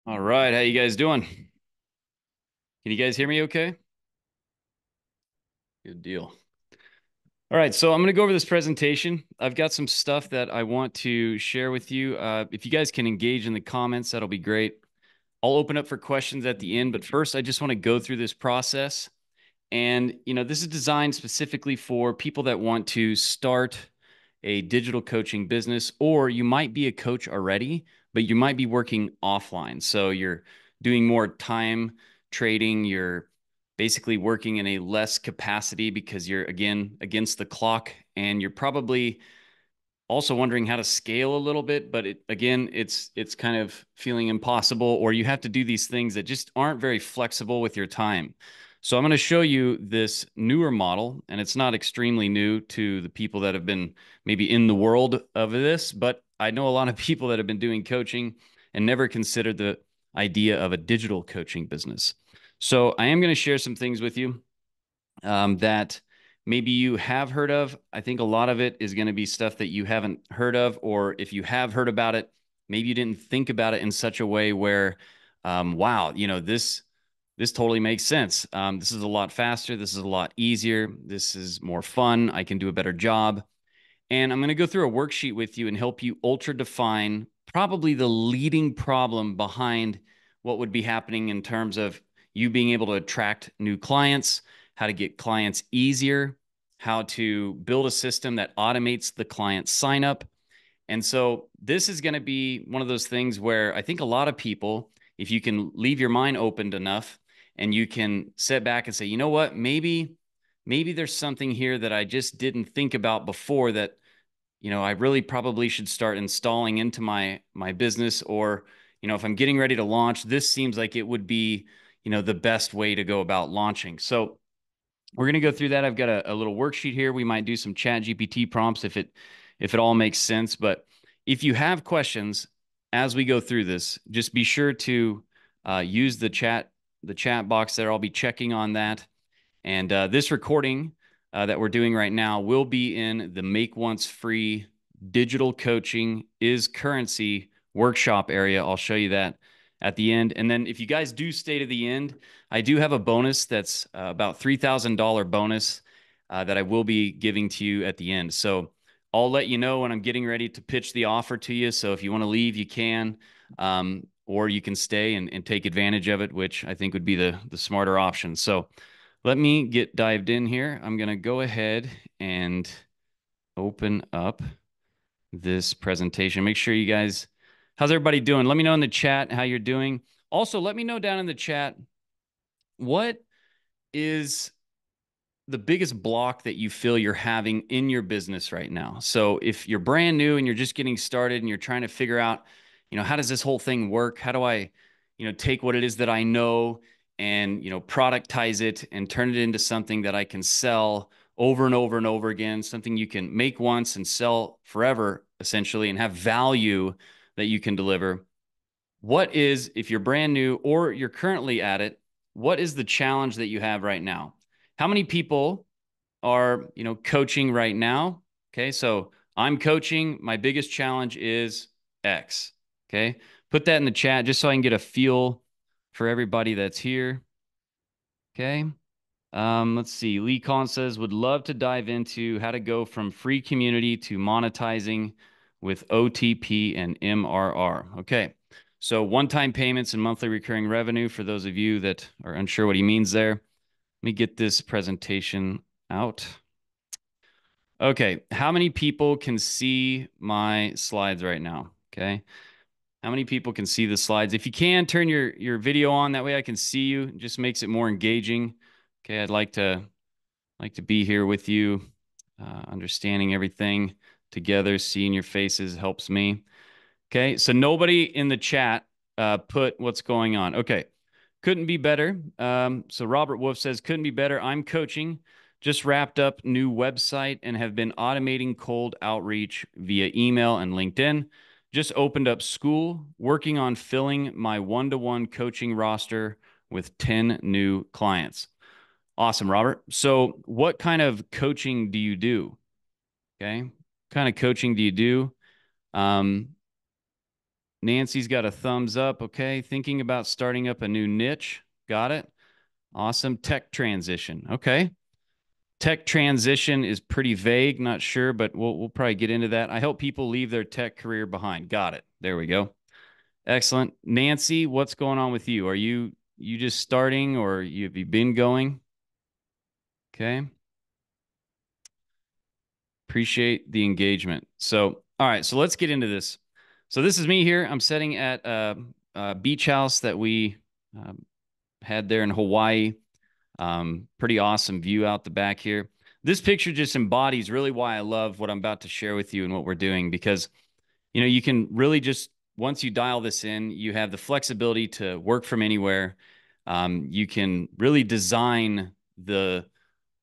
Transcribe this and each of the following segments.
All right, how you guys doing? Can you guys hear me okay? Good deal. All right, so I'm going to go over this presentation. I've got some stuff that I want to share with you. If you guys can engage in the comments, that'll be great. I'll open up for questions at the end, but first I just want to go through this process. And, this is designed specifically for people that want to start a digital coaching business, or you might be a coach already, but you might be working offline. So you're doing more time trading, you're basically working in a less capacity because you're again against the clock, and you're probably also wondering how to scale a little bit, but it's kind of feeling impossible, or you have to do these things that just aren't very flexible with your time. So I'm going to show you this newer model, and it's not extremely new to the people that have been maybe in the world of this, but I know a lot of people that have been doing coaching and never considered the idea of a digital coaching business. So I am going to share some things with you that maybe you have heard of. I think a lot of it is going to be stuff that you haven't heard of, or if you have heard about it, maybe you didn't think about it in such a way where, wow, this totally makes sense. This is a lot faster. This is a lot easier. This is more fun. I can do a better job. And I'm going to go through a worksheet with you and help you ultra define probably the leading problem behind what would be happening in terms of you being able to attract new clients, how to get clients easier, how to build a system that automates the client sign up. And so this is going to be one of those things where I think a lot of people, if you can leave your mind opened enough and you can sit back and say, you know what, maybe there's something here that I just didn't think about before that, I really probably should start installing into my business, or, if I'm getting ready to launch, this seems like it would be, the best way to go about launching. So we're going to go through that. I've got a little worksheet here. We might do some chat GPT prompts if it all makes sense. But if you have questions as we go through this, just be sure to use the chat box there. I'll be checking on that. And this recording that we're doing right now will be in the Make Once Free Digital Coaching is Currency workshop area. I'll show you that at the end. And then if you guys do stay to the end, I do have a bonus that's about $3,000 bonus that I will be giving to you at the end. So I'll let you know when I'm getting ready to pitch the offer to you. So if you want to leave, you can, or you can stay and take advantage of it, which I think would be the smarter option. So let me get dived in here. I'm going to go ahead and open up this presentation. Make sure you guys, how's everybody doing? Let me know in the chat how you're doing. Also, let me know down in the chat, what is the biggest block that you feel you're having in your business right now? So if you're brand new and you're just getting started and you're trying to figure out, how does this whole thing work? How do I, take what it is that I know and, productize it and turn it into something that I can sell over and over and over again, something you can make once and sell forever, essentially, and have value that you can deliver. What is, if you're brand new or you're currently at it, what is the challenge that you have right now? How many people are, coaching right now? Okay. So I'm coaching. My biggest challenge is X. Okay. Put that in the chat just so I can get a feel for everybody that's here. Okay. Let's see. Lee Kahn says, would love to dive into how to go from free community to monetizing with OTP and MRR. Okay. So one-time payments and monthly recurring revenue for those of you that are unsure what he means there. Let me get this presentation out. Okay. How many people can see my slides right now? Okay. How many people can see the slides? If you can, turn your video on. That way I can see you. It just makes it more engaging. Okay. I'd like to be here with you, understanding everything together. Seeing your faces helps me. Okay. So nobody in the chat put what's going on. Okay. Couldn't be better. So Robert Wolf says, couldn't be better. I'm coaching. Just wrapped up new website and have been automating cold outreach via email and LinkedIn. Just opened up school, working on filling my one-to-one coaching roster with 10 new clients. Awesome, Robert. So what kind of coaching do you do? Okay. What kind of coaching do you do? Um, Nancy's got a thumbs up. Okay. Thinking about starting up a new niche. Got it. Awesome. Tech transition. Okay. Tech transition is pretty vague. Not sure, but we'll probably get into that. I help people leave their tech career behind. Got it. There we go. Excellent. Nancy, what's going on with you? Are you just starting or have you been going? Okay. Appreciate the engagement. So, all right, so let's get into this. So this is me here. I'm sitting at a beach house that we um, had there in Hawaii. Pretty awesome view out the back here. This picture just embodies really why I love what I'm about to share with you and what we're doing, because you can really just, once you dial this in, you have the flexibility to work from anywhere. You can really design the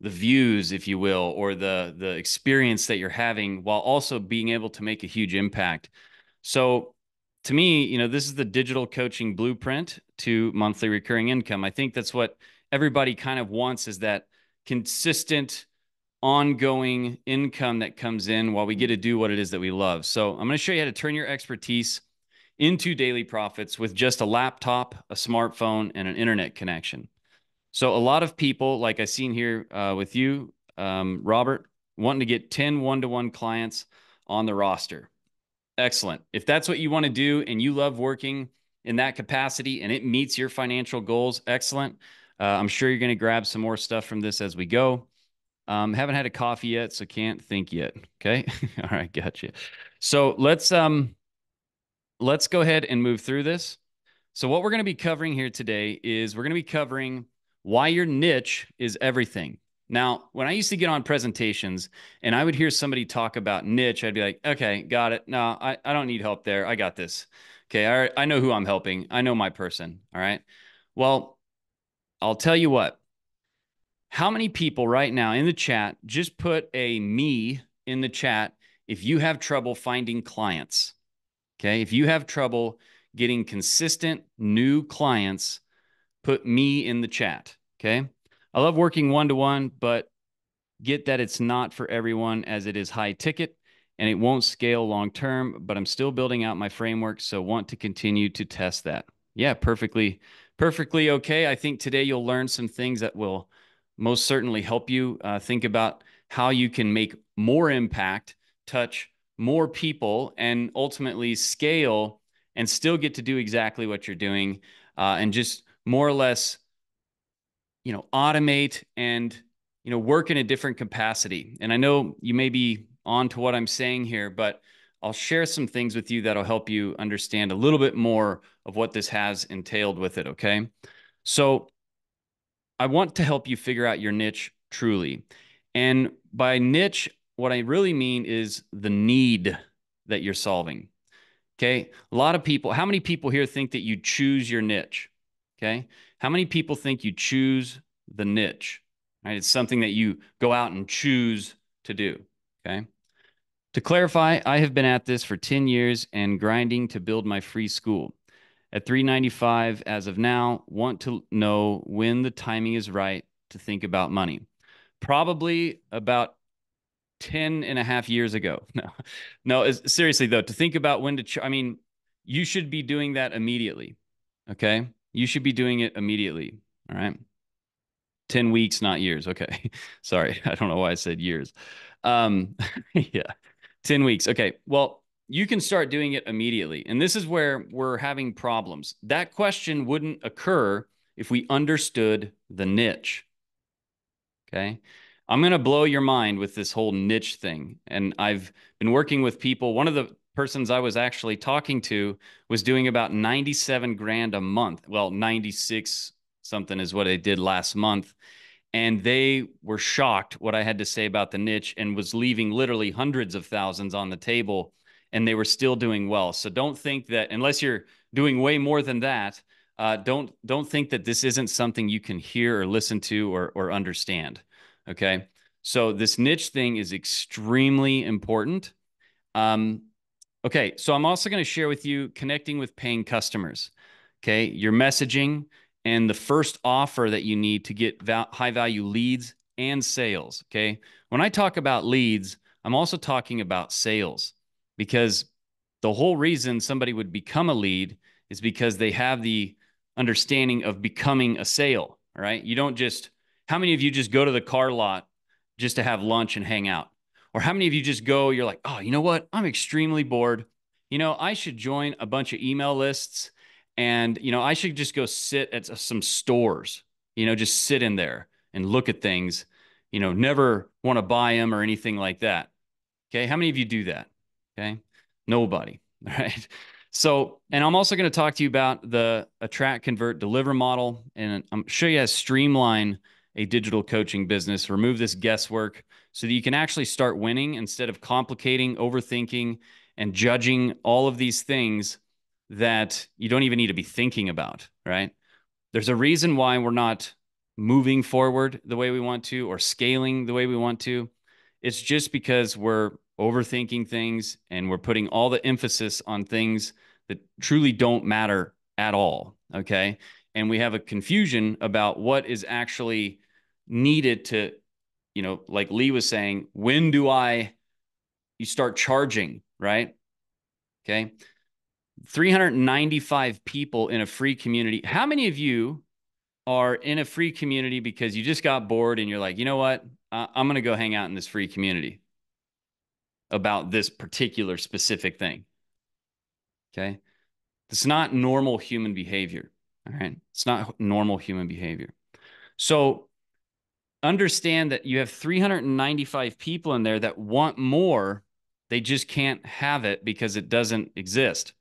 views, if you will, or the experience that you're having while also being able to make a huge impact. So to me, this is the digital coaching blueprint to monthly recurring income. I think that's what everybody kind of wants, is that consistent, ongoing income that comes in while we get to do what it is that we love. So I'm going to show you how to turn your expertise into daily profits with just a laptop, a smartphone, and an internet connection. So a lot of people, like I seen here with you, Robert, wanting to get 10 one-to-one clients on the roster. Excellent. If that's what you want to do and you love working in that capacity and it meets your financial goals, excellent. I'm sure you're going to grab some more stuff from this as we go. Haven't had a coffee yet, so can't think yet. Okay. All right. Gotcha. So let's go ahead and move through this. So what we're going to be covering here today is we're going to be covering why your niche is everything. Now, when I used to get on presentations and I would hear somebody talk about niche, I'd be like, okay, got it. No, I don't need help there. I got this. Okay. I know who I'm helping. I know my person. All right. Well, I'll tell you what. How many people right now in the chat, just put a me in the chat if you have trouble finding clients? Okay. If you have trouble getting consistent new clients, put me in the chat. Okay. I love working one-to-one, but get that it's not for everyone, as it is high ticket and it won't scale long term, but I'm still building out my framework. So want to continue to test that. Yeah, perfectly okay. I think today you'll learn some things that will most certainly help you think about how you can make more impact, touch more people, and ultimately scale and still get to do exactly what you're doing, and just more or less, automate and, work in a different capacity. And I know you may be on to what I'm saying here, but I'll share some things with you that'll help you understand a little bit more of what this has entailed with it. Okay. So I want to help you figure out your niche truly. And by niche, what I really mean is the need that you're solving. Okay. A lot of people, how many people here think that you choose your niche? Okay. How many people think you choose the niche? Right. It's something that you go out and choose to do. Okay. To clarify, I have been at this for 10 years and grinding to build my free school. At $395 as of now, want to know when the timing is right to think about money. Probably about 10 and a half years ago. No, seriously though, to think about when to, you should be doing that immediately. Okay. You should be doing it immediately. All right. 10 weeks, not years. Okay. Sorry. I don't know why I said years. Yeah. 10 weeks. Okay. Well, you can start doing it immediately. And this is where we're having problems. That question wouldn't occur if we understood the niche. Okay. I'm going to blow your mind with this whole niche thing. And I've been working with people. One of the persons I was actually talking to was doing about 97 grand a month. Well, 96 something is what I did last month. And they were shocked what I had to say about the niche and was leaving literally hundreds of thousands on the table, and they were still doing well. So don't think that unless you're doing way more than that, don't think that this isn't something you can hear or listen to or understand. Okay. So this niche thing is extremely important. Okay. So I'm also going to share with you connecting with paying customers. Okay. Your messaging and the first offer that you need to get high value leads and sales. Okay. When I talk about leads, I'm also talking about sales, because The whole reason somebody would become a lead is because they have the understanding of becoming a sale, right? You don't just, how many of you just go to the car lot just to have lunch and hang out? Or how many of you just go, you're like, oh, you know what? I'm extremely bored. I should join a bunch of email lists and, I should just go sit at some stores, just sit in there and look at things, never want to buy them or anything like that. Okay. How many of you do that? Okay. Nobody. All right. So, and I'm also going to talk to you about the attract, convert, deliver model. And I'm show you how to streamline a digital coaching business, remove this guesswork so that you can actually start winning instead of complicating, overthinking, and judging all of these things that you don't even need to be thinking about, right? There's a reason why we're not moving forward the way we want to or scaling the way we want to. It's just because we're overthinking things and we're putting all the emphasis on things that truly don't matter at all. Okay. And we have a confusion about what is actually needed to, like Lee was saying, when do you start charging, right? Okay. 395 people in a free community. How many of you are in a free community because you just got bored and you're like, you know what? I'm going to go hang out in this free community about this particular specific thing. Okay. It's not normal human behavior. All right. It's not normal human behavior. So understand that you have 395 people in there that want more. They just can't have it because it doesn't exist.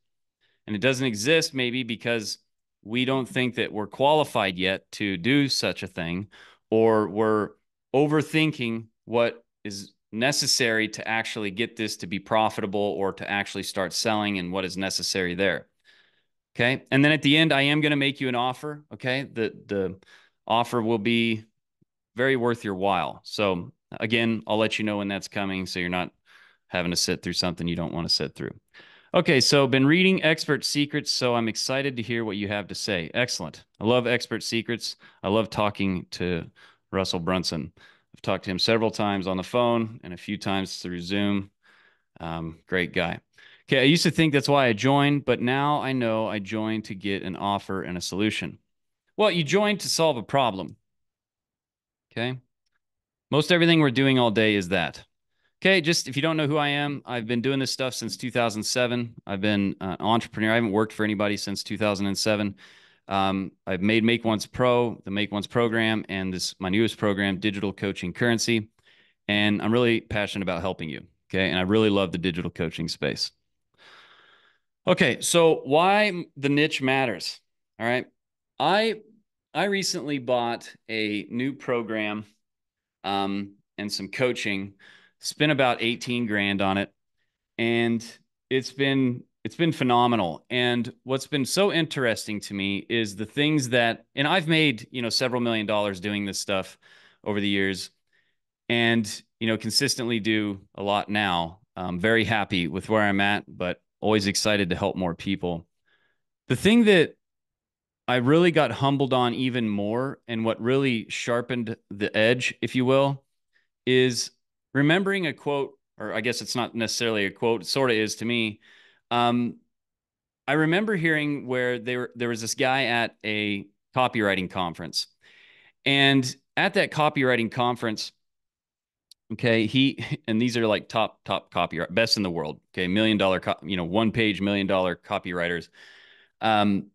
And it doesn't exist maybe because we don't think that we're qualified yet to do such a thing, or we're overthinking what is necessary to actually get this to be profitable or to actually start selling and what is necessary there. Okay. And then at the end, I am going to make you an offer. Okay. The offer will be very worth your while. So again, I'll let you know when that's coming so you're not having to sit through something you don't want to sit through. Okay, so been reading Expert Secrets, so I'm excited to hear what you have to say. Excellent. I love Expert Secrets. I love talking to Russell Brunson. I've talked to him several times on the phone and a few times through Zoom. Great guy. Okay, I used to think that's why I joined, but now I know I joined to get an offer and a solution. Well, you joined to solve a problem. Okay. Most everything we're doing all day is that. Okay, just if you don't know who I am, I've been doing this stuff since 2007. I've been an entrepreneur. I haven't worked for anybody since 2007. I've made MakeOnce Pro, the MakeOnce program, and this my newest program, Digital Coaching Currency. And I'm really passionate about helping you. Okay, and I really love the digital coaching space. Okay, so why the niche matters. All right, I I recently bought a new program and some coaching. Spent about 18 grand on it, and it's been phenomenal. And what's been so interesting to me is the things that, and I've made, several $1 million doing this stuff over the years, and consistently do a lot now. I'm very happy with where I'm at, but always excited to help more people. The thing that I really got humbled on even more, and what really sharpened the edge, if you will, is remembering a quote, or I guess it's not necessarily a quote, it sort of is to me. Um, I remember hearing where there was this guy at a copywriting conference. And at that copywriting conference, okay, and these are like top copyright, best in the world, okay, $1 million, one page $1 million copywriters. Um,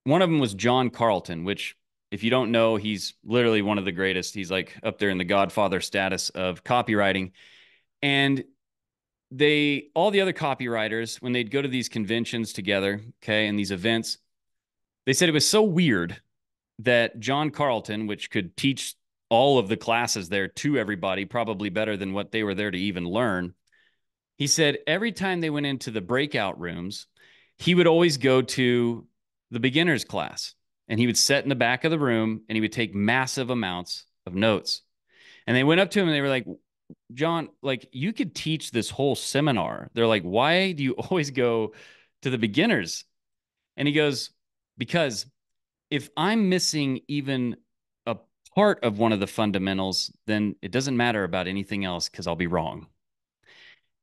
one of them was John Carlton, which if you don't know, he's literally one of the greatest. He's like up there in the Godfather status of copywriting. And all the other copywriters, when they'd go to these conventions together, okay, and these events, they said it was so weird that John Carlton, which could teach all of the classes there to everybody, probably better than what they were there to even learn. He said every time they went into the breakout rooms, he would always go to the beginner's class and he would sit in the back of the room and he would take massive amounts of notes. And they went up to him and they were like, John, like you could teach this whole seminar. They're like, why do you always go to the beginners? And he goes, because if I'm missing even a part of one of the fundamentals, then it doesn't matter about anything else because I'll be wrong.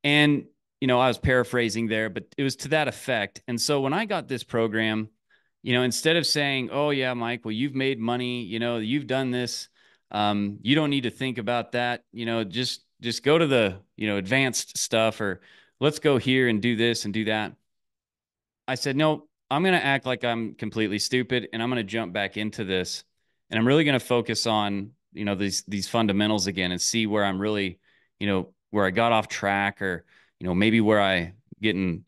And I was paraphrasing there, but it was to that effect. And so when I got this program, instead of saying, "Oh yeah, Mike, well, you've made money, you've done this, you don't need to think about that, just go to the, advanced stuff, or let's go here and do this and do that." I said, no, I'm going to act like I'm completely stupid, and I'm going to jump back into this. And I'm really going to focus on, these fundamentals again, and see where I'm really, where I got off track, or, maybe where I getting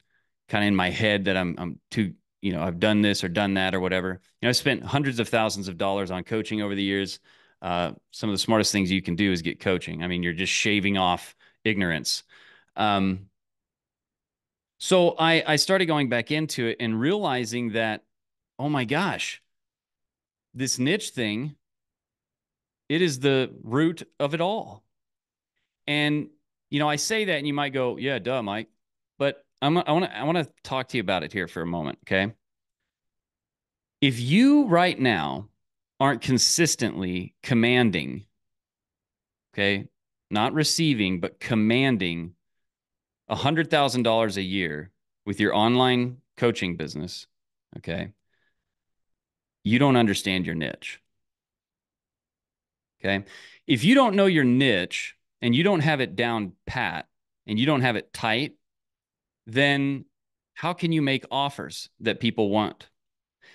kind of in my head that I'm too, I've done this or done that or whatever. I spent hundreds of thousands of dollars on coaching over the years. Some of the smartest things you can do is get coaching. I mean, you're just shaving off ignorance. Um, so I started going back into it and realizing that, oh my gosh, this niche thing, it is the root of it all. And, I say that and you might go, yeah, duh, Mike. But I want to talk to you about it here for a moment. Okay. If you right now aren't consistently commanding, okay, not receiving, but commanding $100,000 a year with your online coaching business, okay, you don't understand your niche. Okay. If you don't know your niche and you don't have it down pat and you don't have it tight, then how can you make offers that people want?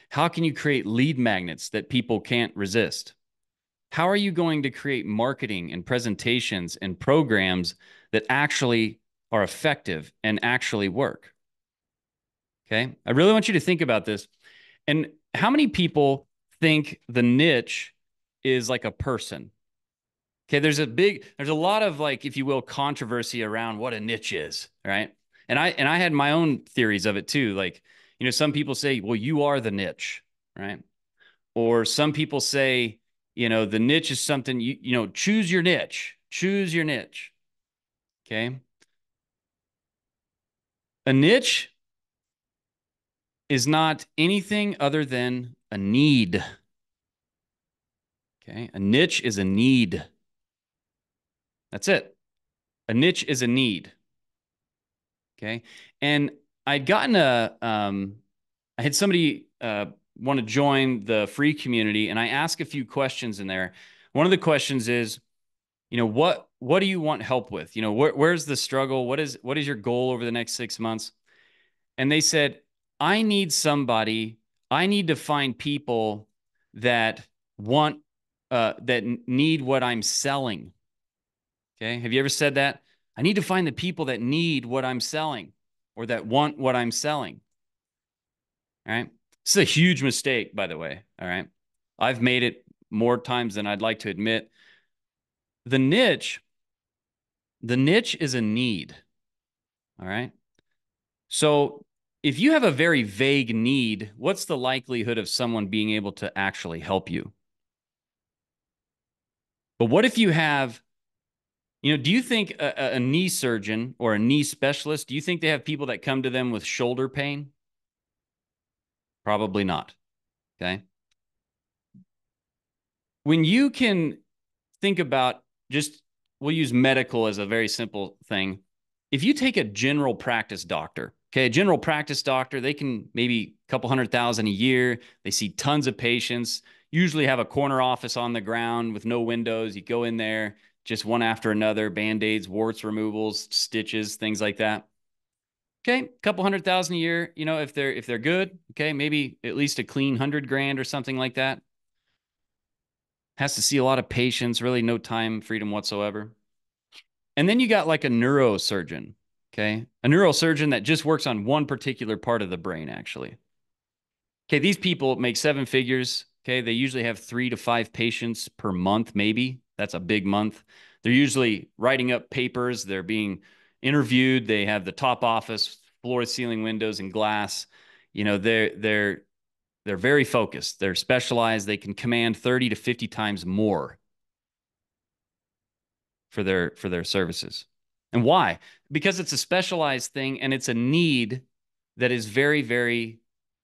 How can you create lead magnets that people can't resist? How are you going to create marketing and presentations and programs that actually are effective and actually work? Okay. I really want you to think about this. And how many people think the niche is like a person? Okay, there's a lot of, like, if you will, controversy around what a niche is, right? And I had my own theories of it too. Like, some people say, well, you are the niche, right? Or some people say, the niche is something choose your niche, choose your niche. Okay. A niche is not anything other than a need. Okay. A niche is a need. That's it. A niche is a need. Okay. And I'd gotten I had somebody want to join the free community, and I asked a few questions in there. One of the questions is, what do you want help with? Where's the struggle? What is your goal over the next 6 months? And they said, I need somebody, I need to find people that want, that need what I'm selling. Okay. Have you ever said that? I need to find the people that need what I'm selling or that want what I'm selling. All right. This is a huge mistake, by the way. All right. I've made it more times than I'd like to admit. The niche, the niche is a need. All right. So if you have a very vague need, what's the likelihood of someone being able to actually help you? But what if you have, do you think a knee surgeon or a knee specialist, do you think they have people that come to them with shoulder pain? Probably not. Okay. When you can think about, just, we'll use medical as a very simple thing. If you take a general practice doctor, okay, a general practice doctor, they can maybe a couple 100,000 a year. They see tons of patients, usually have a corner office on the ground with no windows. You go in there, just one after another, band-aids, warts removals, stitches, things like that. Okay, a couple 100,000 a year, if they're good, okay, maybe at least a clean 100 grand or something like that. Has to see a lot of patients, really no time freedom whatsoever. And then you got like a neurosurgeon, okay? A neurosurgeon that just works on one particular part of the brain, actually. Okay, these people make seven figures. Okay, they usually have 3 to 5 patients per month, maybe. That's a big month. They're usually writing up papers. They're being interviewed. They have the top office, floor to ceiling windows and glass. They're very focused. They're specialized. They can command 30 to 50 times more for their services. And why? Because it's a specialized thing and it's a need that is very, very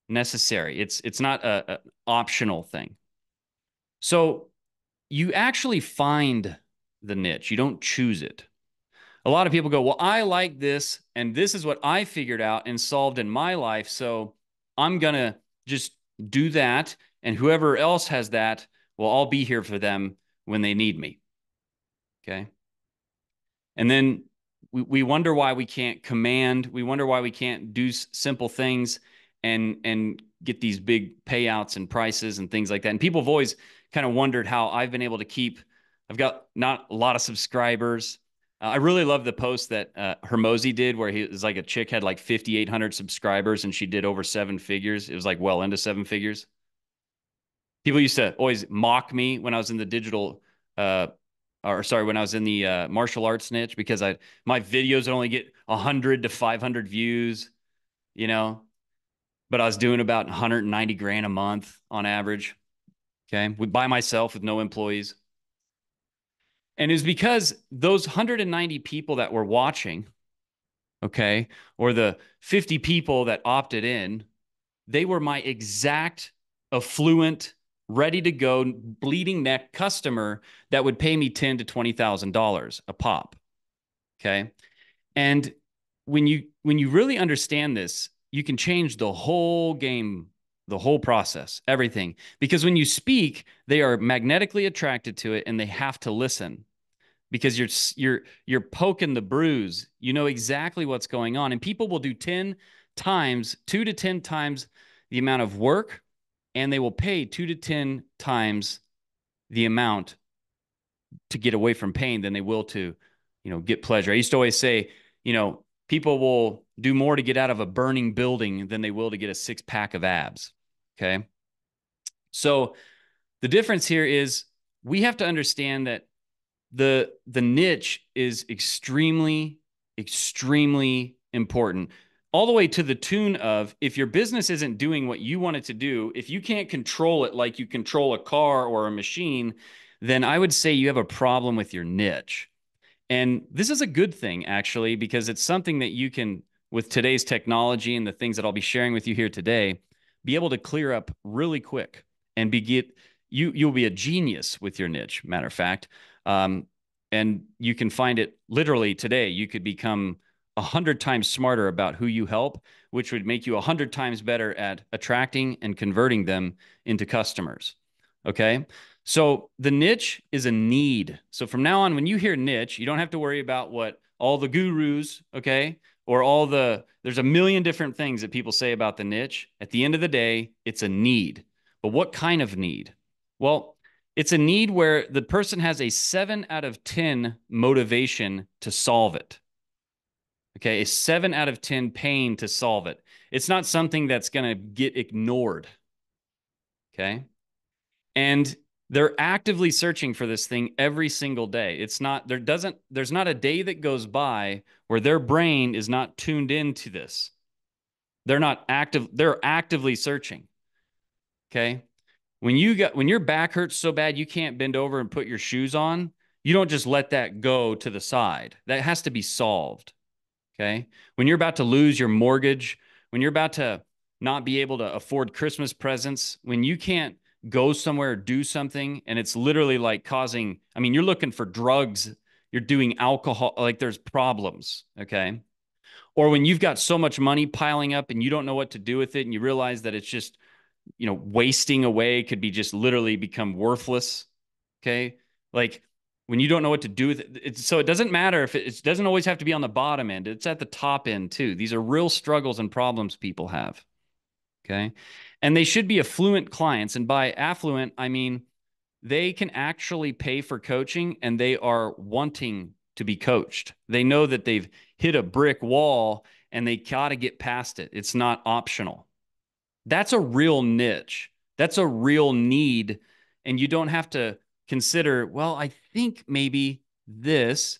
necessary. It's not a optional thing. So you actually find the niche. You don't choose it. a lot of people go, well, I like this, and this is what I figured out and solved in my life. So I'm going to just do that. And whoever else has that, well, I'll be here for them when they need me. Okay. And then we wonder why we can't command. We wonder why we can't do simple things and get these big payouts and prices and things like that. And people have always kind of wondered how I've been able to keep. I've got not a lot of subscribers. I really love the post that Hermosi did, where he was like a chick had like 5,800 subscribers and she did over 7 figures. It was like well into 7 figures. People used to always mock me when I was in the digital or sorry, when I was in the martial arts niche, because my videos would only get 100 to 500 views, you know, but I was doing about 190 grand a month on average. Okay. By myself with no employees. And it was because those 190 people that were watching, okay, or the 50 people that opted in, they were my exact affluent, ready to go, bleeding neck customer that would pay me $10,000 to $20,000 a pop. Okay. And when you really understand this, you can change the whole game, the whole process, everything. Because when you speak, they are magnetically attracted to it and they have to listen because you're poking the bruise. You know exactly what's going on. And people will do 10 times, 2 to 10 times the amount of work, and they will pay 2 to 10 times the amount to get away from pain than they will to, get pleasure. I used to always say, people will do more to get out of a burning building than they will to get a 6-pack of abs. Okay. So the difference here is we have to understand that the niche is extremely, extremely important. All the way to the tune of, if your business isn't doing what you want it to do, if you can't control it like you control a car or a machine, then I would say you have a problem with your niche. And this is a good thing, actually, because it's something that you can, with today's technology and the things that I'll be sharing with you here today, be able to clear up really quick and you'll be a genius with your niche, matter of fact. And you can find it literally today. You could become 100 times smarter about who you help, which would make you 100 times better at attracting and converting them into customers. Okay. So the niche is a need. So from now on, when you hear niche, you don't have to worry about what all the gurus, okay, or there's a million different things that people say about the niche. At the end of the day, it's a need. But what kind of need? Well, it's a need where the person has a 7 out of 10 motivation to solve it. Okay, a 7 out of 10 pain to solve it. It's not something that's going to get ignored. Okay. And they're actively searching for this thing every single day. There's not a day that goes by where their brain is not tuned into this. They're actively searching. Okay. When your back hurts so bad you can't bend over and put your shoes on, you don't just let that go to the side. That has to be solved. Okay. When you're about to lose your mortgage, when you're about to not be able to afford Christmas presents, when you can't go somewhere or do something and it's literally like you're looking for drugs, you're doing alcohol, like there's problems. Okay. Or when you've got so much money piling up and you don't know what to do with it and you realize that it's just, wasting away, could be just literally become worthless. Okay. Like when you don't know what to do with it. So it doesn't matter if it doesn't always have to be on the bottom end. It's at the top end too. These are real struggles and problems people have. Okay. And they should be affluent clients. And by affluent, I mean, they can actually pay for coaching and they are wanting to be coached. They know that they've hit a brick wall and they got to get past it. It's not optional. That's a real niche. That's a real need. And you don't have to consider, well, I think maybe this.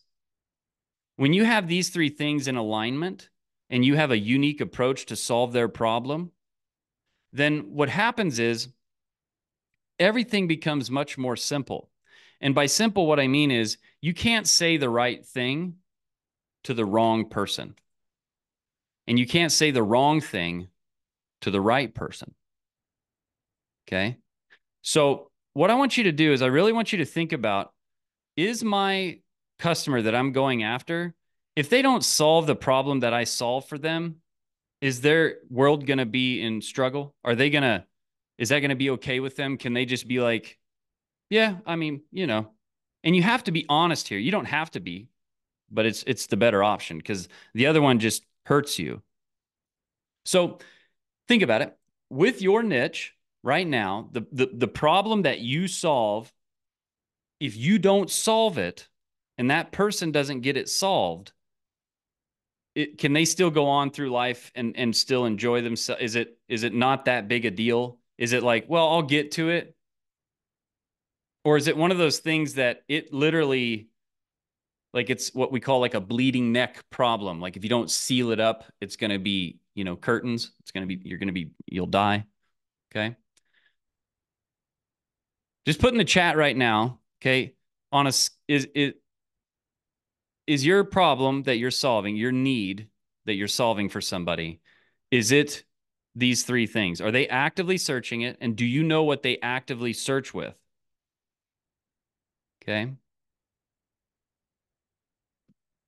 When you have these 3 things in alignment and you have a unique approach to solve their problem, then what happens is everything becomes much more simple. And by simple, what I mean is you can't say the right thing to the wrong person. And you can't say the wrong thing to the right person. Okay. So what I want you to do is I really want you to think about, is my customer that I'm going after, if they don't solve the problem that I solve for them, is their world going to be in struggle? Is that going to be okay with them? Can they just be like, yeah, I mean, and you have to be honest here. You don't have to be, but it's the better option because the other one just hurts you. So think about it. With your niche right now, the problem that you solve, if you don't solve it and that person doesn't get it solved, can they still go on through life and still enjoy themselves? Is it not that big a deal? Is it like, well, I'll get to it? Or is it one of those things that it literally, like, it's what we call like a bleeding neck problem? Like if you don't seal it up, it's going to be, curtains. You'll die. Okay. Just put in the chat right now. Okay. On a, is your problem that you're solving, your need that you're solving for somebody, is it these three things? Are they actively searching it? And do you know what they actively search with? Okay.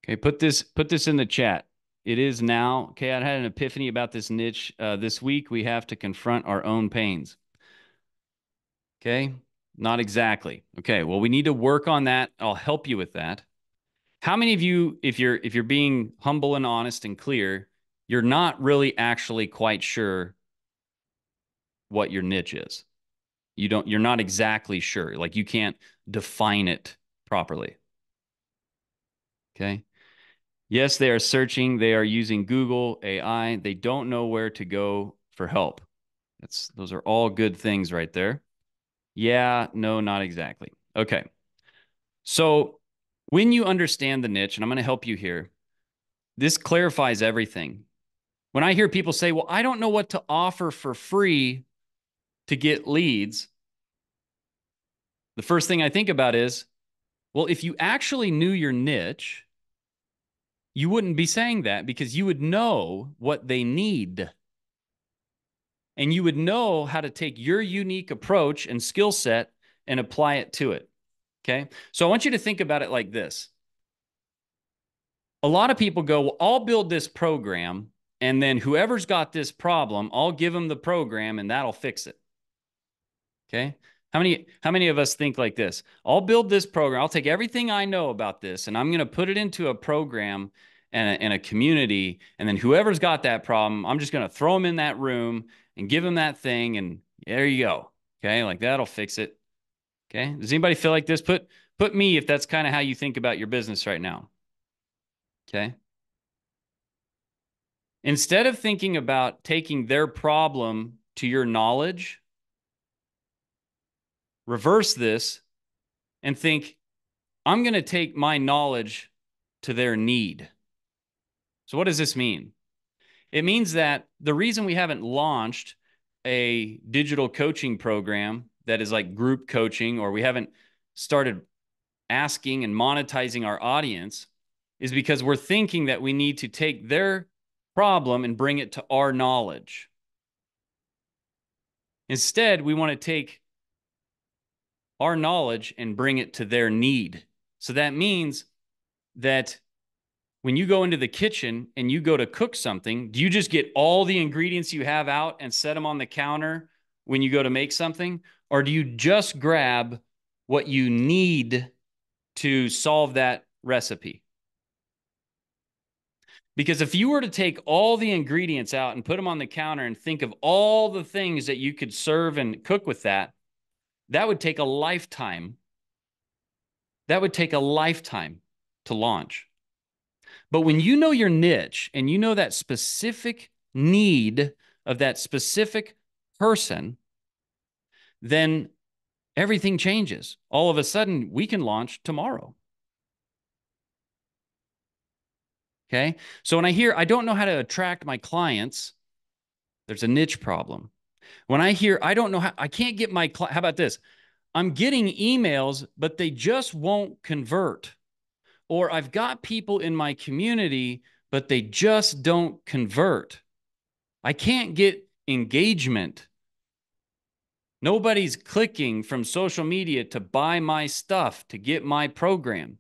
Okay. Put this in the chat. It is now. Okay. I had an epiphany about this niche. This week, we have to confront our own pains. Okay. Not exactly. Okay. Well, we need to work on that. I'll help you with that. How many of you, if you're being humble and honest and clear, you're not really actually quite sure what your niche is? You're not exactly sure. Like you can't define it properly. Okay. Yes, they are searching. They are using Google, AI. They don't know where to go for help. Those are all good things right there. Yeah, no, not exactly. Okay. So when you understand the niche, and I'm going to help you here, this clarifies everything. When I hear people say, well, I don't know what to offer for free to get leads, the first thing I think about is, well, if you actually knew your niche, you wouldn't be saying that because you would know what they need. And you would know how to take your unique approach and skill set and apply it to it. Okay. So I want you to think about it like this. A lot of people go, well, I'll build this program, and then whoever's got this problem, I'll give them the program and that'll fix it. Okay. How many of us think like this? I'll build this program. I'll take everything I know about this and I'm going to put it into a program and a community. And then whoever's got that problem, I'm just going to throw them in that room and give them that thing. And there you go. Okay. Like that'll fix it. Okay. Does anybody feel like this? Put me if that's kind of how you think about your business right now. Okay. Instead of thinking about taking their problem to your knowledge, reverse this and think, I'm going to take my knowledge to their need. So what does this mean? It means that the reason we haven't launched a digital coaching program that is like group coaching, or we haven't started asking and monetizing our audience, is because we're thinking that we need to take their problem and bring it to our knowledge. Instead, we want to take our knowledge and bring it to their need. So that means that when you go into the kitchen and you go to cook something, do you just get all the ingredients you have out and set them on the counter when you go to make something? Or do you just grab what you need to solve that recipe? Because if you were to take all the ingredients out and put them on the counter and think of all the things that you could serve and cook with that, that would take a lifetime. That would take a lifetime to launch. But when you know your niche and you know that specific need of that specific person, then everything changes. All of a sudden, we can launch tomorrow. Okay. So when I hear, I don't know how to attract my clients, there's a niche problem. When I hear, I don't know how, I can't get my, how about this? I'm getting emails, but they just won't convert. Or I've got people in my community, but they just don't convert. I can't get engagement. Nobody's clicking from social media to buy my stuff, to get my program.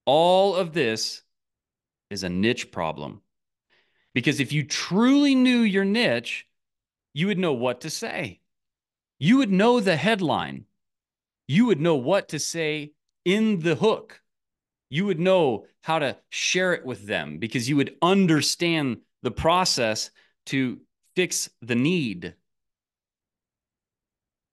All of this is a niche problem. Because if you truly knew your niche, you would know what to say. You would know the headline. You would know what to say in the hook. You would know how to share it with them because you would understand the process to fix the need.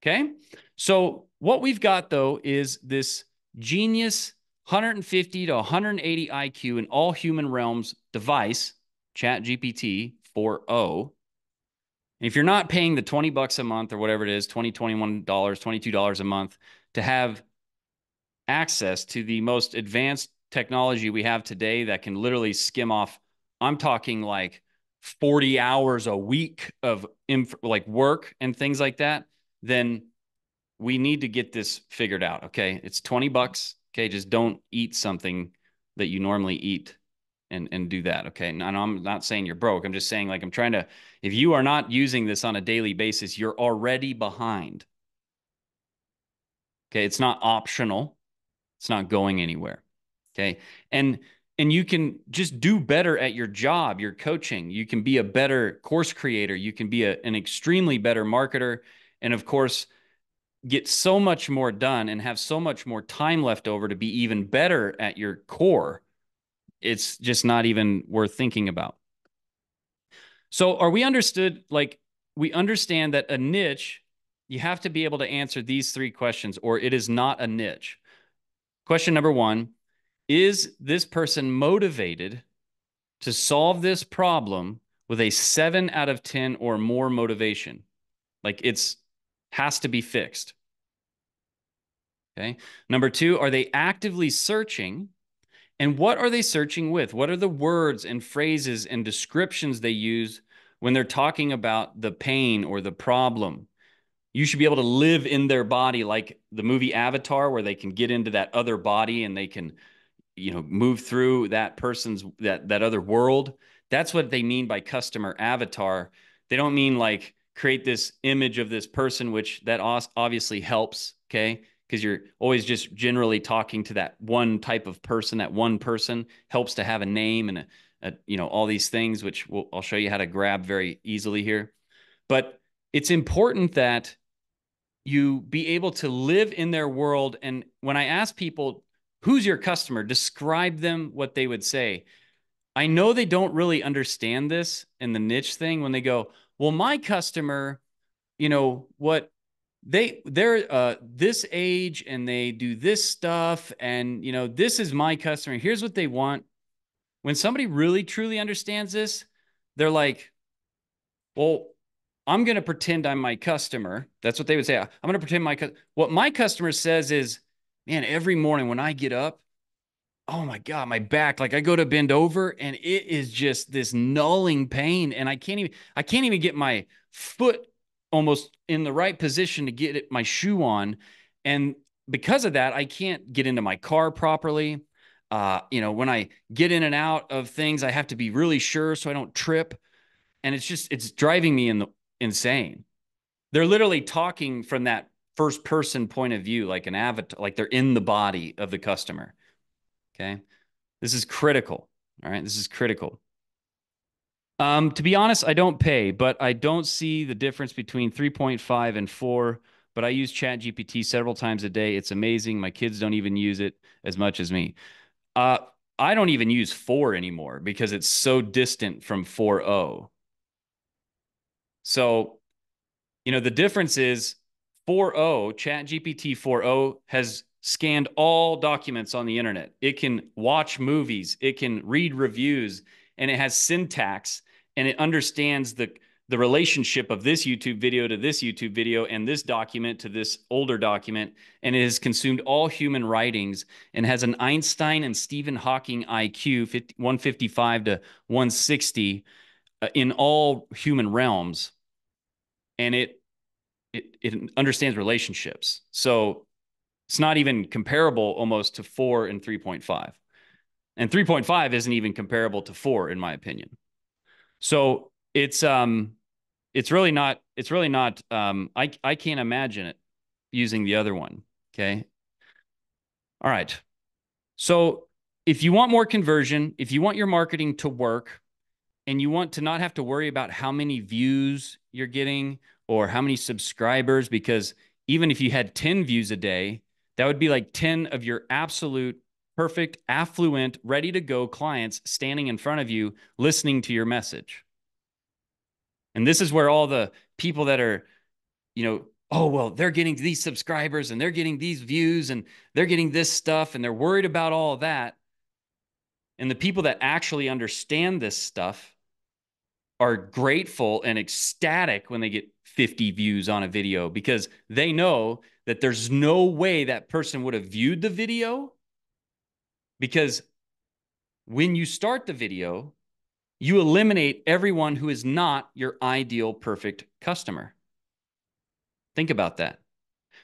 Okay? So what we've got though is this genius 150 to 180 IQ in all human realms device, ChatGPT 4.0. And if you're not paying the $20 a month or whatever it is, $20, $21, $22 a month to have access to the most advanced technology we have today that can literally skim off, I'm talking like 40 hours a week of like work and things like that, then we need to get this figured out. Okay. It's $20. Okay. Just don't eat something that you normally eat and do that. Okay. And I'm not saying you're broke. I'm just saying, like, I'm trying to, if you are not using this on a daily basis, you're already behind. Okay. It's not optional. It's not going anywhere. Okay. And you can just do better at your job, your coaching. You can be a better course creator. You can be an extremely better marketer. And of course, get so much more done and have so much more time left over to be even better at your core. It's just not even worth thinking about. So are we understood? Like, we understand that a niche, you have to be able to answer these three questions, or it is not a niche. Question number one, is this person motivated to solve this problem with a 7 out of 10 or more motivation? Like, it's has to be fixed. Okay. Number two, are they actively searching? And what are they searching with? What are the words and phrases and descriptions they use when they're talking about the pain or the problem? You should be able to live in their body, like the movie Avatar, where they can get into that other body and they can, move through that person's that other world. That's what they mean by customer avatar. They don't mean like create this image of this person, which that obviously helps. Okay. Because you're always just generally talking to that one type of person. That one person helps to have a name and all these things, which I'll show you how to grab very easily here. But it's important that you be able to live in their world. And when I ask people, who's your customer, describe them, what they would say. I know they don't really understand this in the niche thing when they go, well, my customer, what they're this age and they do this stuff. And, this is my customer. Here's what they want. When somebody really, truly understands this, they're like, well, I'm going to pretend I'm my customer. That's what they would say. I'm going to pretend what my customer says is, man, every morning when I get up, oh my God, my back, like I go to bend over and it is just this gnawing pain. And I can't even get my foot almost in the right position to get my shoe on. And because of that, I can't get into my car properly. When I get in and out of things, I have to be really sure so I don't trip. And it's driving me insane. They're literally talking from that first person point of view, like an avatar, like they're in the body of the customer. Okay. This is critical. All right. This is critical. To be honest, I don't pay, but I don't see the difference between 3.5 and 4. But I use ChatGPT several times a day. It's amazing. My kids don't even use it as much as me. Uh, I don't even use 4 anymore because it's so distant from 4.0. So, the difference is 4.0, ChatGPT 4.0 has scanned all documents on the internet. It can watch movies, it can read reviews, and it has syntax, and it understands the relationship of this YouTube video to this YouTube video and this document to this older document, and it has consumed all human writings and has an Einstein and Stephen Hawking IQ 155 to 160 in all human realms, and it understands relationships. So it's not even comparable almost to 4 and 3.5. And 3.5 isn't even comparable to 4, in my opinion. So it's really not, I can't imagine it using the other one. Okay. All right. So if you want more conversion, if you want your marketing to work, and you want to not have to worry about how many views you're getting or how many subscribers, because even if you had 10 views a day, that would be like 10 of your absolute perfect, affluent, ready to go clients standing in front of you, listening to your message. And this is where all the people that are, oh, well, they're getting these subscribers and they're getting these views and they're getting this stuff and they're worried about all of that. And the people that actually understand this stuff are grateful and ecstatic when they get 50 views on a video, because they know that there's no way that person would have viewed the video, because when you start the video, you eliminate everyone who is not your ideal perfect customer. Think about that.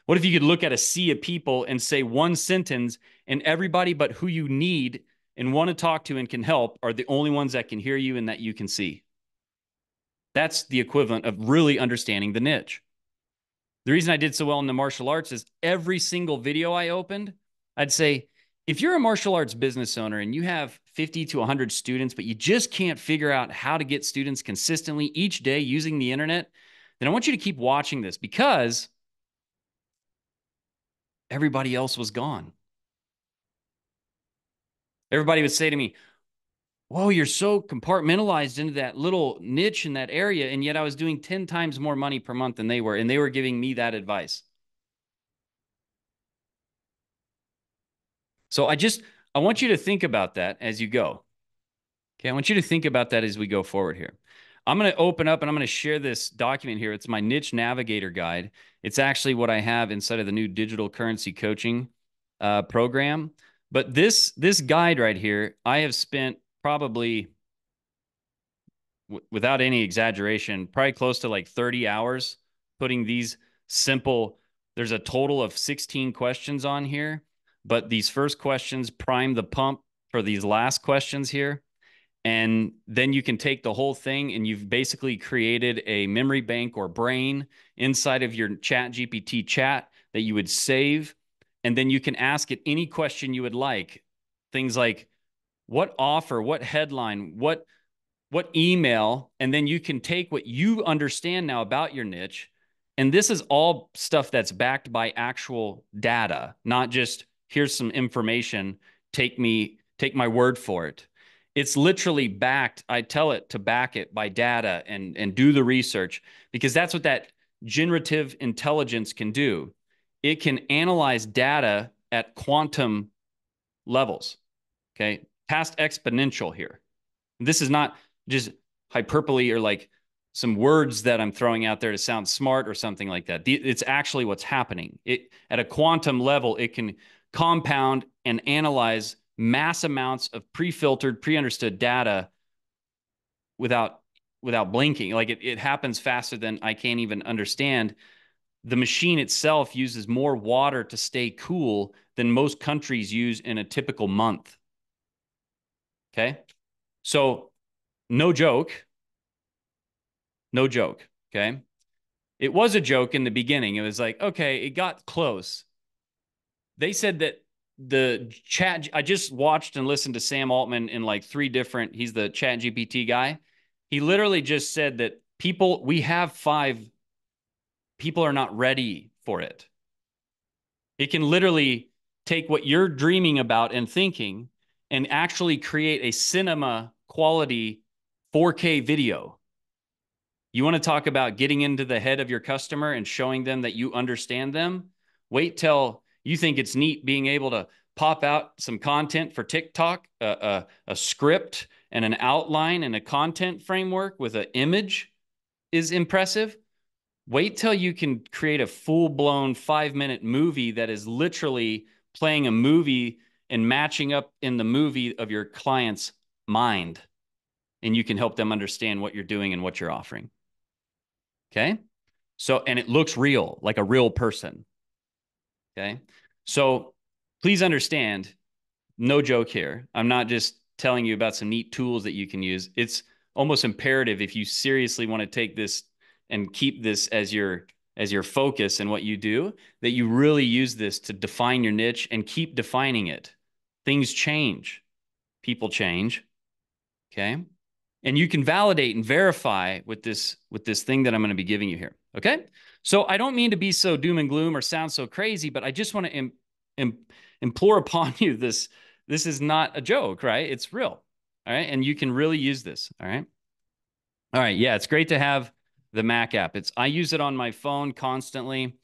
What if you could look at a sea of people and say one sentence, and everybody but who you need and want to talk to and can help are the only ones that can hear you and that you can see? That's the equivalent of really understanding the niche. The reason I did so well in the martial arts is every single video I opened, I'd say, if you're a martial arts business owner and you have 50 to 100 students, but you just can't figure out how to get students consistently each day using the internet, then I want you to keep watching this, because everybody else was gone. Everybody would say to me, whoa, you're so compartmentalized into that little niche in that area. And yet I was doing 10 times more money per month than they were. And they were giving me that advice. So I want you to think about that as you go. Okay. I want you to think about that as we go forward here. I'm going to open up and I'm going to share this document here. It's my niche navigator guide. It's actually what I have inside of the new digital currency coaching program. But this guide right here, I have spent probably, without any exaggeration, probably close to like 30 hours putting these simple, there's a total of 16 questions on here, but these first questions prime the pump for these last questions here. And then you can take the whole thing and you've basically created a memory bank or brain inside of your chat GPT chat that you would save. And then you can ask it any question you would like. Things like, what offer, what headline, what email, and then you can take what you understand now about your niche. And this is all stuff that's backed by actual data, not just here's some information, take my word for it. It's literally backed. I tell it to back it by data and do the research, because that's what that generative intelligence can do. It can analyze data at quantum levels, okay? Past exponential here. This is not just hyperbole or like some words that I'm throwing out there to sound smart or something like that. It's actually what's happening. It, at a quantum level, it can compound and analyze mass amounts of pre-filtered, pre-understood data without blinking. Like it happens faster than I can't even understand. The machine itself uses more water to stay cool than most countries use in a typical month. Okay. So no joke. No joke. Okay. It was a joke in the beginning. It was like, okay, it got close. They said that the chat, I just watched and listened to Sam Altman in like 3 different, he's the chat GPT guy. He literally just said that we have 5, people are not ready for it. It can literally take what you're dreaming about and thinking and actually create a cinema quality 4K video. You want to talk about getting into the head of your customer and showing them that you understand them? Wait till you think it's neat being able to pop out some content for TikTok, a script and an outline and a content framework with an image is impressive. Wait till you can create a full-blown 5-minute movie that is literally playing a movie and matching up in the movie of your client's mind. And you can help them understand what you're doing and what you're offering. Okay. So, and it looks real, like a real person. Okay. So please understand, no joke here. I'm not just telling you about some neat tools that you can use. It's almost imperative, if you seriously want to take this and keep this as your focus in what you do, that you really use this to define your niche and keep defining it. Things change. people change. Okay. And you can validate and verify with this thing that I'm going to be giving you here. Okay. So I don't mean to be so doom and gloom or sound so crazy, but I just want to implore upon you this. This is not a joke, right? It's real. All right. And you can really use this. All right. All right. Yeah. It's great to have the Mac app. I use it on my phone constantly.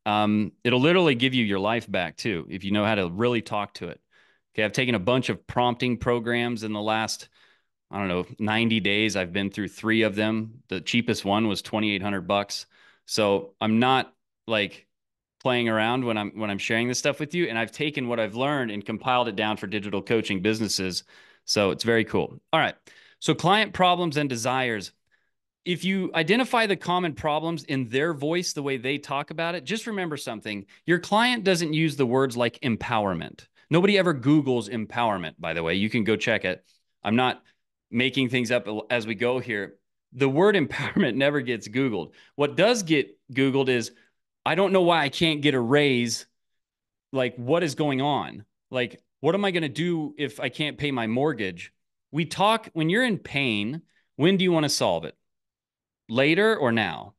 It'll literally give you your life back too, if you know how to really talk to it. Okay. I've taken a bunch of prompting programs in the last, I don't know, 90 days. I've been through 3 of them. The cheapest one was $2,800. So I'm not like playing around when I'm sharing this stuff with you. And I've taken what I've learned and compiled it down for digital coaching businesses. So it's very cool. All right. So client problems and desires. If you identify the common problems in their voice, the way they talk about it, just remember something. Your client doesn't use the words like empowerment. Nobody ever Googles empowerment, by the way. You can go check it. I'm not making things up as we go here. The word empowerment never gets Googled. What does get Googled is, I don't know why I can't get a raise. Like, what is going on? Like, what am I going to do if I can't pay my mortgage? We talk, when you're in pain, when do you want to solve it? Later or now?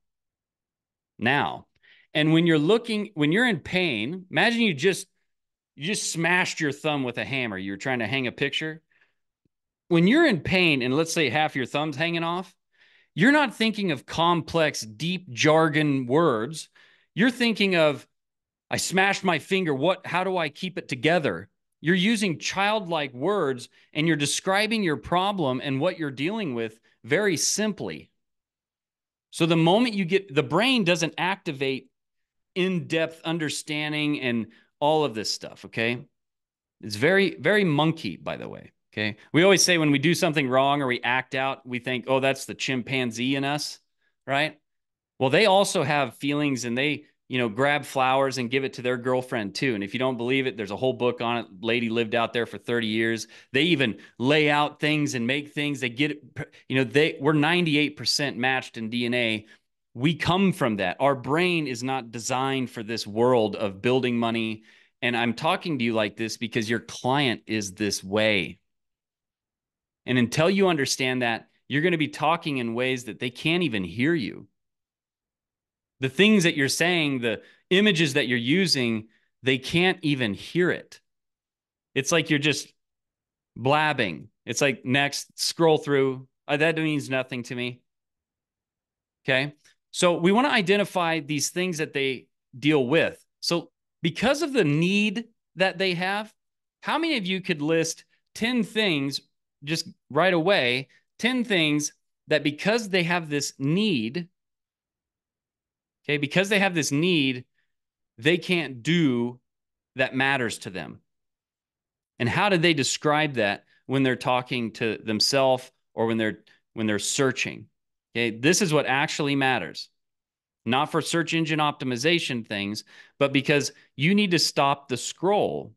Now. And when you're in pain, imagine you just smashed your thumb with a hammer. You're trying to hang a picture. When you're in pain and let's say half your thumb's hanging off, you're not thinking of complex, deep jargon words. You're thinking of, I smashed my finger. How do I keep it together? You're using childlike words and you're describing your problem and what you're dealing with very simply. So the moment the brain doesn't activate in-depth understanding and all of this stuff, okay? It's very, very monkey, by the way, okay? We always say when we do something wrong or we act out, we think, oh, that's the chimpanzee in us, right? Well, they also have feelings and they, grab flowers and give it to their girlfriend too. And if you don't believe it, there's a whole book on it. Lady lived out there for 30 years. They even lay out things and make things. They get it, we're 98% matched in DNA. We come from that. Our brain is not designed for this world of building money. And I'm talking to you like this because your client is this way. And until you understand that, you're going to be talking in ways that they can't even hear you. The things that you're saying, the images that you're using, they can't even hear it. It's like you're just blabbing. It's like, next, scroll through. That means nothing to me. Okay. So we want to identify these things that they deal with. So because of the need that they have, how many of you could list 10 things just right away, 10 things that because they have this need, okay, because they have this need, they can't do that matters to them? And how do they describe that when they're talking to themselves or when they're searching? Okay, this is what actually matters. Not for search engine optimization things, but because you need to stop the scroll.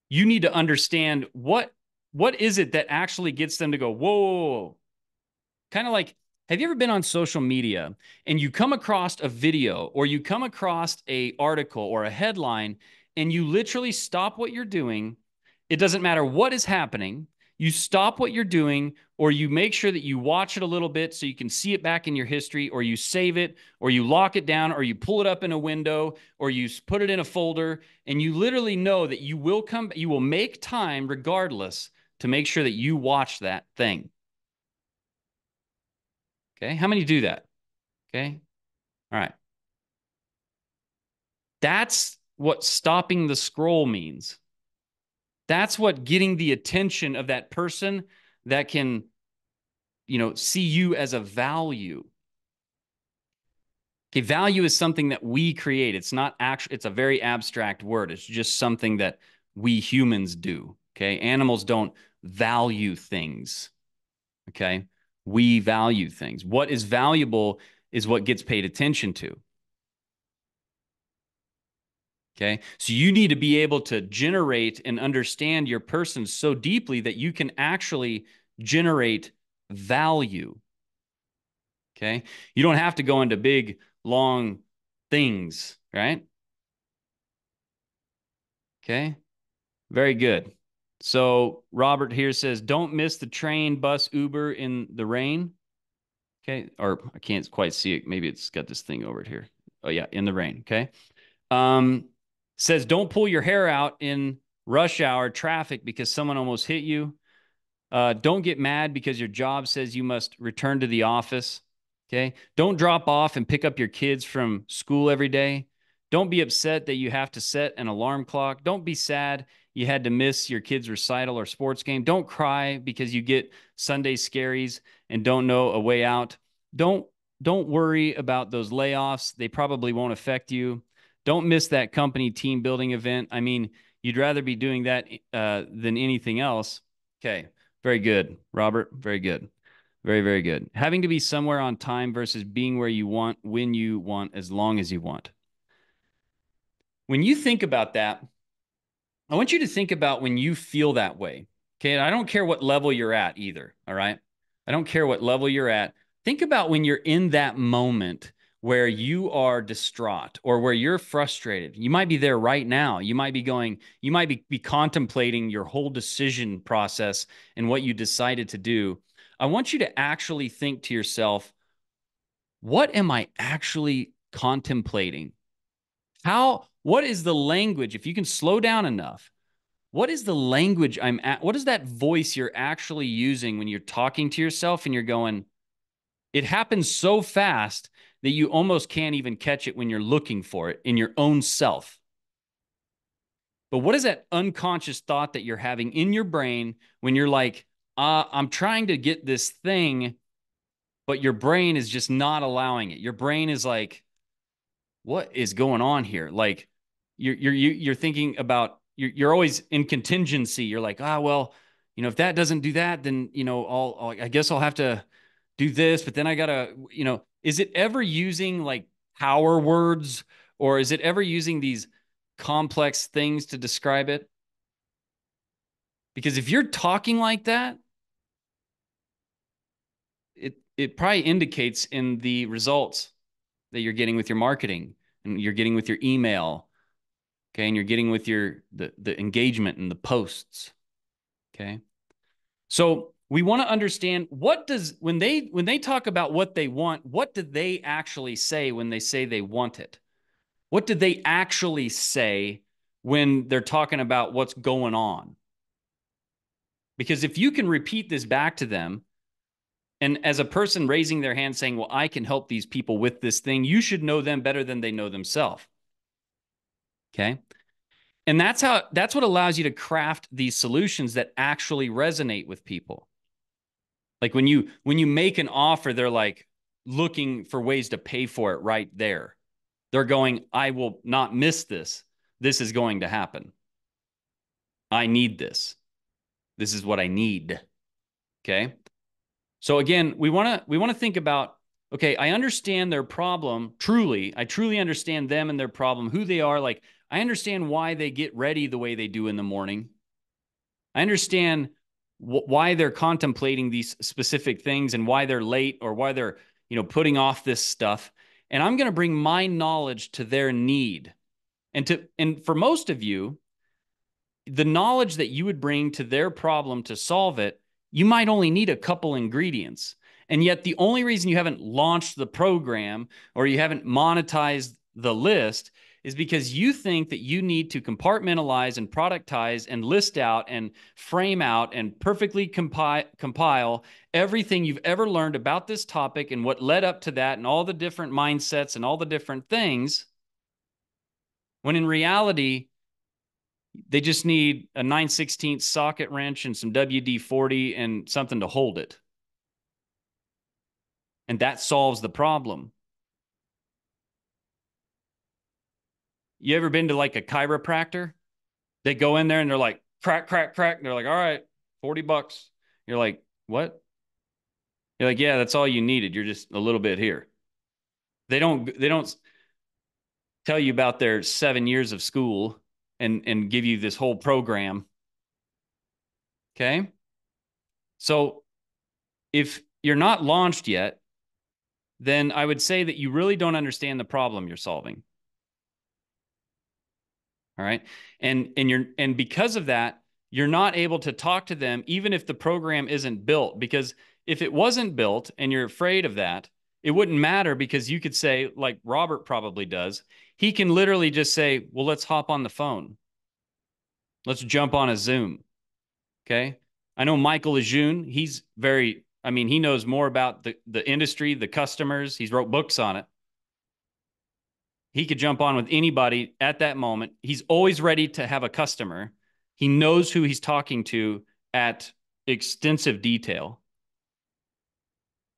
You need to understand what is it that actually gets them to go, whoa, whoa, whoa. Kind of like, have you ever been on social media and you come across a video or you come across a article or a headline and you literally stop what you're doing? It doesn't matter what is happening. You stop what you're doing, or you make sure that you watch it a little bit so you can see it back in your history, or you save it, or you lock it down, or you pull it up in a window, or you put it in a folder, and you literally know that you will make time regardless to make sure that you watch that thing. Okay. How many do that? Okay. All right. That's what stopping the scroll means. That's what getting the attention of that person that can, see you as a value. Okay, value is something that we create. It's not actually, it's a very abstract word. It's just something that we humans do. Okay, animals don't value things. Okay, we value things. What is valuable is what gets paid attention to. Okay, so you need to be able to generate and understand your person so deeply that you can actually generate value. Okay, you don't have to go into big, long things, right? Okay, very good. So Robert here says, don't miss the train, bus, Uber in the rain. Okay. Or I can't quite see it. Maybe it's got this thing over it here. Oh yeah, in the rain. Okay. Um, says, don't pull your hair out in rush hour traffic because someone almost hit you. Don't get mad because your job says you must return to the office. Okay. Don't drop off and pick up your kids from school every day. Don't be upset that you have to set an alarm clock. Don't be sad you had to miss your kid's recital or sports game. Don't cry because you get Sunday scaries and don't know a way out. Don't don't worry about those layoffs. They probably won't affect you. Don't miss that company team building event. I mean, you'd rather be doing that than anything else. Okay. Very good, Robert. Very good. Very, very good. Having to be somewhere on time versus being where you want, when you want, as long as you want. When you think about that, I want you to think about when you feel that way. Okay. And I don't care what level you're at either. All right. I don't care what level you're at. Think about when you're in that moment where you are distraught or where you're frustrated. You might be there right now. You might be going, you might be contemplating your whole decision process and what you decided to do. I want you to actually think to yourself, what am I actually contemplating? What is the language? If you can slow down enough, what is the language I'm at? What is that voice you're actually using when you're talking to yourself and you're going, it happens so fast that you almost can't even catch it when you're looking for it in your own self. But what is that unconscious thought that you're having in your brain when you're like, I'm trying to get this thing, but your brain is just not allowing it? Your brain is like, what is going on here? Like you're thinking about you're always in contingency. You're like, well, if that doesn't do that, then I guess I'll have to do this, but then I gotta, is it ever using like power words or is it ever using these complex things to describe it? Because if you're talking like that, it probably indicates in the results that you're getting with your marketing and you're getting with your email. Okay. And you're getting with the engagement and the posts. Okay. So we want to understand when they talk about what they want, what do they actually say when they say they want it? What do they actually say when they're talking about what's going on? Because if you can repeat this back to them, and as a person raising their hand saying, well, I can help these people with this thing, you should know them better than they know themselves. Okay. And that's what allows you to craft these solutions that actually resonate with people. Like when you make an offer, they're like looking for ways to pay for it right there. They're going, I will not miss this. This is going to happen. I need this. This is what I need. Okay? So again, we want to think about, okay, I understand their problem truly. I truly understand them and their problem, who they are. Like I understand why they get ready the way they do in the morning. I understand why they're contemplating these specific things and why they're late or why they're, putting off this stuff. And I'm going to bring my knowledge to their need. And for most of you, the knowledge that you would bring to their problem to solve it, you might only need a couple ingredients. And yet the only reason you haven't launched the program or you haven't monetized the list is because you think that you need to compartmentalize and productize and list out and frame out and perfectly compile everything you've ever learned about this topic and what led up to that and all the different mindsets and all the different things, when in reality, they just need a 9/16 socket wrench and some WD-40 and something to hold it. And that solves the problem. You ever been to like a chiropractor? They go in there and they're like, crack, crack, crack. And they're like, all right, $40. You're like, what? You're like, yeah, that's all you needed. You're just a little bit here. They don't tell you about their 7 years of school and give you this whole program. Okay. So if you're not launched yet, then I would say that you really don't understand the problem you're solving. All right. And because of that, you're not able to talk to them even if the program isn't built. Because if it wasn't built and you're afraid of that, it wouldn't matter, because you could say, like Robert probably does, he can literally just say, well, let's hop on the phone. Let's jump on a Zoom. Okay. I know Michael Lejeune. He's very, I mean, he knows more about the industry, the customers. He's wrote books on it. He could jump on with anybody at that moment. He's always ready to have a customer. He knows who he's talking to at extensive detail.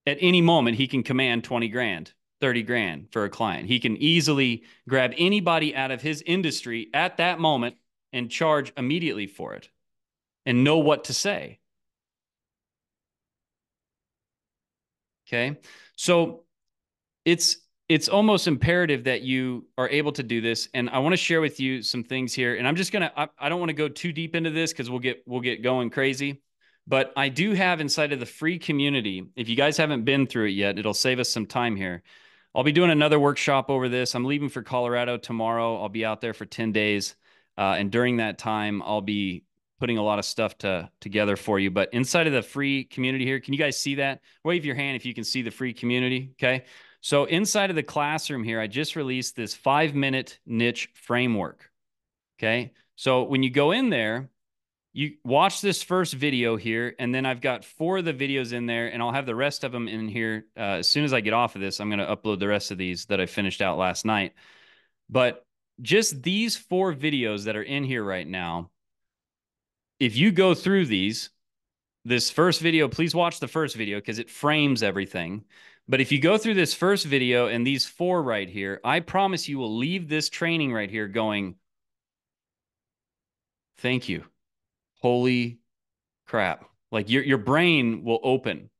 At any moment, he can command 20 grand, 30 grand for a client. He can easily grab anybody out of his industry at that moment and charge immediately for it and know what to say. Okay. So it's almost imperative that you are able to do this. And I want to share with you some things here. And I'm just gonna, I don't want to go too deep into this because we'll get going crazy. But I do have inside of the free community, if you guys haven't been through it yet, it'll save us some time here. I'll be doing another workshop over this. I'm leaving for Colorado tomorrow. I'll be out there for 10 days. And during that time, I'll be putting a lot of stuff together for you. But inside of the free community here, can you guys see that? Wave your hand if you can see the free community. Okay. So inside of the classroom here, I just released this 5-minute niche framework. Okay. So when you go in there, you watch this first video here, and then I've got 4 of the videos in there, and I'll have the rest of them in here. As soon as I get off of this, I'm going to upload the rest of these that I finished out last night. But just these 4 videos that are in here right now, if you go through this first video, please watch the first video because it frames everything. But if you go through this first video and these 4 right here, I promise you will leave this training right here going, thank you. Holy crap. Like your brain will open.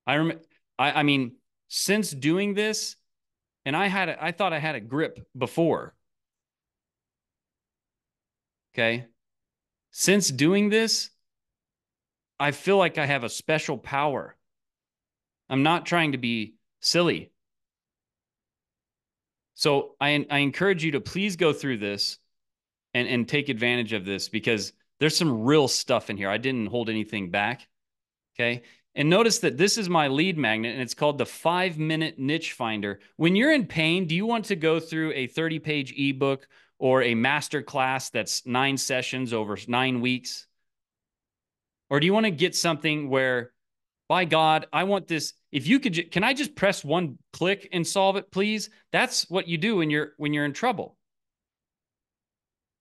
I mean, since doing this, and I thought I had a grip before. Okay. Since doing this, I feel like I have a special power. I'm not trying to be silly. So I encourage you to please go through this and take advantage of this, because there's some real stuff in here. I didn't hold anything back. Okay. And notice that this is my lead magnet, and it's called the 5-minute niche finder. When you're in pain, do you want to go through a 30-page ebook or a master class that's 9 sessions over 9 weeks? Or do you want to get something where, by God, I want this. If you could, can I just press one click and solve it, please? That's what you do when you're in trouble.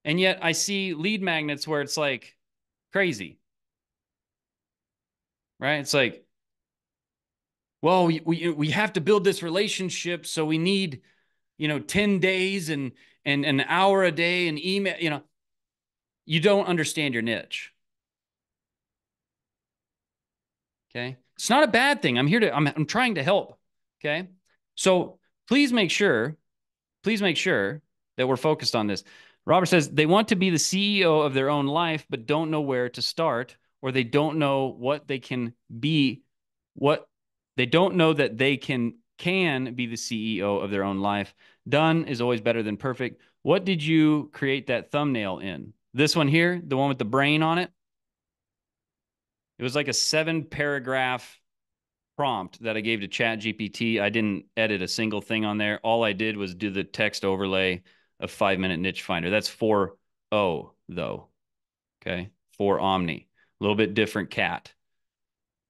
And yet I see lead magnets where it's like crazy, right? It's like, well, we have to build this relationship, so we need, 10 days and an hour a day and email. You don't understand your niche. Okay. It's not a bad thing. I'm trying to help. Okay. So please make sure that we're focused on this. Robert says they want to be the CEO of their own life, but don't know where to start, or they don't know what they can be, they don't know that they can be the CEO of their own life. Done is always better than perfect. What did you create that thumbnail in? This one here, the one with the brain on it? It was like a 7-paragraph prompt that I gave to ChatGPT. I didn't edit a single thing on there. All I did was do the text overlay of 5-minute niche finder. That's 4O though. Okay. 4 Omni, a little bit different cat.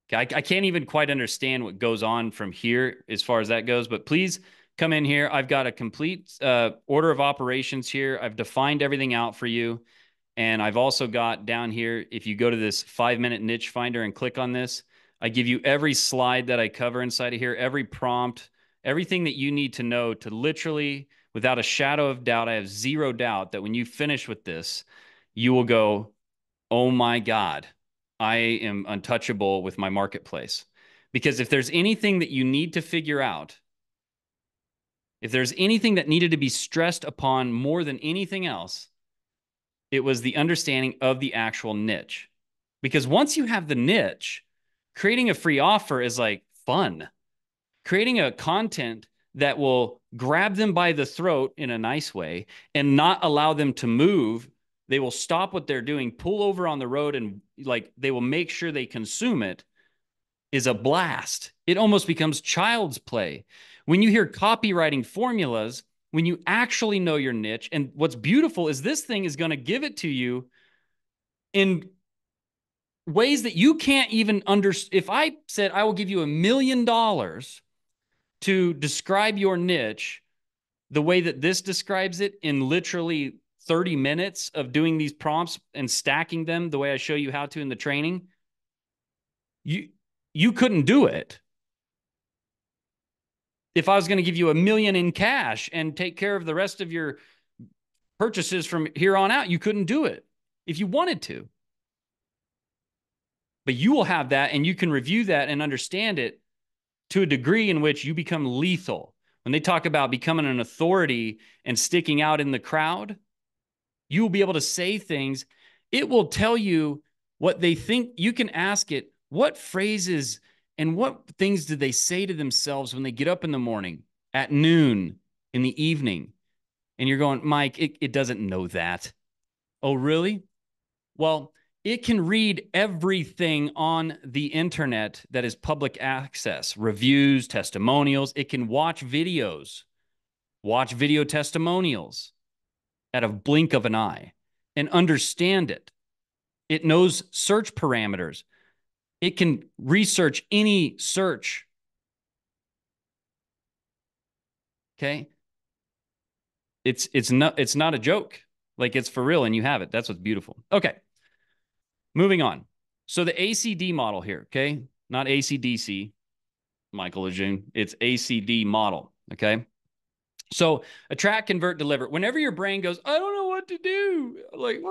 Okay. I can't even quite understand what goes on from here as far as that goes, but please come in here. I've got a complete order of operations here. I've defined everything out for you. And I've also got down here, if you go to this 5-minute niche finder and click on this, I give you every slide that I cover inside of here, every prompt, everything that you need to know to literally, without a shadow of doubt, I have zero doubt that when you finish with this, you will go, oh my God, I am untouchable with my marketplace. Because if there's anything that you need to figure out, if there's anything that needed to be stressed upon more than anything else, it was the understanding of the actual niche. Because once you have the niche, creating a free offer is like fun. Creating a content that will grab them by the throat in a nice way and not allow them to move They will stop what they're doing, pull over on the road, and like they will make sure they consume it, is a blast. It almost becomes child's play. When you hear copywriting formulas, when you actually know your niche, and what's beautiful is this thing is going to give it to you in ways that you can't even understand. If I said, I will give you $1,000,000 to describe your niche the way that this describes it in literally 30 minutes of doing these prompts and stacking them the way I show you how to in the training, you couldn't do it. If I was going to give you $1,000,000 in cash and take care of the rest of your purchases from here on out, you couldn't do it if you wanted to. But you will have that, and you can review that and understand it to a degree in which you become lethal. When they talk about becoming an authority and sticking out in the crowd, you will be able to say things. It will tell you what they think. You can ask it, what phrases and what things did they say to themselves when they get up in the morning, at noon, in the evening? And you're going, Mike, it doesn't know that. Oh, really? Well, it can read everything on the internet that is public access, reviews, testimonials. It can watch videos, watch video testimonials at a blink of an eye and understand it. It knows search parameters. It can research any search. Okay. It's not a joke. Like, it's for real, and you have it. That's what's beautiful. Okay. Moving on. So the ACD model here, okay? Not ACDC, Michael Lejeune. It's ACD model, okay? So attract, convert, deliver. Whenever your brain goes, I don't know what to do, like,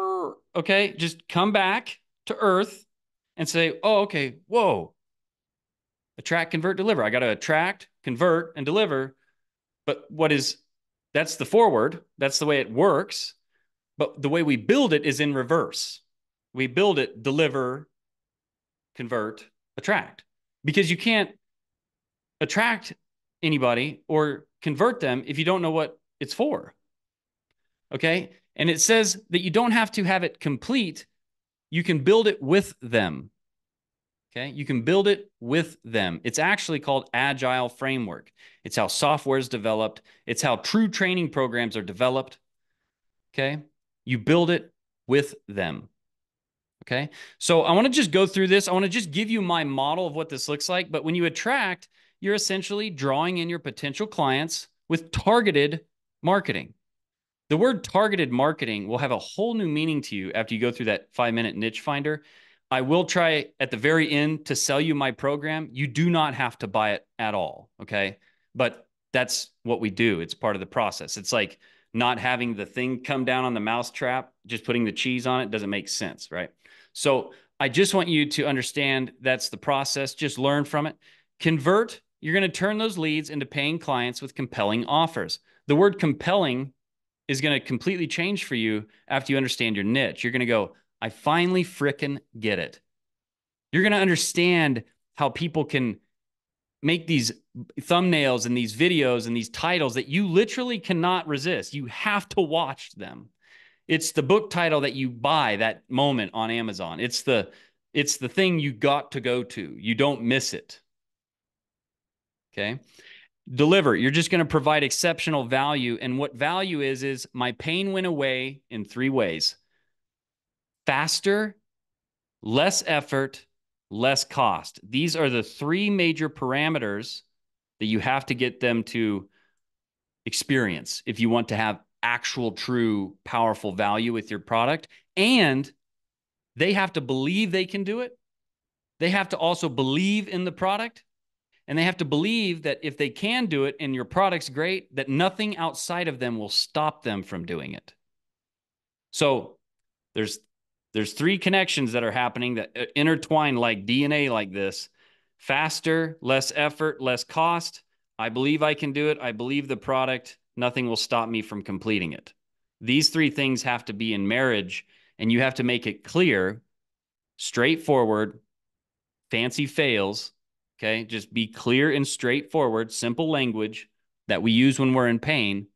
okay, just come back to earth and say, oh, okay, whoa. Attract, convert, deliver. I got to attract, convert, and deliver. But that's the forward. That's the way it works. But the way we build it is in reverse. We build it, deliver, convert, attract. Because you can't attract anybody or convert them if you don't know what it's for. Okay? And it says that you don't have to have it complete. You can build it with them. Okay? You can build it with them. It's actually called Agile Framework. It's how software is developed. It's how true training programs are developed. Okay? You build it with them. Okay. So I want to just go through this. I want to just give you my model of what this looks like. But when you attract, you're essentially drawing in your potential clients with targeted marketing. The word targeted marketing will have a whole new meaning to you after you go through that 5-minute niche finder. I will try at the very end to sell you my program. You do not have to buy it at all. Okay. But that's what we do. It's part of the process. It's like not having the thing come down on the mouse trap, just putting the cheese on it doesn't make sense, right? So I just want you to understand that's the process. Just learn from it. Convert, you're going to turn those leads into paying clients with compelling offers. The word compelling is going to completely change for you after you understand your niche. You're going to go, I finally frickin' get it. You're going to understand how people can make these thumbnails and these videos and these titles that you literally cannot resist. You have to watch them. It's the book title that you buy that moment on Amazon. It's the thing you got to go to. You don't miss it. Okay. Deliver. You're just going to provide exceptional value. And what value is my pain went away in 3 ways. Faster, less effort, less cost. These are the 3 major parameters that you have to get them to experience if you want to have actual, true, powerful value with your product. And they have to believe they can do it. They have to also believe in the product. And they have to believe that if they can do it and your product's great, that nothing outside of them will stop them from doing it. So there's 3 connections that are happening that intertwine like DNA like this. Faster, less effort, less cost. I believe I can do it. I believe the product. Nothing will stop me from completing it. These 3 things have to be in marriage, and you have to make it clear, straightforward, fancy fails. Okay. Just be clear and straightforward, simple language that we use when we're in pain.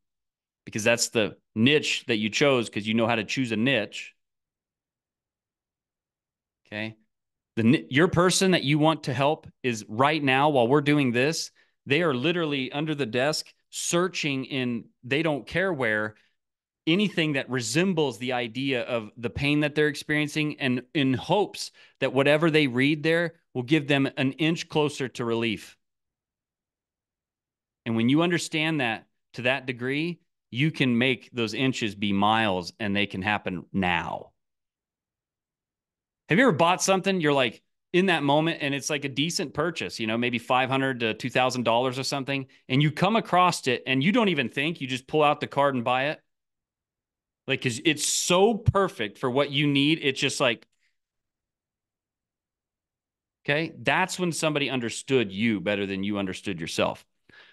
because that's the niche that you chose because you know how to choose a niche. Okay. Your person that you want to help is right now, while we're doing this, they are literally under the desk searching in they don't care where anything that resembles the idea of the pain that they're experiencing, and in hopes that whatever they read there will give them an inch closer to relief. And when you understand that to that degree, you can make those inches be miles and they can happen now. Have you ever bought something you're like in that moment and it's like a decent purchase, maybe $500 to $2,000 or something, and you come across it and you don't even think, you just pull out the card and buy it? Like, because it's so perfect for what you need. It's just like, okay, that's when somebody understood you better than you understood yourself.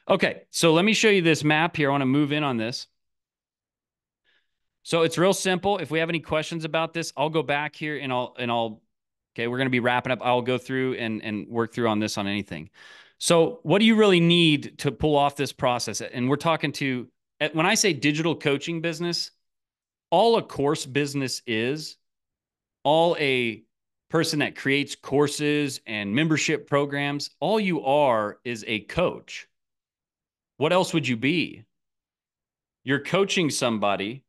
Okay, so let me show you this map here. I want to move in on this. So it's real simple. If we have any questions about this, I'll go back here and okay, we're going to be wrapping up. I'll go through and work through on this on anything. So what do you really need to pull off this process? And we're talking when I say digital coaching business, all a course business is, all a person that creates courses and membership programs, all you are is a coach. What else would you be? You're coaching somebody.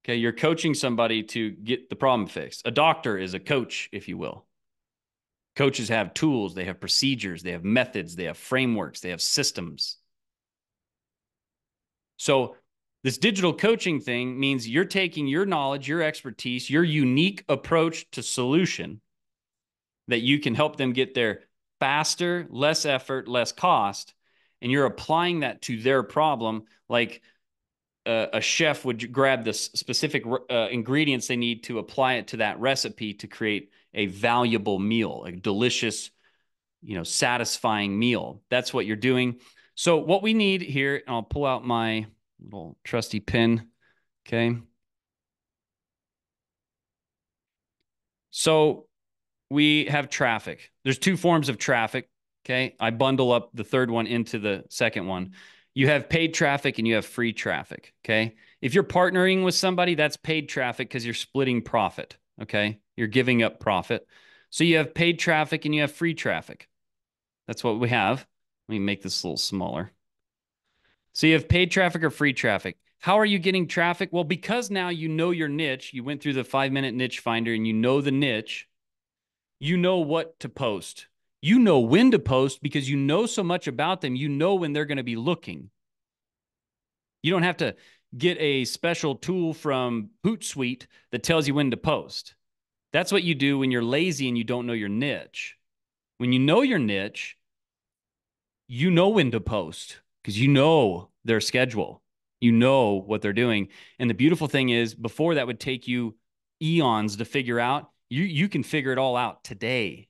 Okay, you're coaching somebody to get the problem fixed. A doctor is a coach, if you will. Coaches have tools, they have procedures, they have methods, they have frameworks, they have systems. So this digital coaching thing means you're taking your knowledge, your expertise, your unique approach to solution that you can help them get there faster, less effort, less cost, and you're applying that to their problem. Like a chef would grab the specific ingredients they need to apply it to that recipe to create a valuable meal, a delicious, satisfying meal. That's what you're doing. So what we need here, and I'll pull out my little trusty pen. Okay. So we have traffic. There's two forms of traffic. Okay. I bundle up the third one into the second one. You have paid traffic and you have free traffic. Okay. If you're partnering with somebody, that's paid traffic because you're splitting profit. Okay. You're giving up profit. So you have paid traffic and you have free traffic. That's what we have. Let me make this a little smaller. So you have paid traffic or free traffic. How are you getting traffic? Well, because now you know your niche, you went through the 5-minute niche finder and you know the niche, you know what to post. You know when to post because you know so much about them. You know when they're going to be looking. You don't have to get a special tool from Hootsuite that tells you when to post. That's what you do when you're lazy and you don't know your niche. When you know your niche, you know when to post because you know their schedule. You know what they're doing. And the beautiful thing is, before that would take you eons to figure out, you can figure it all out today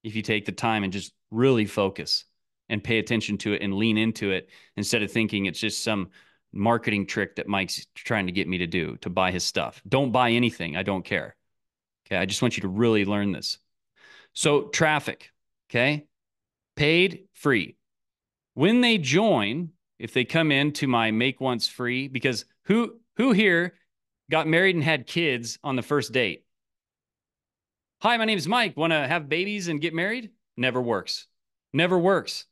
if you take the time and just really focus and pay attention to it and lean into it instead of thinking it's just some marketing trick that Mike's trying to get me to do to buy his stuff. Don't buy anything. I don't care. Okay. I just want you to really learn this. So traffic. Okay. Paid, free. When they join, if they come into my Make Once Free, because who here got married and had kids on the first date? Hi, my name is Mike. Want to have babies and get married? Never works. Never works.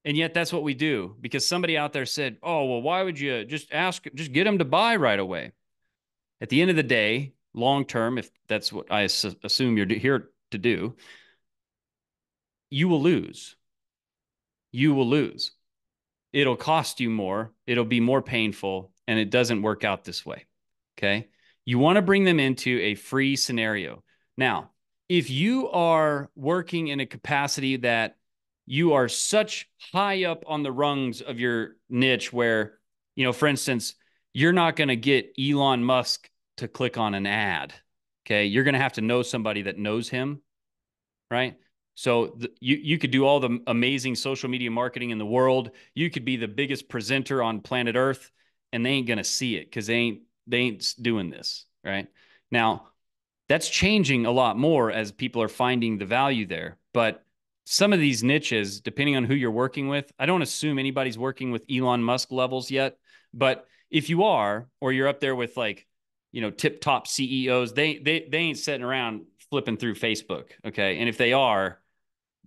And yet that's what we do because somebody out there said, oh, well, why would you just get them to buy right away? At the end of the day, long term, if that's what I assume you're here to do, you will lose. You will lose. It'll cost you more. It'll be more painful, and it doesn't work out this way. Okay. You want to bring them into a free scenario. Now, if you are working in a capacity that you are such high up on the rungs of your niche where, for instance, you're not going to get Elon Musk to click on an ad. Okay. You're going to have to know somebody that knows him, right? So you could do all the amazing social media marketing in the world. You could be the biggest presenter on planet Earth, and they ain't going to see it because they ain't doing this, right? Now, that's changing a lot more as people are finding the value there. But some of these niches, depending on who you're working with, I don't assume anybody's working with Elon Musk levels yet, but if you are, or you're up there with like, tip top CEOs, they ain't sitting around flipping through Facebook. Okay. And if they are,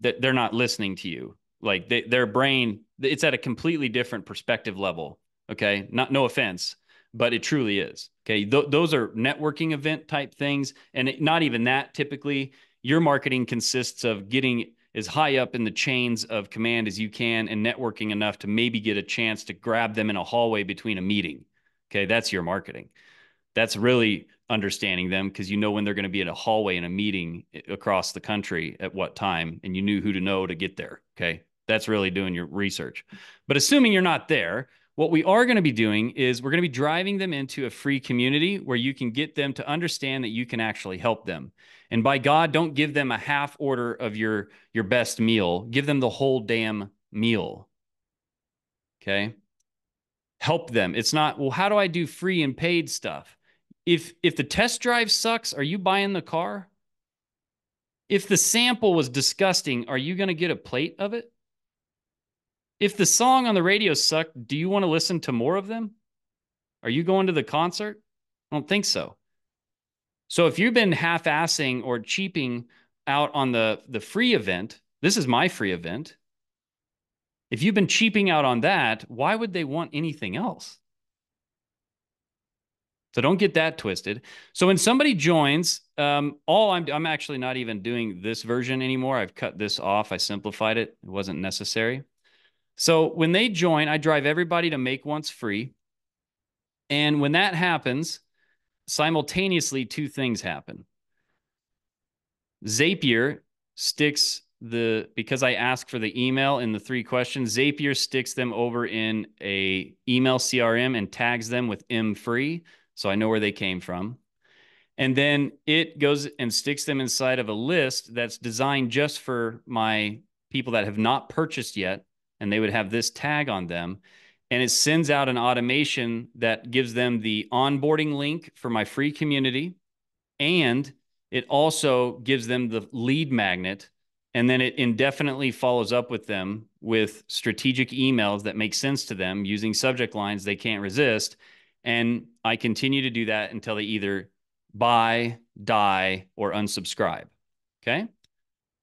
that they're not listening to you. Like their brain, it's at a completely different perspective level. Okay. No offense, but it truly is. Okay. Those are networking event type things. And not even that typically. Your marketing consists of getting as high up in the chains of command as you can and networking enough to maybe get a chance to grab them in a hallway between a meeting. Okay. That's your marketing. That's really understanding them because you know when they're going to be in a hallway in a meeting across the country at what time, and you knew who to know to get there. Okay. That's really doing your research. But assuming you're not there, what we are going to be doing is we're going to be driving them into a free community where you can get them to understand that you can actually help them. And by God, don't give them a half order of your best meal. Give them the whole damn meal. Okay. Help them. It's not, well, how do I do free and paid stuff? If the test drive sucks, are you buying the car? If the sample was disgusting, are you going to get a plate of it? If the song on the radio sucked, do you want to listen to more of them? Are you going to the concert? I don't think so. So if you've been half-assing or cheaping out on the free event, this is my free event. If you've been cheaping out on that, why would they want anything else? So don't get that twisted. So when somebody joins, I'm actually not even doing this version anymore. I've cut this off. I simplified it. It wasn't necessary. So when they join, I drive everybody to MAKEONCE free. And when that happens, simultaneously, two things happen. Zapier sticks because I ask for the email in the 3 questions, Zapier sticks them over in a email CRM and tags them with free. So I know where they came from. And then it goes and sticks them inside of a list that's designed just for my people that have not purchased yet. And they would have this tag on them. And it sends out an automation that gives them the onboarding link for my free community. And it also gives them the lead magnet. And then it indefinitely follows up with them with strategic emails that make sense to them using subject lines they can't resist. And I continue to do that until they either buy, die, or unsubscribe. Okay.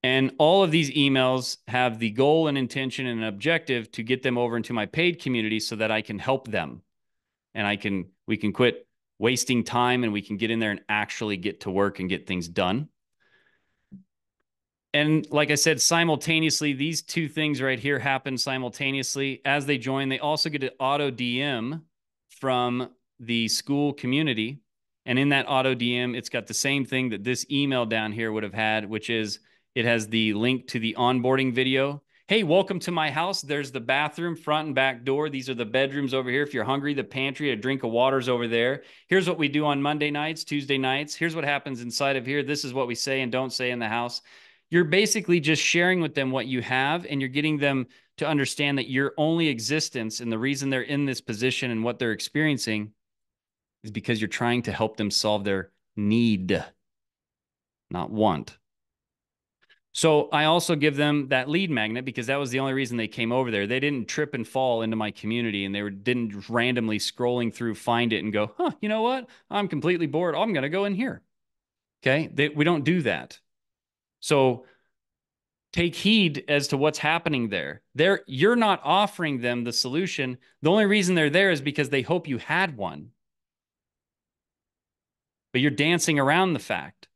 And all of these emails have the goal and intention and objective to get them over into my paid community so that I can help them. And we can quit wasting time and we can get in there and actually get to work and get things done. And like I said, simultaneously, these two things right here happen simultaneously. As they join, they also get an auto DM from the school community. And in that auto DM, it's got the same thing that this email down here would have had, which is it has the link to the onboarding video. Hey, welcome to my house. There's the bathroom, front and back door. These are the bedrooms over here. If you're hungry, the pantry, a drink of water's over there. Here's what we do on Monday nights, Tuesday nights. Here's what happens inside of here. This is what we say and don't say in the house. You're basically just sharing with them what you have, and you're getting them to understand that your only existence and the reason they're in this position and what they're experiencing is because you're trying to help them solve their need, not want. So I also give them that lead magnet because that was the only reason they came over there. They didn't trip and fall into my community, and didn't randomly scrolling through, find it and go, huh, you know what? I'm completely bored. I'm going to go in here. Okay. We don't do that. So take heed as to what's happening there. You're not offering them the solution. The only reason they're there is because they hope you had one. But you're dancing around the fact.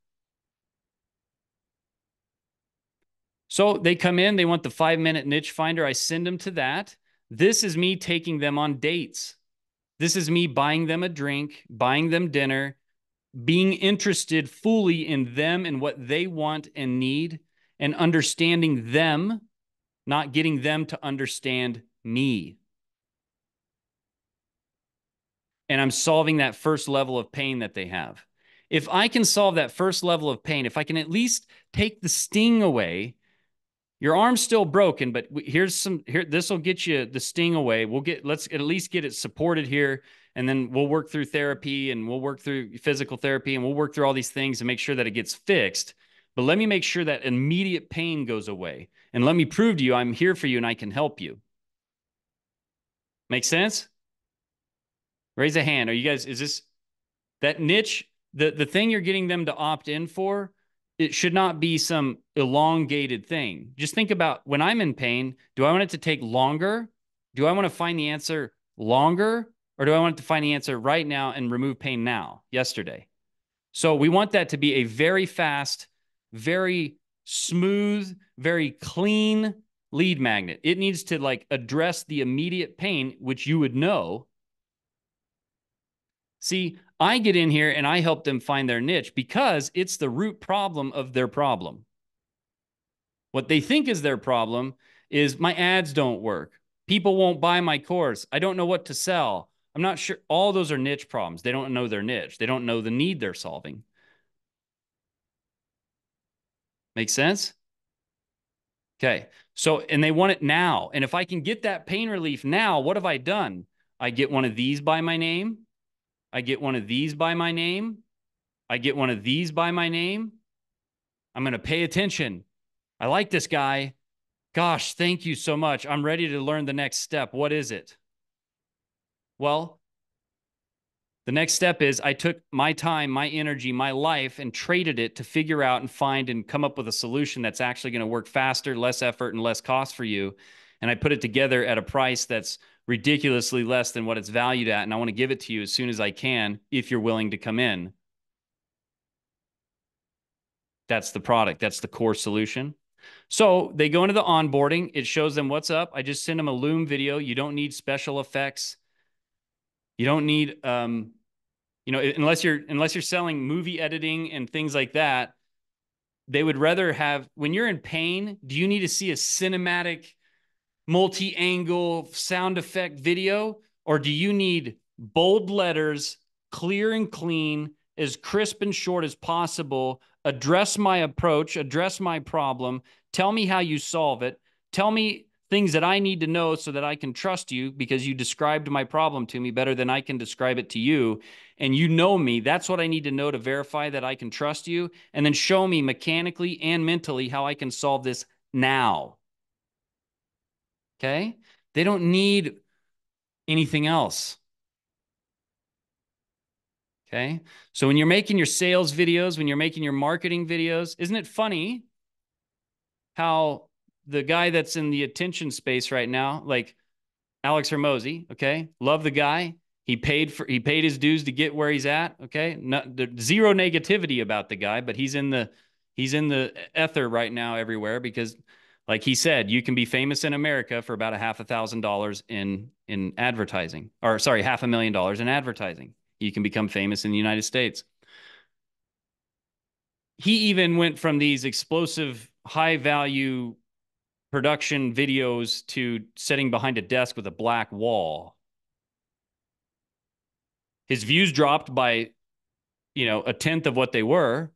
So they come in, they want the 5-minute niche finder. I send them to that. This is me taking them on dates. This is me buying them a drink, buying them dinner, being interested fully in them and what they want and need, and understanding them, not getting them to understand me. And I'm solving that first level of pain that they have. If I can solve that first level of pain, if I can at least take the sting away, your arm's still broken, but this will get you the sting away. Let's at least get it supported here. And then we'll work through therapy and we'll work through physical therapy and we'll work through all these things to make sure that it gets fixed. But let me make sure that immediate pain goes away. And let me prove to you I'm here for you and I can help you. Make sense? Raise a hand. Are you guys, is this that niche, the thing you're getting them to opt in for, it should not be some elongated thing. Just think about when I'm in pain, do I want it to take longer? Do I want to find the answer longer? Or do I want to find the answer right now and remove pain now, yesterday? So we want that to be a very fast, very smooth, very clean lead magnet. It needs to like address the immediate pain, which you would know. See, I get in here and I help them find their niche because it's the root problem of their problem. What they think is their problem is my ads don't work. People won't buy my course. I don't know what to sell. I'm not sure. All those are niche problems. They don't know their niche. They don't know the need they're solving. Make sense? Okay. So, and they want it now. And if I can get that pain relief now, what have I done? I get one of these by my name. I get one of these by my name. I get one of these by my name. I'm going to pay attention. I like this guy. Gosh, thank you so much. I'm ready to learn the next step. What is it? Well, the next step is I took my time, my energy, my life, and traded it to figure out and find and come up with a solution that's actually going to work faster, less effort, and less cost for you. And I put it together at a price that's ridiculously less than what it's valued at. And I want to give it to you as soon as I can if you're willing to come in. That's the product. That's the core solution. So they go into the onboarding. It shows them what's up. I just send them a Loom video. You don't need special effects. You don't need, unless you're selling movie editing and things like that, they would rather have, when you're in pain, do you need to see a cinematic multi-angle sound effect video? Or do you need bold letters, clear and clean, as crisp and short as possible, address my approach, address my problem, tell me how you solve it, tell me things that I need to know so that I can trust you because you described my problem to me better than I can describe it to you. And you know me. That's what I need to know to verify that I can trust you. And then show me mechanically and mentally how I can solve this now. Okay? They don't need anything else. Okay? So when you're making your sales videos, when you're making your marketing videos, isn't it funny how the guy that's in the attention space right now, like Alex Hermosi, okay? Love the guy. He paid his dues to get where he's at, okay? Zero negativity about the guy, but he's in the ether right now everywhere because like he said, you can be famous in America for about $500,000 in advertising. Or sorry, $500,000 in advertising. You can become famous in the United States. He even went from these explosive, high-value production videos to sitting behind a desk with a black wall. His views dropped by, a tenth of what they were,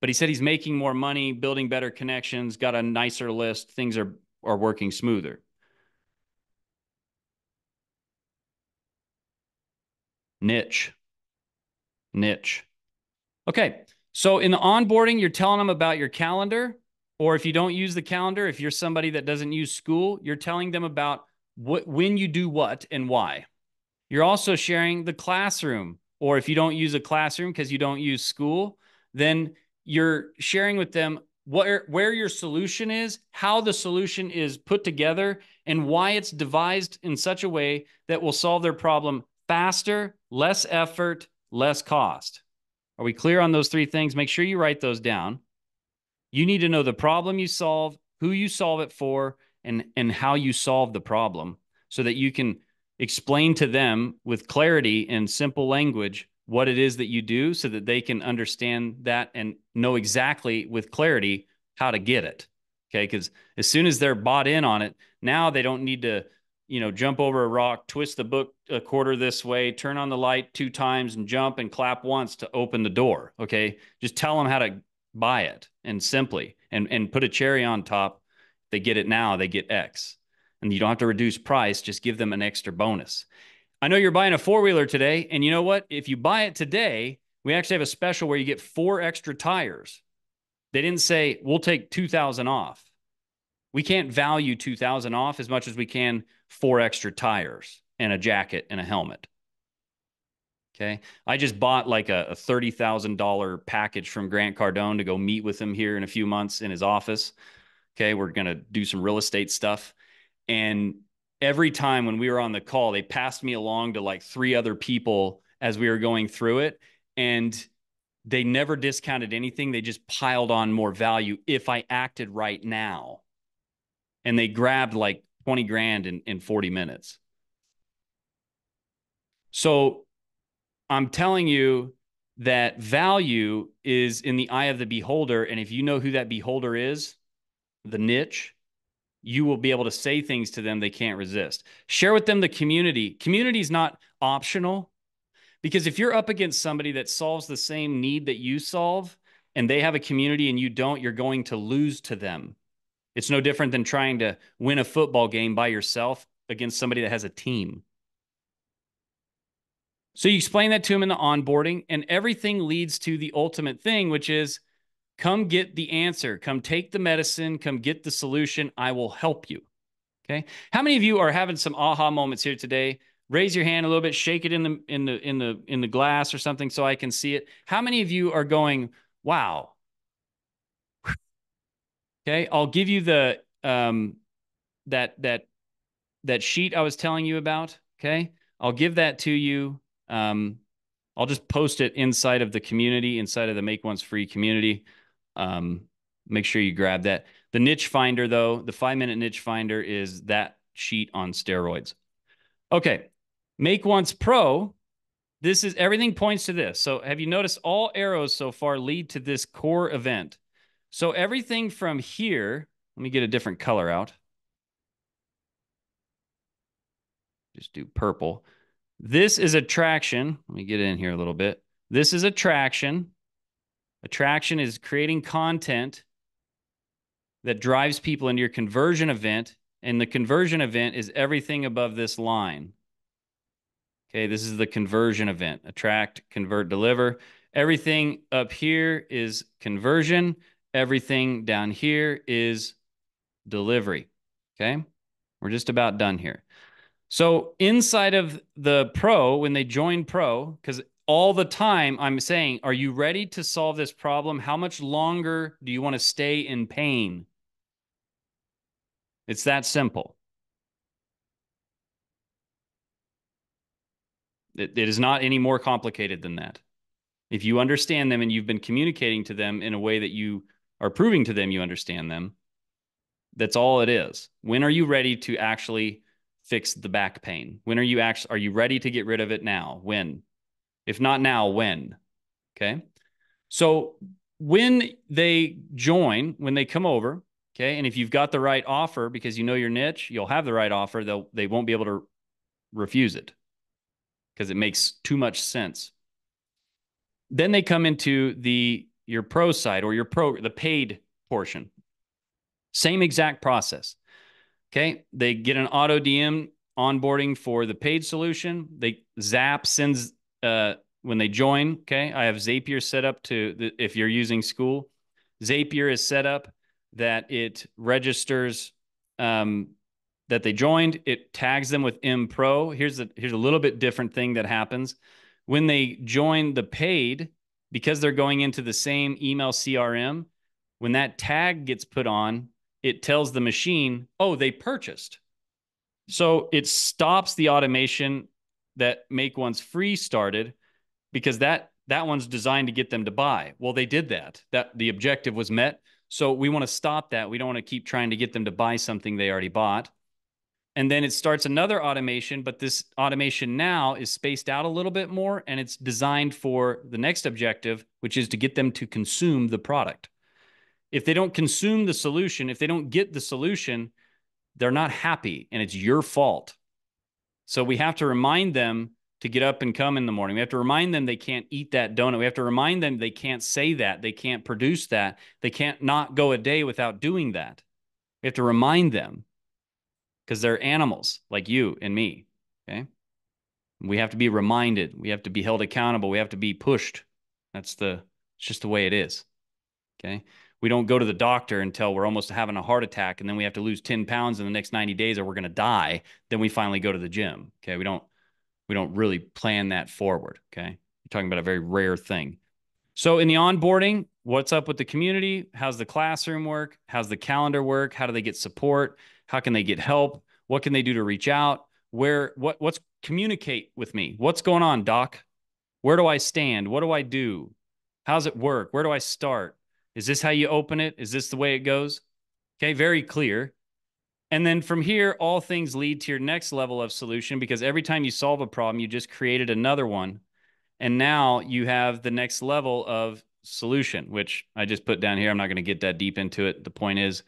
but he said he's making more money, building better connections, got a nicer list. Things are working smoother. Niche. Okay. So in the onboarding, you're telling them about your calendar, or if you don't use the calendar, if you're somebody that doesn't use school, you're telling them about when you do what and why. You're also sharing the classroom, or if you don't use a classroom because you don't use school, then you're sharing with them where your solution is, how the solution is put together, and why it's devised in such a way that will solve their problem faster, less effort, less cost. Are we clear on those three things? Make sure you write those down. You need to know the problem you solve, who you solve it for, and how you solve the problem so that you can explain to them with clarity and simple language what it is that you do so that they can understand that and know exactly with clarity how to get it. Okay. Because as soon as they're bought in on it, now they don't need to, jump over a rock, twist the book a quarter this way, turn on the light 2 times and jump and clap once to open the door. Okay. Just tell them how to buy it and simply and put a cherry on top. They get it now, they get X. And you don't have to reduce price, just give them an extra bonus. I know you're buying a 4-wheeler today, and you know what? If you buy it today, we actually have a special where you get 4 extra tires. They didn't say, we'll take $2,000 off. We can't value 2,000 off as much as we can 4 extra tires and a jacket and a helmet. Okay. I just bought like a $30,000 package from Grant Cardone to go meet with him here in a few months in his office. Okay. We're going to do some real estate stuff. And every time when we were on the call, they passed me along to like 3 other people as we were going through it. And they never discounted anything. They just piled on more value if I acted right now. And they grabbed like 20 grand in 40 minutes. So I'm telling you that value is in the eye of the beholder. And if you know who that beholder is, the niche, you will be able to say things to them they can't resist. Share with them the community. Community is not optional, because if you're up against somebody that solves the same need that you solve and they have a community and you don't, you're going to lose to them. It's no different than trying to win a football game by yourself against somebody that has a team. So you explain that to them in the onboarding, and everything leads to the ultimate thing, which is come get the answer, come take the medicine, come get the solution. I will help you. Okay. How many of you are having some aha moments here today? Raise your hand a little bit, shake it in the glass or something so I can see it. How many of you are going, wow? Okay. I'll give you the that sheet I was telling you about. Okay. I'll give that to you. I'll just post it inside of the community, inside of the Make Once Free community. Make sure you grab that. The niche finder, though, the 5-minute niche finder is that sheet on steroids. Okay. Make Once Pro. This is everything points to this. So have you noticed all arrows so far lead to this core event? So everything from here, let me get a different color out. Just do purple. This is attraction. Let me get in here a little bit. This is attraction. Attraction is creating content that drives people into your conversion event. And the conversion event is everything above this line. Okay, this is the conversion event. Attract, convert, deliver. Everything up here is conversion. Everything down here is delivery. Okay, we're just about done here. So inside of the pro, when they join pro, because all the time I'm saying, are you ready to solve this problem? How much longer do you want to stay in pain? It's that simple. It is not any more complicated than that. If you understand them and you've been communicating to them in a way that you are proving to them you understand them, that's all it is. When are you ready to actually fix the back pain? When are you ready to get rid of it now? When? If not now, when? Okay. So when they join, when they come over, okay, and if you've got the right offer because you know your niche, you'll have the right offer. They won't be able to refuse it because it makes too much sense. Then they come into your pro side or the paid portion. Same exact process. Okay. They get an auto DM onboarding for the paid solution. Zap sends when they join. Okay. I have Zapier set up if you're using school. Zapier is set up that it registers that they joined. It tags them with MPro. Here's a little bit different thing that happens when they join the paid, because they're going into the same email CRM. When that tag gets put on, it tells the machine, oh, they purchased. So it stops the automation that Make Once Free started, because that one's designed to get them to buy. Well, they did that. The objective was met. So we want to stop that. We don't want to keep trying to get them to buy something they already bought. And then it starts another automation, but this automation now is spaced out a little bit more, and it's designed for the next objective, which is to get them to consume the product. If they don't consume the solution, if they don't get the solution, they're not happy, and it's your fault. So we have to remind them to get up and come in the morning. We have to remind them they can't eat that donut. We have to remind them they can't say that. They can't produce that. They can't not go a day without doing that. We have to remind them, because they're animals like you and me. Okay. We have to be reminded. We have to be held accountable. We have to be pushed. It's just the way it is. Okay. We don't go to the doctor until we're almost having a heart attack, and then we have to lose 10 pounds in the next 90 days or we're going to die. Then we finally go to the gym. Okay. We don't really plan that forward. Okay. You're talking about a very rare thing. So in the onboarding, what's up with the community? How's the classroom work? How's the calendar work? How do they get support? How can they get help? What can they do to reach out? What's communicate with me? What's going on, doc? Where do I stand? What do I do? How's it work? Where do I start? Is this how you open it? Is this the way it goes? Okay, very clear. And then from here, all things lead to your next level of solution, because every time you solve a problem, you just created another one. And now you have the next level of solution, which I just put down here. I'm not going to get that deep into it. The point is,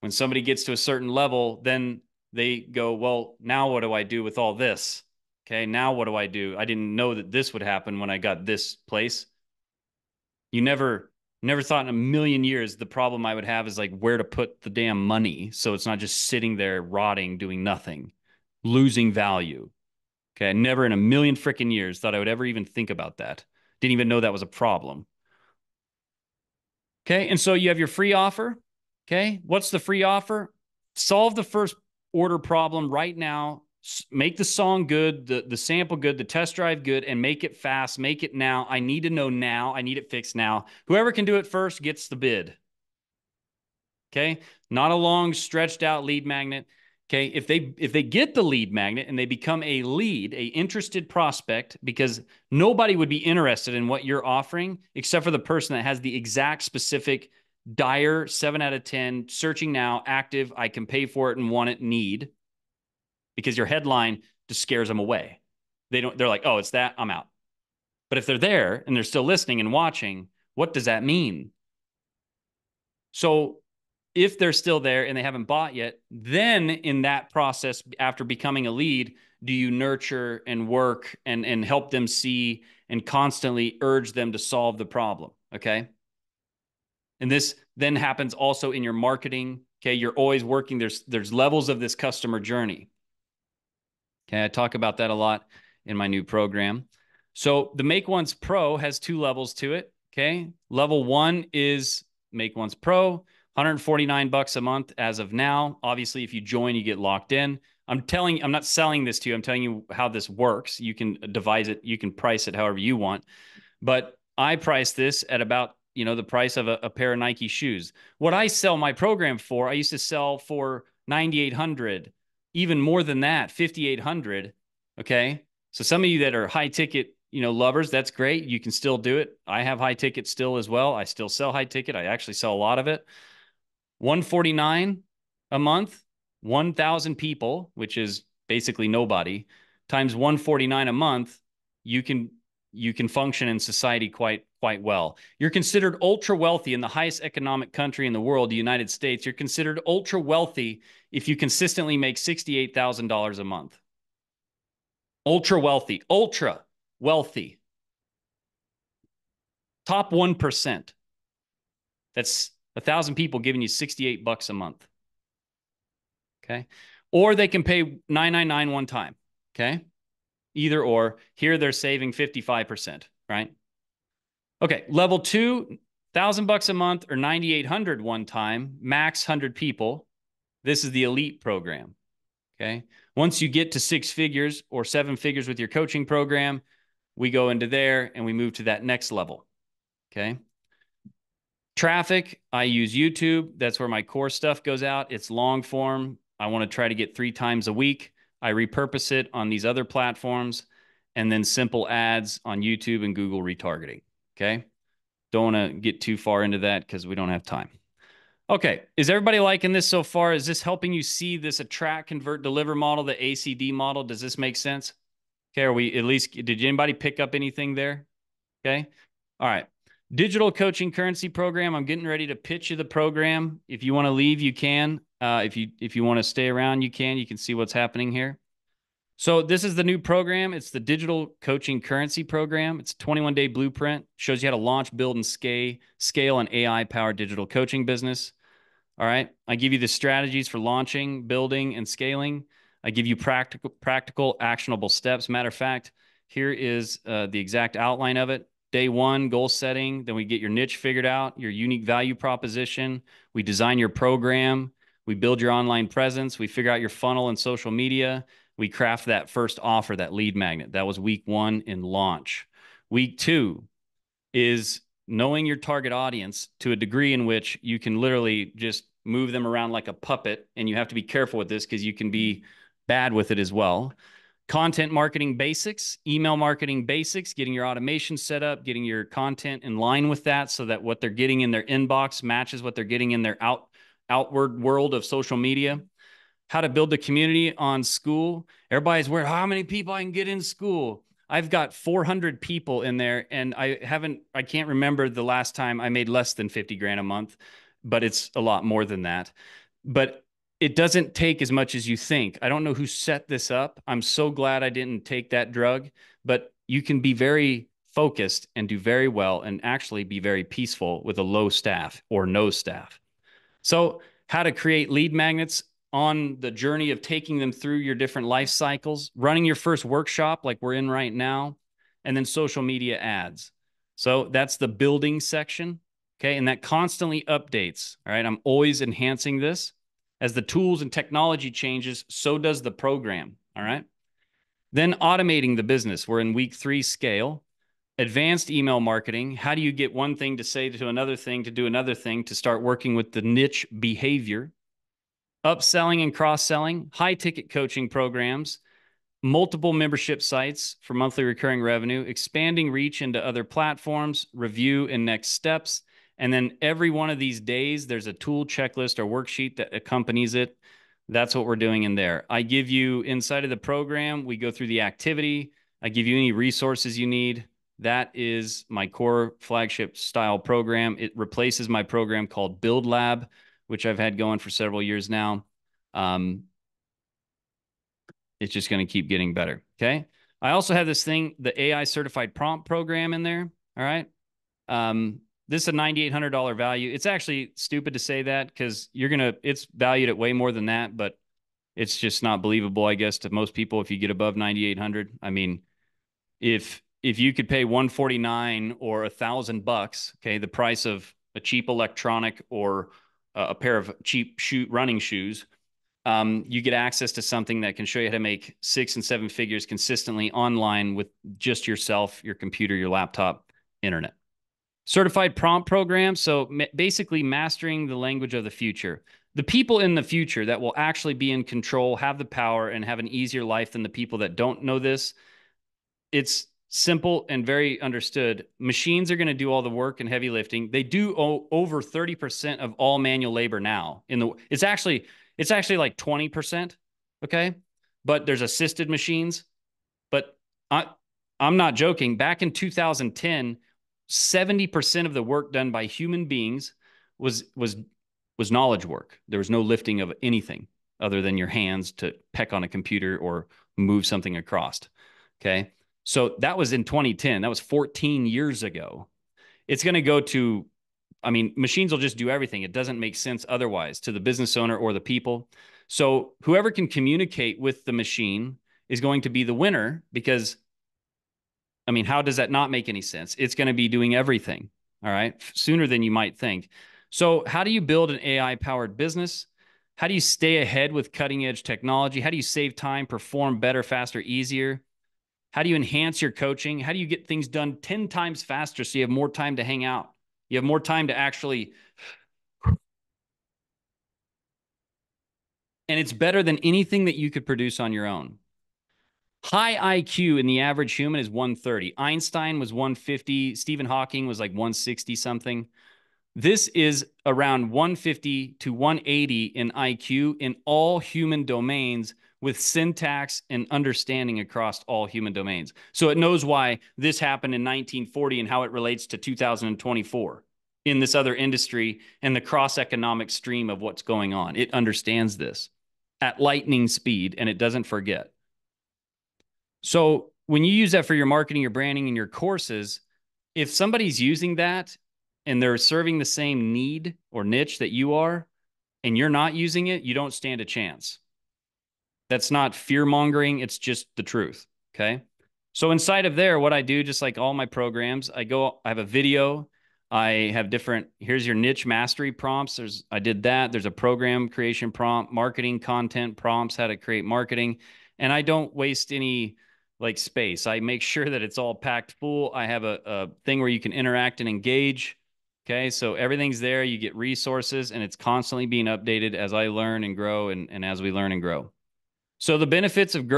when somebody gets to a certain level, then they go, well, now what do I do with all this? Okay, now what do I do? I didn't know that this would happen when I got this place. You never thought in a million years the problem I would have is like where to put the damn money so it's not just sitting there rotting, doing nothing, losing value. Okay, I never in a million freaking years thought I would ever even think about that. Didn't even know that was a problem. Okay, and so you have your free offer. Okay, what's the free offer? Solve the first order problem right now. Make the song good, the sample good, the test drive good, and make it fast. Make it now. I need to know now. I need it fixed now. Whoever can do it first gets the bid. Okay, not a long stretched out lead magnet. Okay, if they get the lead magnet and they become a lead, a interested prospect, because nobody would be interested in what you're offering except for the person that has the exact specific dire 7 out of 10 searching now, active, I can pay for it and want it need, because your headline just scares them away. They're like, oh, it's that, I'm out. But if they're there and they're still listening and watching, what does that mean? So if they're still there and they haven't bought yet, then in that process, after becoming a lead, do you nurture and work and help them see and constantly urge them to solve the problem? Okay. And this then happens also in your marketing. Okay. You're always working. There's levels of this customer journey. Okay. I talk about that a lot in my new program. So the MAKEONCE Pro has 2 levels to it. Okay. Level 1 is MAKEONCE Pro. $149 a month as of now. Obviously, if you join, you get locked in. I'm not selling this to you. I'm telling you how this works. You can devise it. You can price it however you want. But I price this at about, the price of a pair of Nike shoes. What I sell my program for, I used to sell for $9,800, even more than that, $5,800. Okay. So some of you that are high ticket, lovers, that's great. You can still do it. I have high ticket still as well. I still sell high ticket. I actually sell a lot of it. $149 a month, 1,000 people, which is basically nobody, times $149 a month, you can function in society quite well. You're considered ultra wealthy in the highest economic country in the world, the United States. You're considered ultra wealthy if you consistently make $68,000 a month. Ultra wealthy. Top 1%. That's 1,000 people giving you $68 a month. Okay. Or they can pay $999 one time. Okay. Either or. Here they're saving 55%, right? Okay. Level 2, $1,000 a month or $9,800 one time, max 100 people. This is the elite program. Okay. Once you get to 6 figures or 7 figures with your coaching program, we go into there and we move to that next level. Okay. Traffic, I use YouTube. That's where my core stuff goes out. It's long form. I want to try to get 3 times a week. I repurpose it on these other platforms, and then simple ads on YouTube and Google retargeting. Okay. Don't want to get too far into that because we don't have time. Okay. Is everybody liking this so far? Is this helping you see this attract, convert, deliver model, the ACD model? Does this make sense? Okay. Are we at least, did anybody pick up anything there? Okay. All right. Digital coaching currency program. I'm getting ready to pitch you the program. If you want to leave, you can. If you want to stay around, you can. You can see what's happening here. So this is the new program. It's the digital coaching currency program. It's a 21-day blueprint. Shows you how to launch, build, and scale an AI-powered digital coaching business. All right. I give you the strategies for launching, building, and scaling. I give you practical, actionable steps. Matter of fact, here is the exact outline of it. day one, goal setting. Then we get your niche figured out, your unique value proposition. We design your program. We build your online presence. We figure out your funnel and social media. We craft that first offer, that lead magnet. That was week one in launch. Week two is knowing your target audience to a degree in which you can literally just move them around like a puppet. And you have to be careful with this because you can be bad with it as well. Content marketing basics, email marketing basics, getting your automation set up, getting your content in line with that so that what they're getting in their inbox matches what they're getting in their outward world of social media. How to build a community on school. Everybody's worried how many people I can get in school. I've got 400 people in there, and I can't remember the last time I made less than 50 grand a month, but it's a lot more than that. But it doesn't take as much as you think. I don't know who set this up. I'm so glad I didn't take that drug, but you can be very focused and do very well and actually be very peaceful with a low staff or no staff. So how to create lead magnets on the journey of taking them through your different life cycles, running your first workshop like we're in right now, and then social media ads. So that's the building section. Okay. And that constantly updates. All right. I'm always enhancing this. As the tools and technology changes, so does the program. All right. Then automating the business. We're in week 3 scale. Advanced email marketing. How do you get one thing to say to another thing, to do another thing, to start working with the niche behavior? Upselling and cross-selling, high ticket coaching programs, multiple membership sites for monthly recurring revenue, expanding reach into other platforms, review and next steps. And then every one of these days, there's a tool checklist or worksheet that accompanies it. That's what we're doing in there. I give you inside of the program, we go through the activity. I give you any resources you need. That is my core flagship style program. It replaces my program called Build Lab, which I've had going for several years now. It's just going to keep getting better. Okay. I also have this thing, the AI certified prompt program in there. All right. This is a $9,800 value. It's actually stupid to say that because it's valued at way more than that, but it's just not believable, I guess, to most people if you get above 9,800. I mean, if you could pay 149 or $1,000, okay, the price of a cheap electronic or a pair of cheap running shoes, you get access to something that can show you how to make 6 and 7 figures consistently online with just yourself, your computer, your laptop, internet. Certified prompt program. So basically mastering the language of the future. The people in the future that will actually be in control, have the power, and have an easier life than the people that don't know this. It's simple and very understood. Machines are going to do all the work and heavy lifting. They do over 30% of all manual labor now. It's actually like 20%. Okay. But there's assisted machines. But I'm not joking. Back in 2010, 70% of the work done by human beings was knowledge work. There was no lifting of anything other than your hands to peck on a computer or move something across. Okay. So that was in 2010. That was 14 years ago. It's going to go to, I mean, machines will just do everything. It doesn't make sense otherwise to the business owner or the people. So whoever can communicate with the machine is going to be the winner because, I mean, how does that not make any sense? It's going to be doing everything, all right, sooner than you might think. So how do you build an AI-powered business? How do you stay ahead with cutting-edge technology? How do you save time, perform better, faster, easier? How do you enhance your coaching? How do you get things done 10 times faster so you have more time to hang out? You have more time to actually, and it's better than anything that you could produce on your own. High IQ in the average human is 130. Einstein was 150. Stephen Hawking was like 160 something. This is around 150 to 180 in IQ in all human domains with syntax and understanding across all human domains. So it knows why this happened in 1940 and how it relates to 2024 in this other industry and the cross-economic stream of what's going on. It understands this at lightning speed and it doesn't forget. So when you use that for your marketing, your branding, and your courses, if somebody's using that and they're serving the same need or niche that you are, and you're not using it, you don't stand a chance. That's not fear mongering. It's just the truth. Okay. So inside of there, what I do, just like all my programs, I have a video. I have different, here's your niche mastery prompts. I did that. There's a program creation prompt, marketing content prompts, how to create marketing. And I don't waste any like space. I make sure that it's all packed full. I have a thing where you can interact and engage. Okay. So everything's there. You get resources and it's constantly being updated as I learn and grow and as we learn and grow. So the benefits of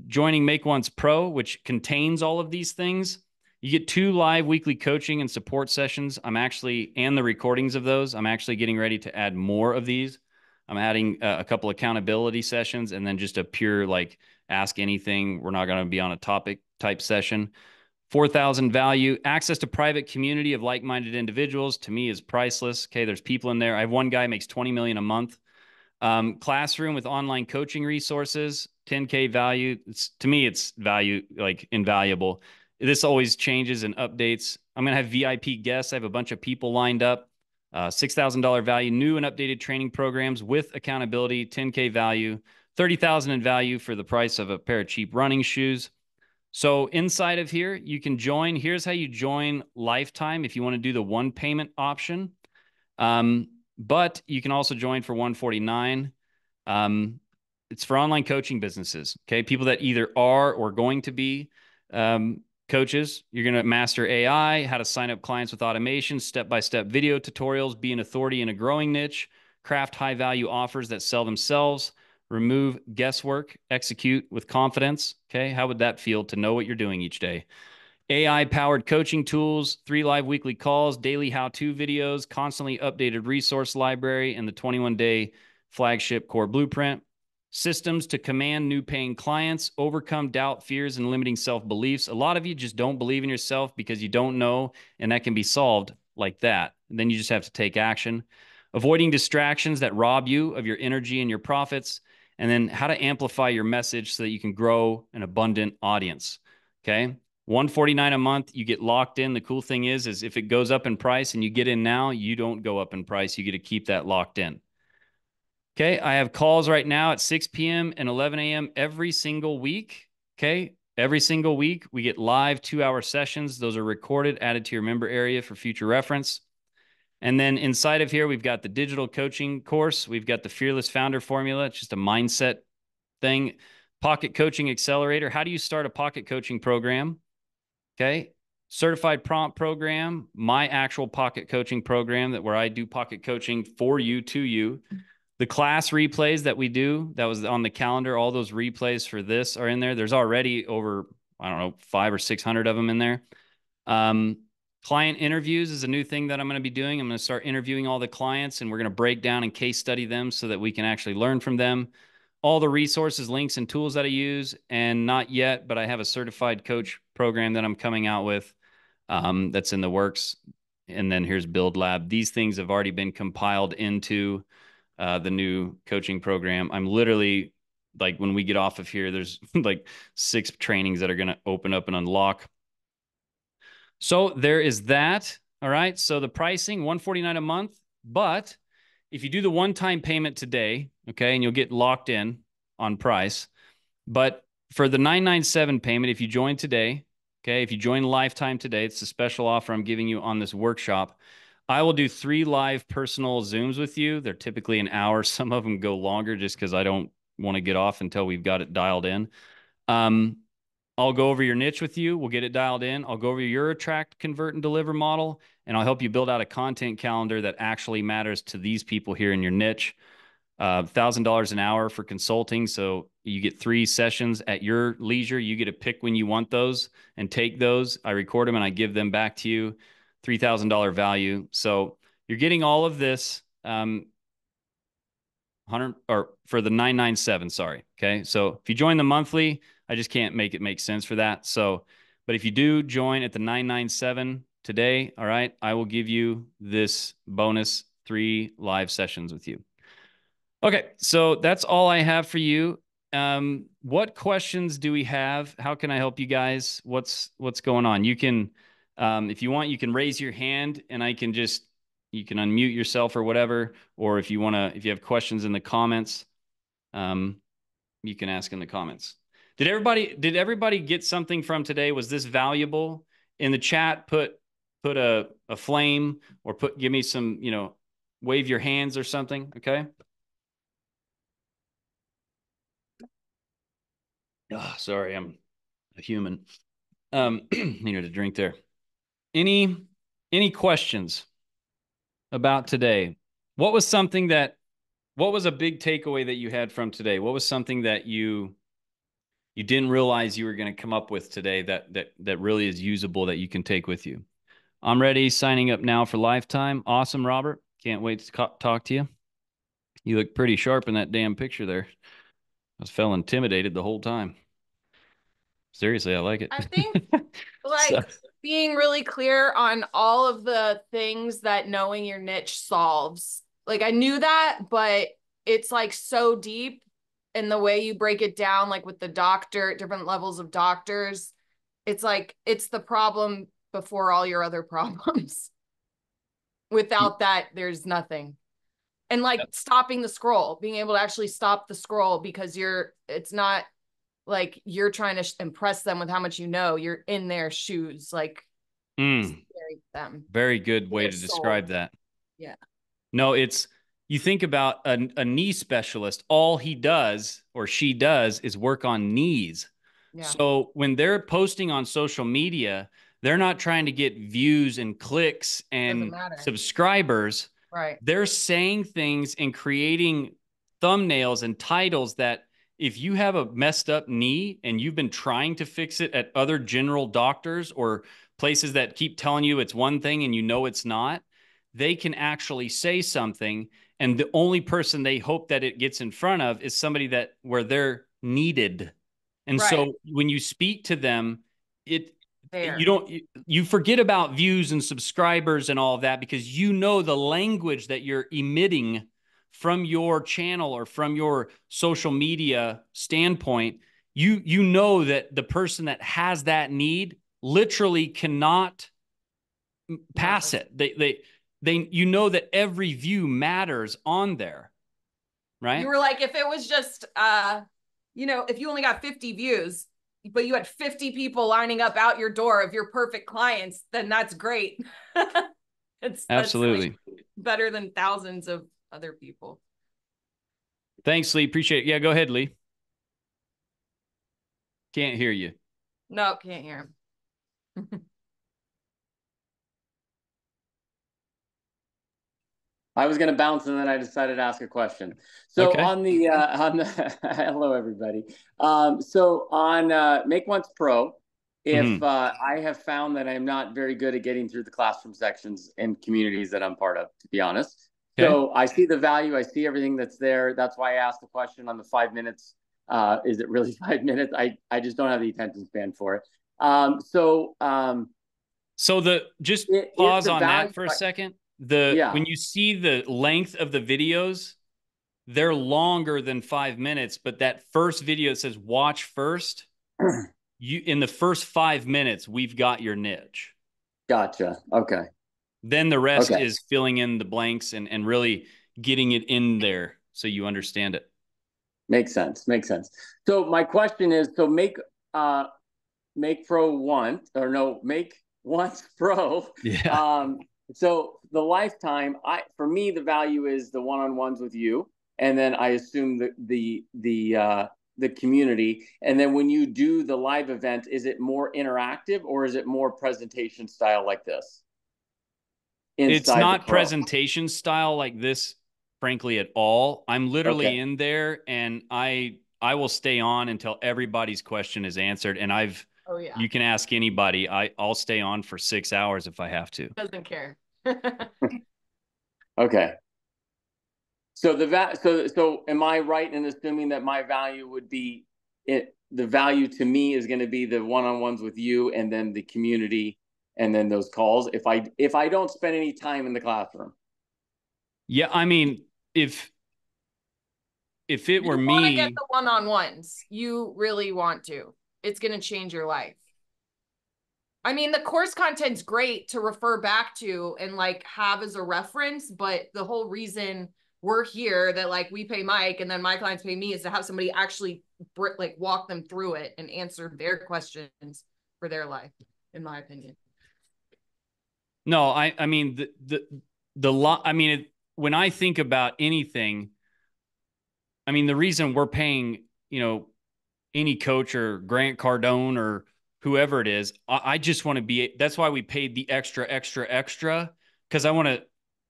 joining MakeOnce Pro, which contains all of these things, you get 2 live weekly coaching and support sessions. And the recordings of those. I'm actually getting ready to add more of these. I'm adding a couple accountability sessions and then just a pure like ask anything. We're not going to be on a topic type session. 4,000 value, access to private community of like-minded individuals to me is priceless. Okay, there's people in there. I have one guy makes 20 million a month. Classroom with online coaching resources, 10K value. To me, it's value, like invaluable. This always changes and updates. I'm going to have VIP guests. I have a bunch of people lined up. $6,000 value, new and updated training programs with accountability, 10K value, 30,000 in value for the price of a pair of cheap running shoes. So inside of here, you can join. Here's how you join lifetime if you want to do the one payment option. But you can also join for $149. It's for online coaching businesses. Okay. People that either are or going to be coaches. You're going to master AI, how to sign up clients with automation, step-by-step video tutorials, be an authority in a growing niche, craft high-value offers that sell themselves, remove guesswork, execute with confidence. Okay. How would that feel to know what you're doing each day? AI-powered coaching tools, 3 live weekly calls, daily how-to videos, constantly updated resource library, and the 21-day flagship core blueprint. Systems to command new paying clients, overcome doubt, fears, and limiting self-beliefs. A lot of you just don't believe in yourself because you don't know, and that can be solved like that. And then you just have to take action. Avoiding distractions that rob you of your energy and your profits. And then how to amplify your message so that you can grow an abundant audience. Okay. $149 a month, you get locked in. The cool thing is if it goes up in price and you get in now, you don't go up in price. You get to keep that locked in. Okay, I have calls right now at 6 p.m. and 11 a.m. every single week. Okay, every single week we get live 2-hour sessions. Those are recorded, added to your member area for future reference. And then inside of here, we've got the digital coaching course. We've got the Fearless Founder Formula. It's just a mindset thing. Pocket Coaching Accelerator. How do you start a pocket coaching program? Okay. Certified prompt program, my actual pocket coaching program where I do pocket coaching for you, to you. The class replays that we do, that was on the calendar, all those replays for this are in there. There's already over, I don't know, 500 or 600 of them in there. Client interviews is a new thing that I'm going to be doing. I'm going to start interviewing all the clients and we're going to break down and case study them so that we can actually learn from them. All the resources, links, and tools that I use, and not yet, but I have a certified coach program that I'm coming out with that's in the works. And then here's Build Lab. These things have already been compiled into the new coaching program. I'm literally like, when we get off of here, there's like 6 trainings that are going to open up and unlock. So there is that. All right. So the pricing, $149 a month, but if you do the one-time payment today, okay, and you'll get locked in on price. But for the $997 payment, if you join today, okay, if you join lifetime today, it's a special offer I'm giving you on this workshop. I will do 3 live personal Zooms with you. They're typically an hour. Some of them go longer just because I don't want to get off until we've got it dialed in. I'll go over your niche with you. We'll get it dialed in. I'll go over your attract, convert, and deliver model, and I'll help you build out a content calendar that actually matters to these people here in your niche. $1,000 an hour for consulting. So you get 3 sessions at your leisure. You get to pick when you want those and take those. I record them and I give them back to you. $3,000 value. So you're getting all of this 100 or for the 997, sorry. Okay. So if you join the monthly, I just can't make it make sense for that. So, but if you do join at the 997 today, all right, I will give you this bonus 3 live sessions with you. Okay. So that's all I have for you. What questions do we have? How can I help you guys? What's going on? You can, if you want, you can raise your hand and you can unmute yourself or whatever. Or if you have questions in the comments, you can ask in the comments. Did everybody get something from today? Was this valuable? In the chat, put a flame, or give me some, wave your hands or something. Okay. Oh, sorry, I'm a human. Needed a drink there. Any questions about today? What was a big takeaway that you had from today? What was something that you didn't realize you were going to come up with today that really is usable, that you can take with you? I'm ready. Signing up now for lifetime. Awesome, Robert. Can't wait to talk to you. You look pretty sharp in that damn picture there. I felt intimidated the whole time. Seriously, I like it. I think So, being really clear on all of the things that knowing your niche solves. Like I knew that, but it's like so deep in the way you break it down, like with the doctor, different levels of doctors. It's like it's the problem before all your other problems. Without that, there's nothing. And like stopping the scroll, being able to actually stop the scroll because it's not like you're trying to impress them with how much you know. You're in their shoes, like them. very good way Their to soul. describe that. Yeah. No, you think about a knee specialist, all he does or she does is work on knees. Yeah. So when they're posting on social media, they're not trying to get views and clicks and subscribers. Right. They're saying things and creating thumbnails and titles that, if you have a messed up knee and you've been trying to fix it at other general doctors or places that keep telling you it's one thing and it's not, they can actually say something. And the only person they hope that it gets in front of is somebody where they're needed. And so when you speak to them, you forget about views and subscribers and all of that, because the language that you're emitting from your channel or from your social media standpoint. You know that the person that has that need literally cannot pass it. That every view matters on there, right? You were like, if it was just if you only got 50 views, but you had 50 people lining up out your door of your perfect clients, then that's great. Absolutely that's like better than thousands of other people. Thanks, Lee. Appreciate it. Yeah, go ahead, Lee. Can't hear you. No, can't hear him. I was going to bounce, and then I decided to ask a question. So okay. on the hello everybody. So on MAKEONCE Pro, if I have found that I'm not very good at getting through the classroom sections and communities that I'm part of, to be honest. Okay. So I see the value, I see everything that's there. That's why I asked the question on the 5 minutes. Is it really 5 minutes? I just don't have the attention span for it. Just pause on that for a second. When you see the length of the videos, they're longer than 5 minutes, but that first video that says watch first, in the first 5 minutes, we've got your niche. Gotcha. Okay. Then the rest is filling in the blanks and really getting it in there so you understand it. Makes sense. So my question is, so MAKEONCE Pro. Yeah. So the lifetime, for me, the value is the one-on-ones with you, and then I assume the community. And then when you do the live event, is it more interactive or is it more presentation style like this? It's not presentation style like this, frankly, at all. I'm literally in there, and I will stay on until everybody's question is answered. And you can ask anybody. I'll stay on for 6 hours if I have to. Doesn't care. Okay. So am I right in assuming that my value would be the value to me is going to be the one-on-ones with you and then the community and then those calls if I don't spend any time in the classroom? Yeah, I mean, if it were me, you want to get the one-on-ones. You really want to. It's going to change your life. I mean, the course content's great to refer back to and like have as a reference, but the whole reason we're here, that like we pay Mike and then my clients pay me, is to have somebody actually like walk them through it and answer their questions for their life, in my opinion. No, I mean the lot. I mean, when I think about anything, I mean the reason we're paying, any coach or Grant Cardone or whoever it is, I just want to be. That's why we paid the extra, because I want to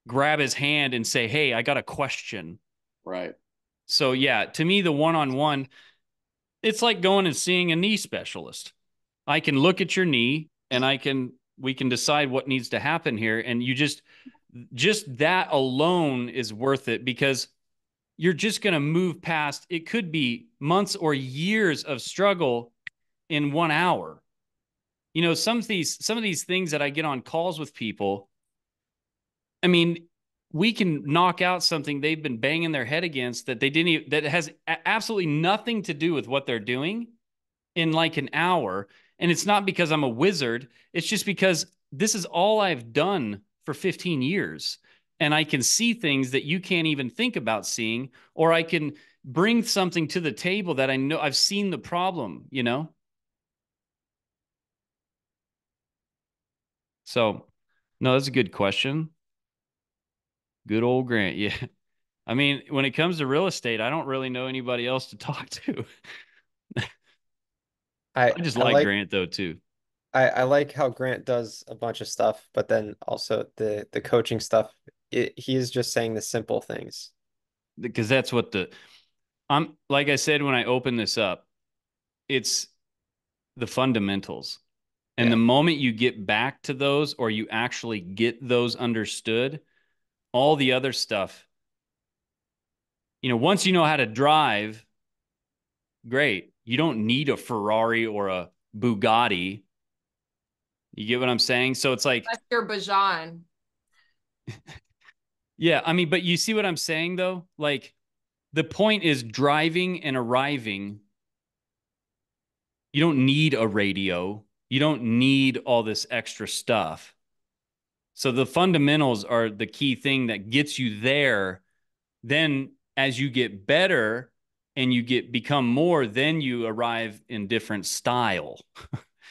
grab his hand and say, "Hey, I got a question." Right. So yeah, to me, the one-on-one, it's like going and seeing a knee specialist. I can look at your knee and we can decide what needs to happen here. And you just that alone is worth it, because you're just going to move past, it could be months or years of struggle in 1 hour. Some of these things that I get on calls with people, I mean, we can knock out something they've been banging their head against that they didn't even, that has absolutely nothing to do with what they're doing, in like an hour. And it's not because I'm a wizard. It's just because this is all I've done for 15 years. And I can see things that you can't even think about seeing, or I can bring something to the table that I know I've seen the problem. So, no, that's a good question. Good old Grant. Yeah. I mean, when it comes to real estate, I don't really know anybody else to talk to. I just like Grant though too. I like how Grant does a bunch of stuff, but then also the coaching stuff. He is just saying the simple things. Because that's what I'm like I said when I opened this up, it's the fundamentals. And the moment you get back to those, or you actually get those understood, all the other stuff, once you know how to drive, great. You don't need a Ferrari or a Bugatti. You get what I'm saying? So it's like, that's your Bajan. Yeah, I mean, but you see what I'm saying though? Like, the point is driving and arriving. You don't need a radio. You don't need all this extra stuff. So the fundamentals are the key thing that gets you there. Then as you get better and you become more, then you arrive in different style.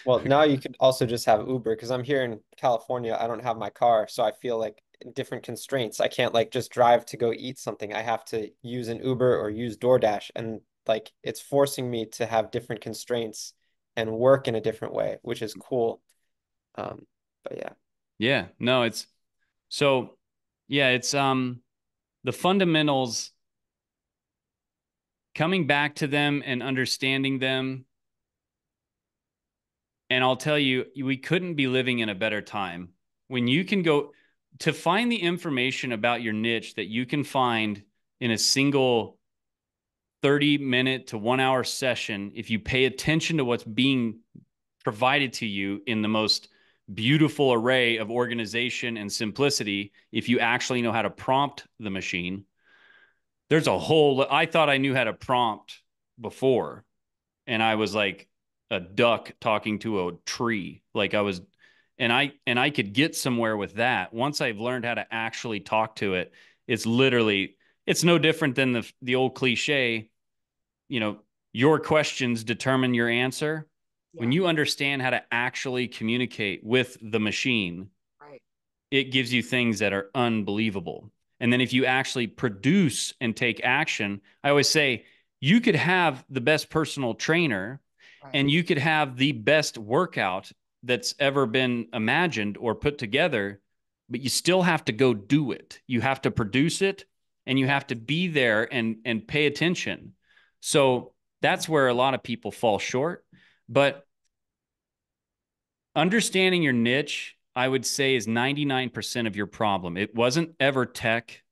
Well, now you could also just have Uber, because I'm here in California. I don't have my car, so I feel like different constraints. I can't like just drive to go eat something. I have to use an Uber or use DoorDash, and like it's forcing me to have different constraints and work in a different way, which is cool. But yeah. Yeah, no, it's so yeah, it's the fundamentals, coming back to them and understanding them. And I'll tell you, we couldn't be living in a better time when you can go to find the information about your niche that you can find in a single 30-minute to 1 hour session. If you pay attention to what's being provided to you in the most beautiful array of organization and simplicity, if you actually know how to prompt the machine, I thought I knew how to prompt before, and I was like a duck talking to a tree. Like I was, and I could get somewhere with that. Once I've learned how to actually talk to it, it's no different than the old cliche, your questions determine your answer. Yeah. When you understand how to actually communicate with the machine, right, it gives you things that are unbelievable. And then if you actually produce and take action, I always say you could have the best personal trainer, right, and you could have the best workout that's ever been imagined or put together, but you still have to go do it. You have to produce it, and you have to be there and pay attention. So that's where a lot of people fall short. But understanding your niche, I would say, is 99% of your problem. It wasn't ever tech.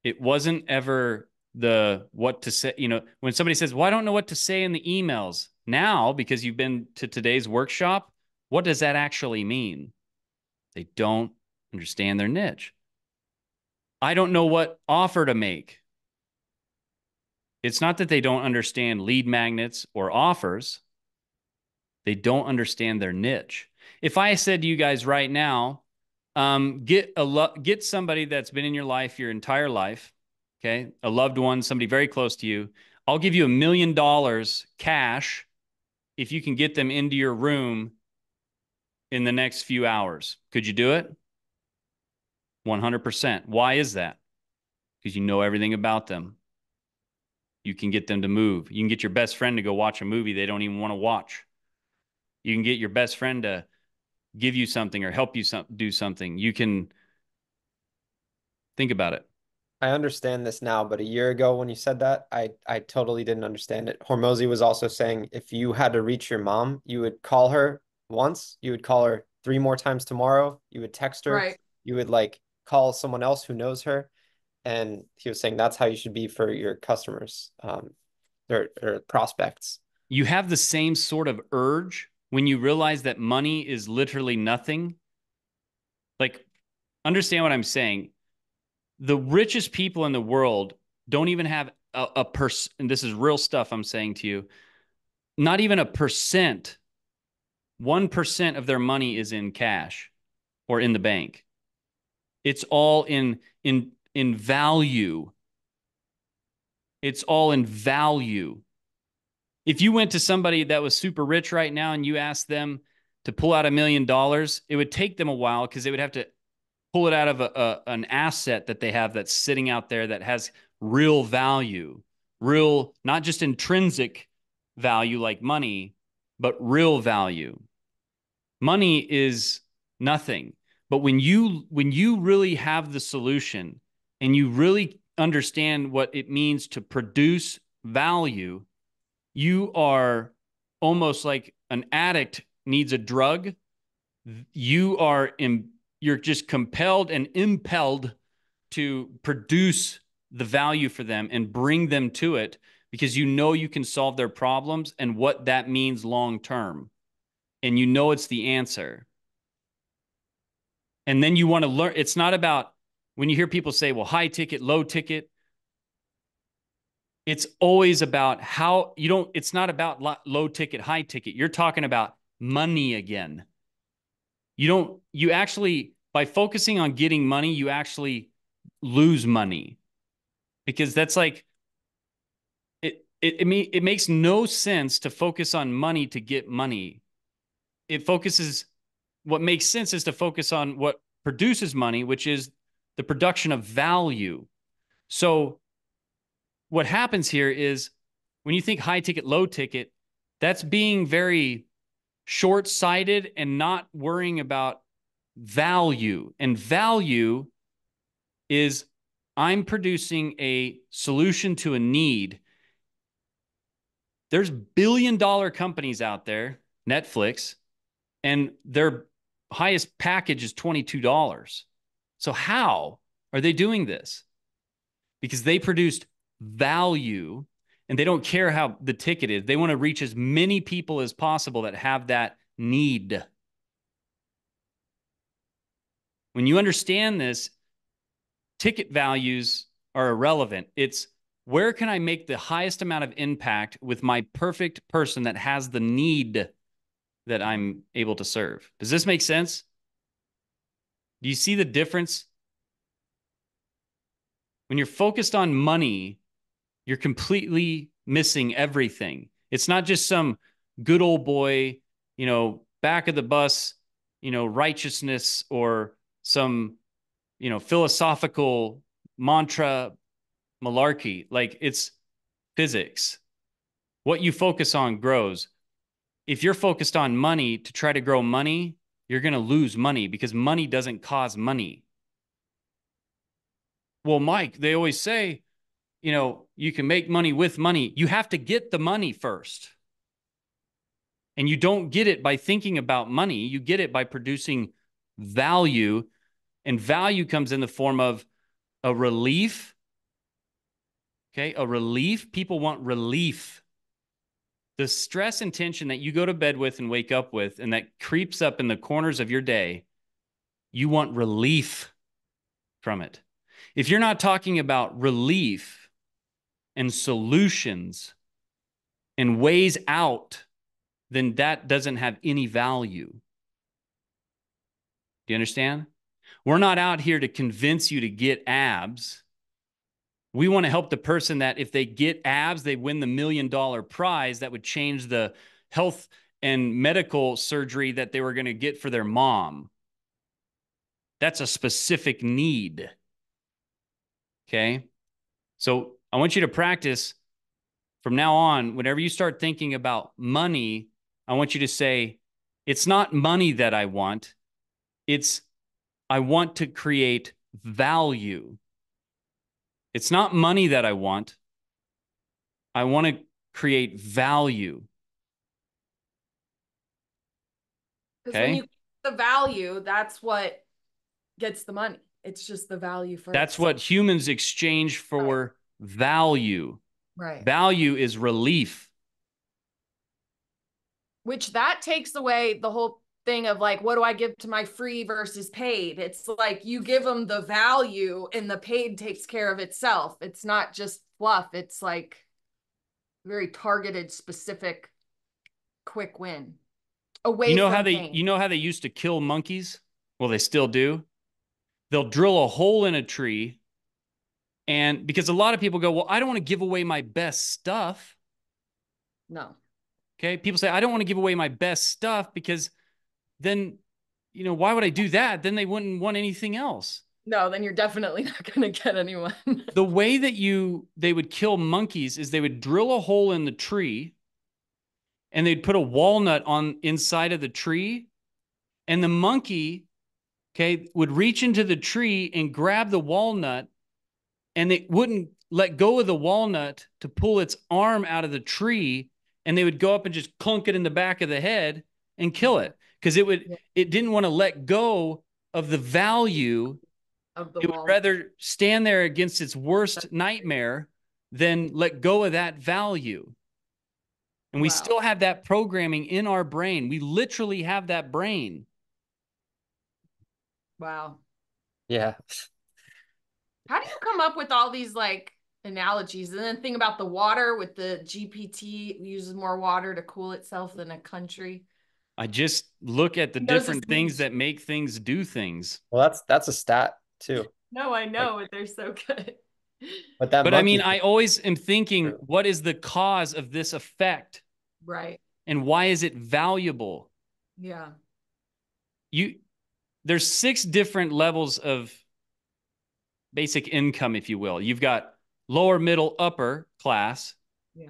It wasn't ever the what to say. When somebody says, well, I don't know what to say in the emails. Now, because you've been to today's workshop, what does that actually mean? They don't understand their niche. I don't know what offer to make. It's not that they don't understand lead magnets or offers. They don't understand their niche. If I said to you guys right now, get somebody that's been in your life your entire life, okay, a loved one, somebody very close to you. I'll give you $1 million cash if you can get them into your room in the next few hours. Could you do it? 100%. Why is that? Because you know everything about them. You can get them to move. You can get your best friend to go watch a movie they don't even want to watch. You can get your best friend to give you something or help you do something. You can think about it. I understand this now, but a year ago when you said that, I totally didn't understand it. Hormozy was also saying if you had to reach your mom, you would call her once, you would call her 3 more times tomorrow, you would text her, Right. you would like call someone else who knows her. And he was saying that's how you should be for your customers, or prospects. You have the same sort of urge when you realize that money is literally nothing. Like, understand what I'm saying. The richest people in the world don't even have a person, and this is real stuff I'm saying to you, not even a percent, 1% of their money is in cash or in the bank. It's all in value. It's all in value. If you went to somebody that was super rich right now and you asked them to pull out $1 million, it would take them a while because they would have to pull it out of an asset that they have that's sitting out there that has real value, real, not just intrinsic value like money, but real value. Money is nothing. But when you really have the solution and you really understand what it means to produce value, you are almost like an addict needs a drug. You're just compelled and impelled to produce the value for them and bring them to it because you know you can solve their problems and what that means long term. And you know it's the answer. And then you want to learn. It's not about when you hear people say, well, high ticket, low ticket. It's always about how you don't, it's not about low ticket, high ticket. You're talking about money again. You actually, by focusing on getting money, you actually lose money because that's like, it makes no sense to focus on money to get money. What makes sense is to focus on what produces money, which is the production of value. So what happens here is when you think high ticket, low ticket, that's being very short-sighted and not worrying about value. And value is I'm producing a solution to a need. There's billion-dollar companies out there, Netflix, and their highest package is $22. So how are they doing this? Because they produced value and they don't care how the ticket is. They want to reach as many people as possible that have that need. When you understand this, ticket values are irrelevant. It's where can I make the highest amount of impact with my perfect person that has the need that I'm able to serve? Does this make sense? Do you see the difference? When you're focused on money, you're completely missing everything. It's not just some good old boy, back of the bus, righteousness or some, philosophical mantra malarkey. Like it's physics. What you focus on grows. If you're focused on money to try to grow money, you're going to lose money because money doesn't cause money. Well, Mike, they always say, you can make money with money. You have to get the money first. And you don't get it by thinking about money. You get it by producing value. And value comes in the form of a relief. Okay, a relief. People want relief. The stress and tension that you go to bed with and wake up with and that creeps up in the corners of your day, you want relief from it. If you're not talking about relief and solutions and ways out, then that doesn't have any value. Do you understand? We're not out here to convince you to get abs. We want to help the person that if they get abs, they win the $1 million prize that would change the health and medical surgery that they were going to get for their mom. That's a specific need. Okay. So I want you to practice from now on. Whenever you start thinking about money, I want you to say, it's not money that I want. It's, I want to create value. It's not money that I want. I want to create value. Because when you get the value, that's what gets the money. It's just the value first. That's what humans exchange for value. Right. Value is relief. Which that takes away the whole thing of like, what do I give to my free versus paid? It's like you give them the value and the paid takes care of itself. It's not just fluff. It's like very targeted, specific, quick win. Away from pain. You know how they used to kill monkeys? Well, they still do. They'll drill a hole in a tree. And because a lot of people go, well, I don't want to give away my best stuff. No. Okay. People say, I don't want to give away my best stuff because then, you know, why would I do that? Then they wouldn't want anything else. No, then you're definitely not going to get anyone. The way that they would kill monkeys is they would drill a hole in the tree and they'd put a walnut on inside of the tree, and the monkey, okay, would reach into the tree and grab the walnut, and it wouldn't let go of the walnut to pull its arm out of the tree, and they would go up and just clunk it in the back of the head and kill it because it didn't want to let go of the value of the walnut. It would rather stand there against its worst nightmare than let go of that value. And we still have that programming in our brain. We literally have that brain. Wow. Yeah. How do you come up with all these like analogies? And then think about the water with the GPT uses more water to cool itself than a country. I just look at the different things that make things do things. Well, that's a stat too. No, I know, but they're so good. But I mean, I always am thinking, what is the cause of this effect? Right. And why is it valuable? Yeah. There's 6 different levels of basic income, if you will. You've got lower, middle, upper class,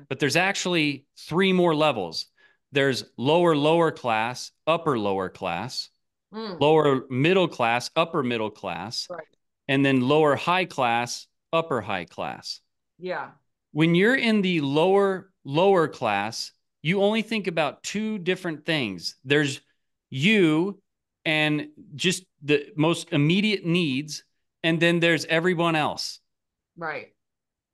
but there's actually 3 more levels. There's lower, lower class, upper, lower class, lower middle class, upper middle class, and then lower high class, upper high class. Yeah. When you're in the lower class, you only think about 2 different things. There's you and just the most immediate needs, and then there's everyone else. Right.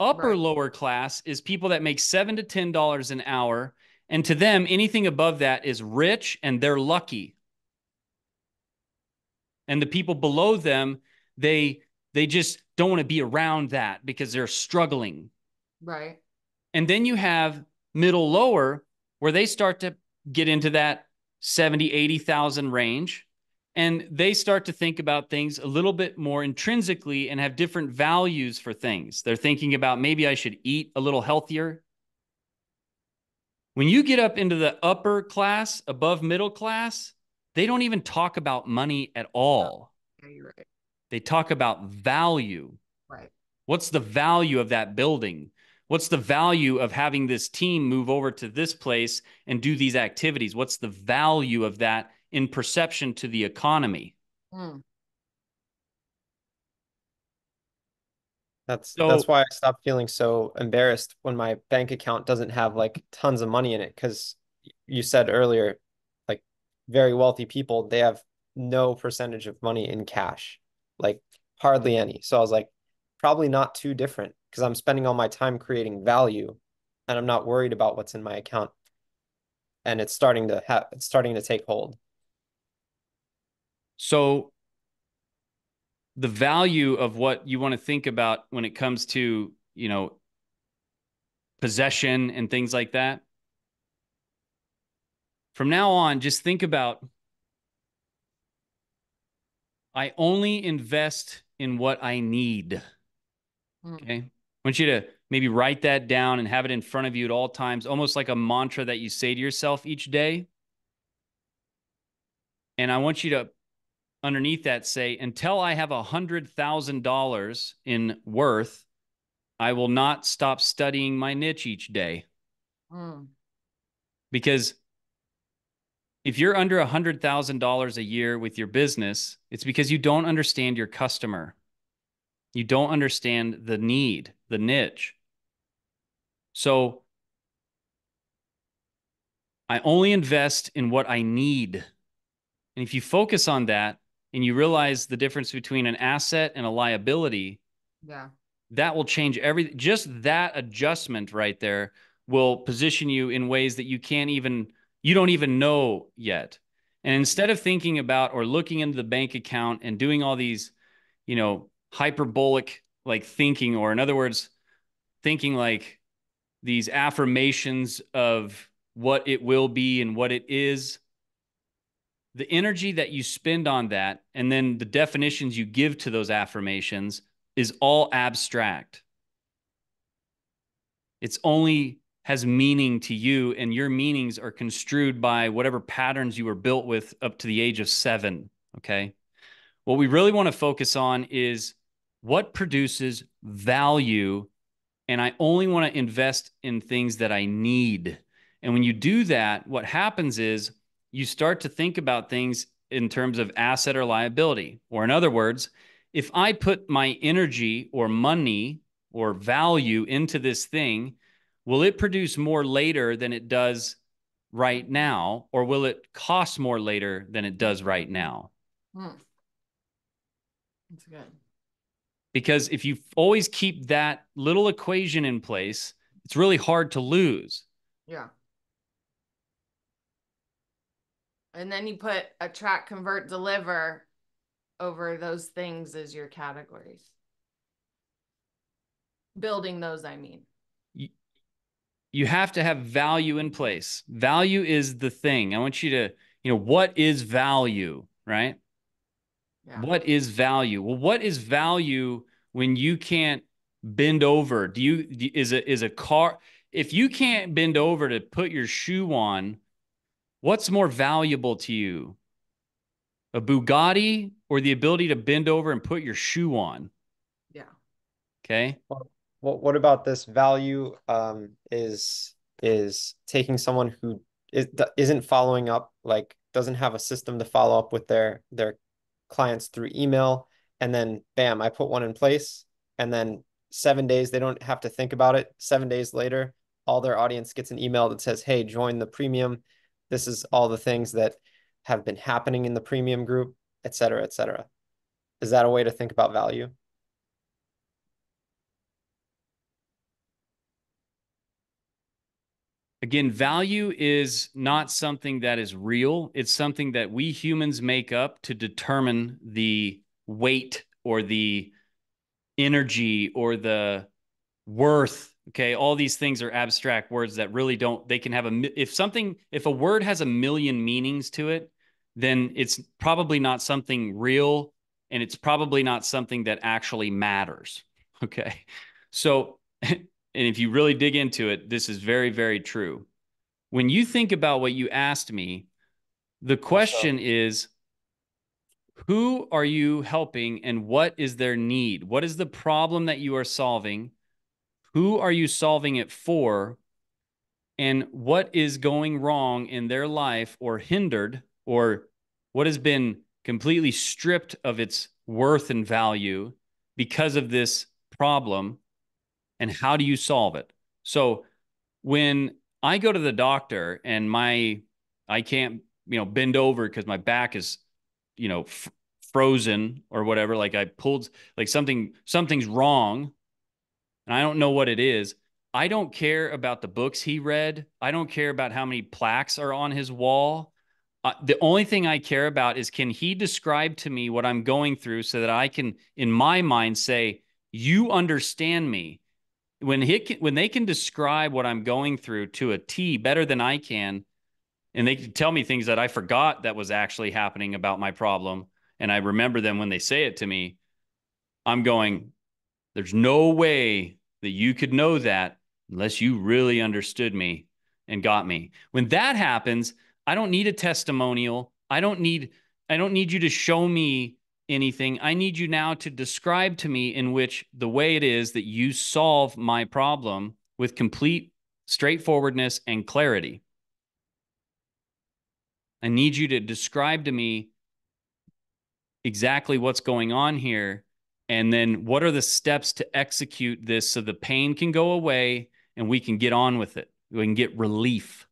Upper lower class is people that make $7 to $10 an hour, and to them, anything above that is rich and they're lucky. And the people below them, they just don't want to be around that because they're struggling. Right. And then you have middle lower, where they start to get into that 70, 80,000 range. And they start to think about things a little bit more intrinsically and have different values for things. They're thinking about maybe I should eat a little healthier. When you get up into the upper class, above middle class, they don't even talk about money at all. Yeah, you're right. They talk about value. Right. What's the value of that building? What's the value of having this team move over to this place and do these activities? What's the value of that in perception to the economy? That's why I stopped feeling so embarrassed when my bank account doesn't have like tons of money in it. Because you said earlier, like very wealthy people, they have no percentage of money in cash, like hardly any. So I was like, probably not too different because I'm spending all my time creating value and I'm not worried about what's in my account. And it's starting to take hold. So the value of what you want to think about when it comes to, you know, possession and things like that. From now on, just think about, I only invest in what I need. Okay. want you to maybe write that down and have it in front of you at all times, almost like a mantra that you say to yourself each day. And I want you to, underneath that, say, until I have $100,000 in worth, I will not stop studying my niche each day. Because if you're under $100,000 a year with your business, it's because you don't understand your customer. You don't understand the need, the niche. So I only invest in what I need. And if you focus on that and you realize the difference between an asset and a liability, that will change everything. Just that adjustment right there will position you in ways that you don't even know yet. And instead of thinking about or looking into the bank account and doing all these, hyperbolic like thinking, or in other words, thinking like these affirmations of what it will be and what it is, the energy that you spend on that and then the definitions you give to those affirmations is all abstract. It's only has meaning to you, and your meanings are construed by whatever patterns you were built with up to the age of 7, okay? What we really want to focus on is what produces value, and I only want to invest in things that I need. And when you do that, what happens is you start to think about things in terms of asset or liability. Or in other words, if I put my energy or money or value into this thing, will it produce more later than it does right now? Or will it cost more later than it does right now? That's good. Because if you always keep that little equation in place, it's really hard to lose. Yeah. And then you put attract, convert, deliver over those things as your categories. Building those, I mean. You have to have value in place. Value is the thing. I want you to, what is value, right? Yeah. What is value? Well, what is value when you can't bend over? Is a car, if you can't bend over to put your shoe on, what's more valuable to you? A Bugatti or the ability to bend over and put your shoe on? Yeah. Okay. Well, what about this value is taking someone who isn't following up, like doesn't have a system to follow up with their clients through email, and then bam, I put one in place, and then 7 days they don't have to think about it. 7 days later, all their audience gets an email that says, hey, join the premium. This is all the things that have been happening in the premium group, et cetera, et cetera. Is that a way to think about value? Again, value is not something that is real. It's something that we humans make up to determine the weight or the energy or the worth. Okay. All these things are abstract words that really don't, they can have if a word has a million meanings to it, then it's probably not something real, and it's probably not something that actually matters. Okay. So, and if you really dig into it, this is very, very true. When you think about what you asked me, the question is, who are you helping and what is their need? What is the problem that you are solving? Who are you solving it for? And what is going wrong in their life or hindered, or what has been completely stripped of its worth and value because of this problem? And how do you solve it? So when I go to the doctor and I can't, bend over because my back is, frozen or whatever, like I pulled, like something's wrong and I don't know what it is. I don't care about the books he read. I don't care about how many plaques are on his wall. The only thing I care about is, can he describe to me what I'm going through so that I can, in my mind, say, you understand me. When they can describe what I'm going through to a T better than I can, and they can tell me things that I forgot that was actually happening about my problem, and I remember them when they say it to me, I'm going, there's no way that you could know that unless you really understood me and got me. When that happens, I don't need a testimonial. I don't need you to show me anything. I need you now to describe to me in which the way it is that you solve my problem with complete straightforwardness and clarity. I need you to describe to me exactly what's going on here. And then what are the steps to execute this so the pain can go away and we can get on with it? We can get relief.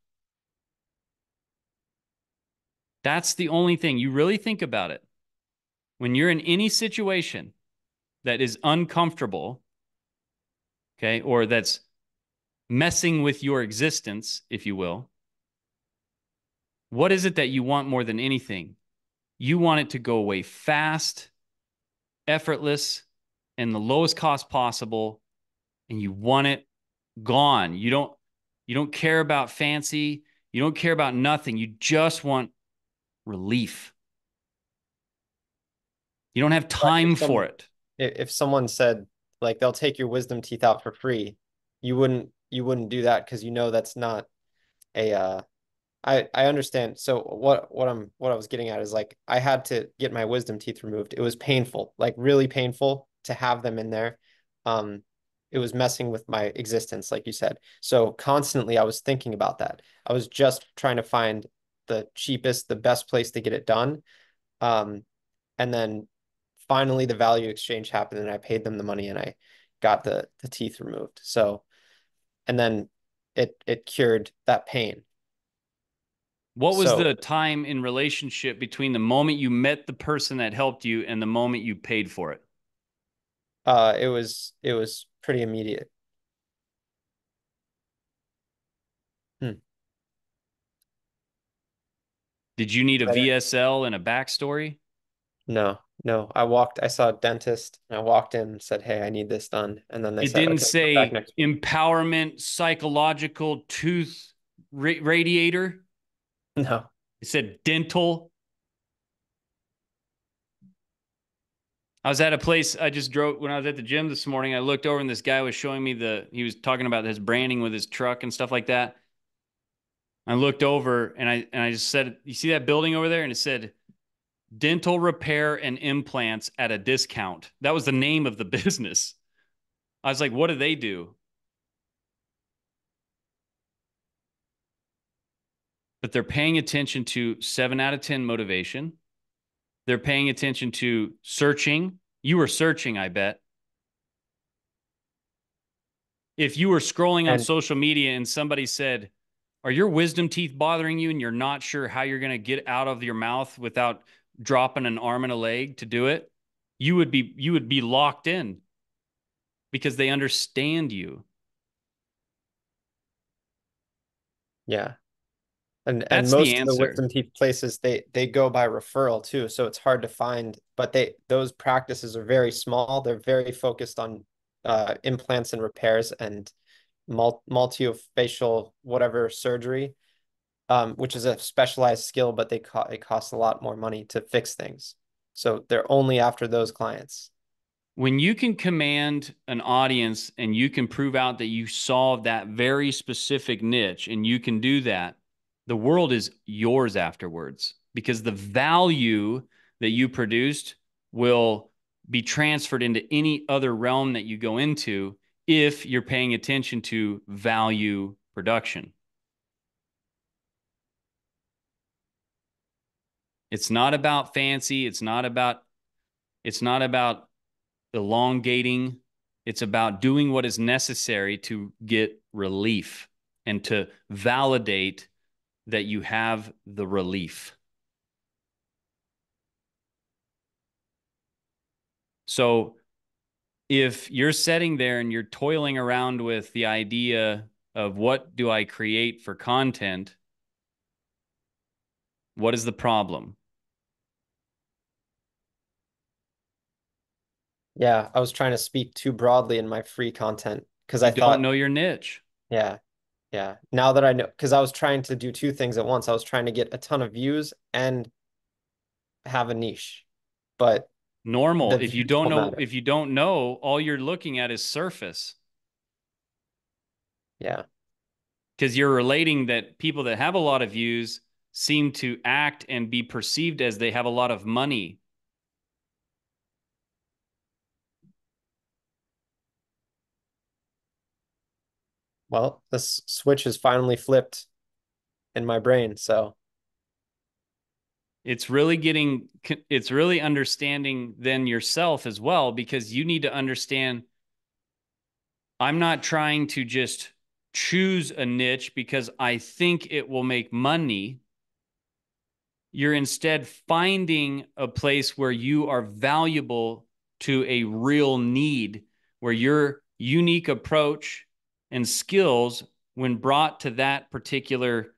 That's the only thing. You really think about it. When you're in any situation that is uncomfortable, okay, or that's messing with your existence, if you will, what is it that you want more than anything? You want it to go away fast, effortless, and the lowest cost possible, and you want it gone. You don't care about fancy, you don't care about nothing. You just want relief. You don't have time for it. If someone said like they'll take your wisdom teeth out for free, you wouldn't do that because you know that's not a I understand. So what I was getting at is like I had to get my wisdom teeth removed. It was painful, like really painful to have them in there. It was messing with my existence, like you said. So constantly I was thinking about that. I was just trying to find the cheapest, the best place to get it done. And then finally the value exchange happened and I paid them the money and I got the teeth removed. So and then it cured that pain. What was So the time in relationship between the moment you met the person that helped you and the moment you paid for it? it was pretty immediate. Hmm. Did you need a VSL and a backstory? No, no. I saw a dentist and I walked in and said, "Hey, I need this done." And then they It said, didn't "Okay, come back say next week." empowerment, psychological tooth radiator. No. It said dental. I was at a place I just drove when I was at the gym this morning. I looked over and this guy was showing me he was talking about his branding with his truck and stuff like that. I looked over and I just said, "You see that building over there?" And it said dental repair and implants at a discount. That was the name of the business. I was like, what do they do? But they're paying attention to 7 out of 10 motivation. They're paying attention to searching. You were searching, I bet. If you were scrolling on And social media and somebody said, are your wisdom teeth bothering you and you're not sure how you're going to get out of your mouth without dropping an arm and a leg to do it, you would be locked in because they understand you. yeah. And That's the most of the answer. wisdom teeth places they go by referral too, so it's hard to find, but those practices are very small. They're very focused on implants and repairs and multifacial whatever surgery, which is a specialized skill, but it costs a lot more money to fix things. So they're only after those clients. When you can command an audience and you can prove out that you solve that very specific niche and you can do that, the world is yours afterwards because the value that you produced will be transferred into any other realm that you go into if you're paying attention to value production. It's not about fancy. It's not about elongating. It's about doing what is necessary to get relief and to validate that you have the relief. So if you're sitting there and you're toiling around with the idea of what do I create for content, what is the problem? Yeah, I was trying to speak too broadly in my free content because You I don't thought, know your niche. yeah, yeah. Now that I know, because I was trying to do two things at once. I was trying to get a ton of views and have a niche, but Normal. the If you views don't don't know, matter. if you don't know, all you're looking at is surface. Yeah. Because you're relating that people that have a lot of views seem to act and be perceived as they have a lot of money. Well, this switch is finally flipped in my brain, so It's really understanding then yourself as well, because you need to understand I'm not trying to just choose a niche because I think it will make money. You're instead finding a place where you are valuable to a real need, where your unique approach and skills, when brought to that particular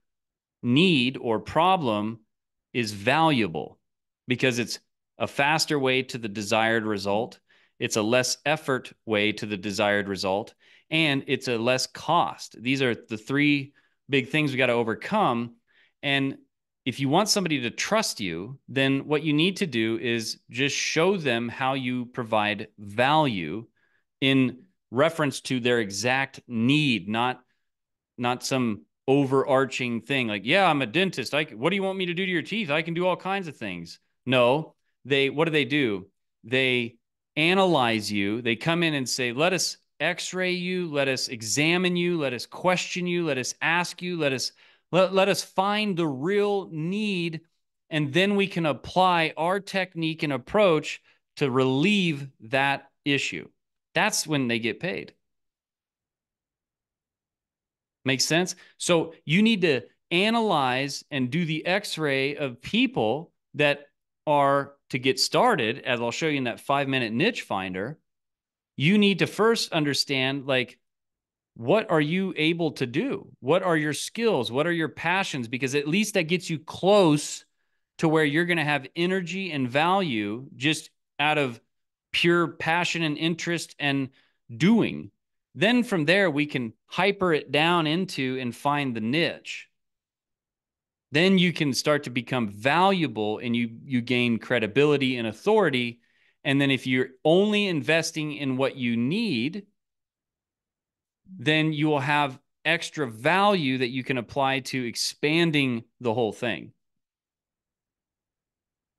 need or problem, is valuable because it's a faster way to the desired result. It's a less effort way to the desired result, and it's a less cost. These are the three big things we got to overcome. And if you want somebody to trust you, then what you need to do is just show them how you provide value in reference to their exact need, not some overarching thing like, yeah, I'm a dentist. What do you want me to do to your teeth? I can do all kinds of things. No, what do? They analyze you. They come in and say, let us x-ray you, let us examine you, let us question you, let us ask you, let us find the real need, and then we can apply our technique and approach to relieve that issue. That's when they get paid. Makes sense? So you need to analyze and do the x-ray of people that are, to get started, as I'll show you in that 5-minute niche finder. You need to first understand, like, what are you able to do? What are your skills? What are your passions? Because at least that gets you close to where you're going to have energy and value just out of pure passion and interest and doing. Then from there, we can hyper it down into and find the niche. Then you can start to become valuable, and you gain credibility and authority. And then if you're only investing in what you need, then you will have extra value that you can apply to expanding the whole thing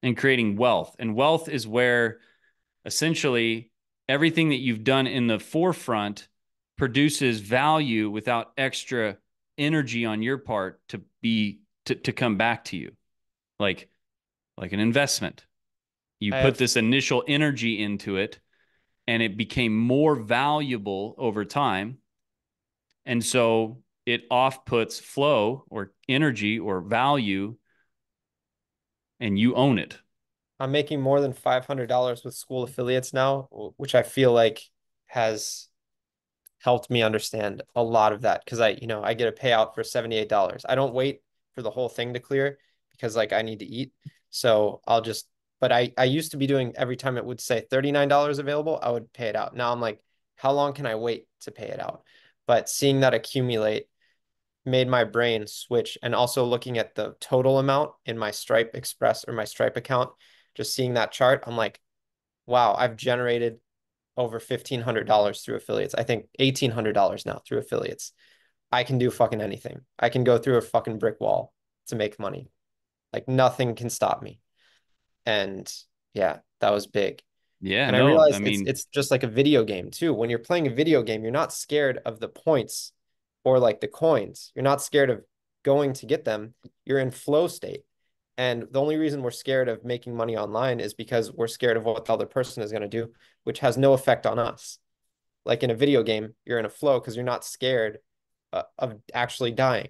and creating wealth. And wealth is where essentially everything that you've done in the forefront produces value without extra energy on your part to come back to you, like an investment. You I put have this initial energy into it, and it became more valuable over time. And so it off-puts flow or energy or value, and you own it. I'm making more than $500 with school affiliates now, which I feel like has helped me understand a lot of that because I get a payout for $78. I don't wait for the whole thing to clear because like I need to eat. So but I used to be doing every time it would say $39 available, I would pay it out. Now I'm like, how long can I wait to pay it out? But seeing that accumulate made my brain switch, and also looking at the total amount in my Stripe Express or my Stripe account, just seeing that chart, I'm like, wow, I've generated over $1,500 through affiliates. I think $1,800 now through affiliates. I can do fucking anything. I can go through a fucking brick wall to make money. Like nothing can stop me. And yeah, that was big. Yeah, And I no, I realized it's mean, it's just like a video game too. When you're playing a video game, you're not scared of the points or like the coins. You're not scared of going to get them. You're in flow state. And the only reason we're scared of making money online is because we're scared of what the other person is going to do, which has no effect on us. Like in a video game, you're in a flow because you're not scared of actually dying.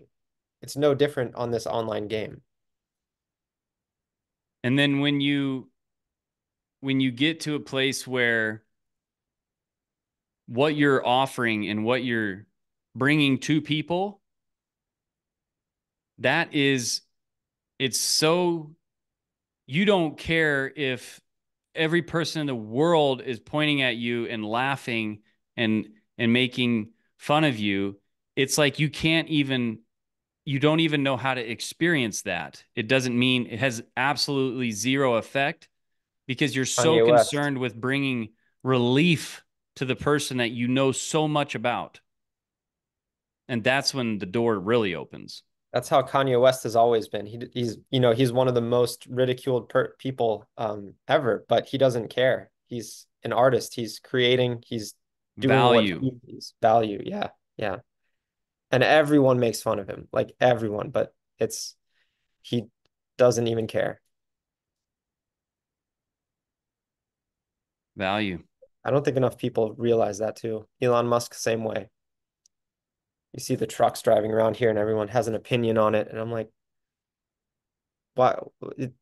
It's no different on this online game. and then when you get to a place where what you're offering and what you're bringing to people, that is, it's so, you don't care if every person in the world is pointing at you and laughing and making fun of you. It's like you don't even know how to experience that. It doesn't mean, it has absolutely zero effect because you're so Kanye West. concerned with bringing relief to the person that you know so much about. And that's when the door really opens. That's how Kanye West has always been. He's one of the most ridiculed people ever, but he doesn't care. He's an artist. He's creating. He's doing what Value. he's value. Yeah, yeah. And everyone makes fun of him, like everyone, but he doesn't even care. Value. I don't think enough people realize that too. Elon Musk, same way. You see the trucks driving around here and everyone has an opinion on it. And I'm like, why? It,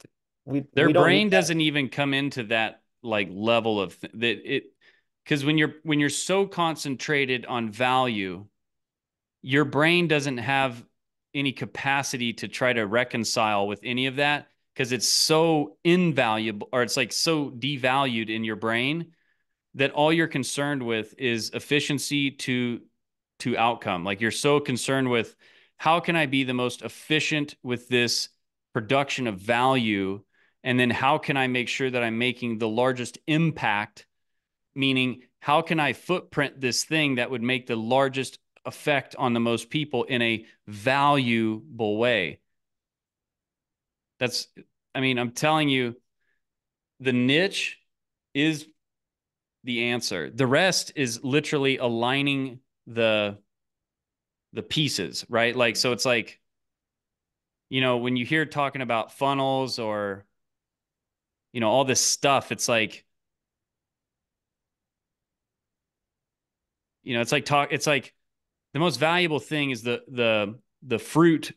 Their we don't need brain that. doesn't even come into that like level of that it, because when you're so concentrated on value, your brain doesn't have any capacity to try to reconcile with any of that because it's so invaluable, or it's like so devalued in your brain that all you're concerned with is efficiency to outcome. Like you're so concerned with how can I be the most efficient with this production of value, and then how can I make sure that I'm making the largest impact, meaning how can I footprint this thing that would make the largest effect on the most people in a valuable way. That's, I mean, I'm telling you, the niche is the answer. The rest is literally aligning the pieces, right? Like, so it's like, when you hear talking about funnels or, all this stuff, it's like, it's like the most valuable thing is the fruit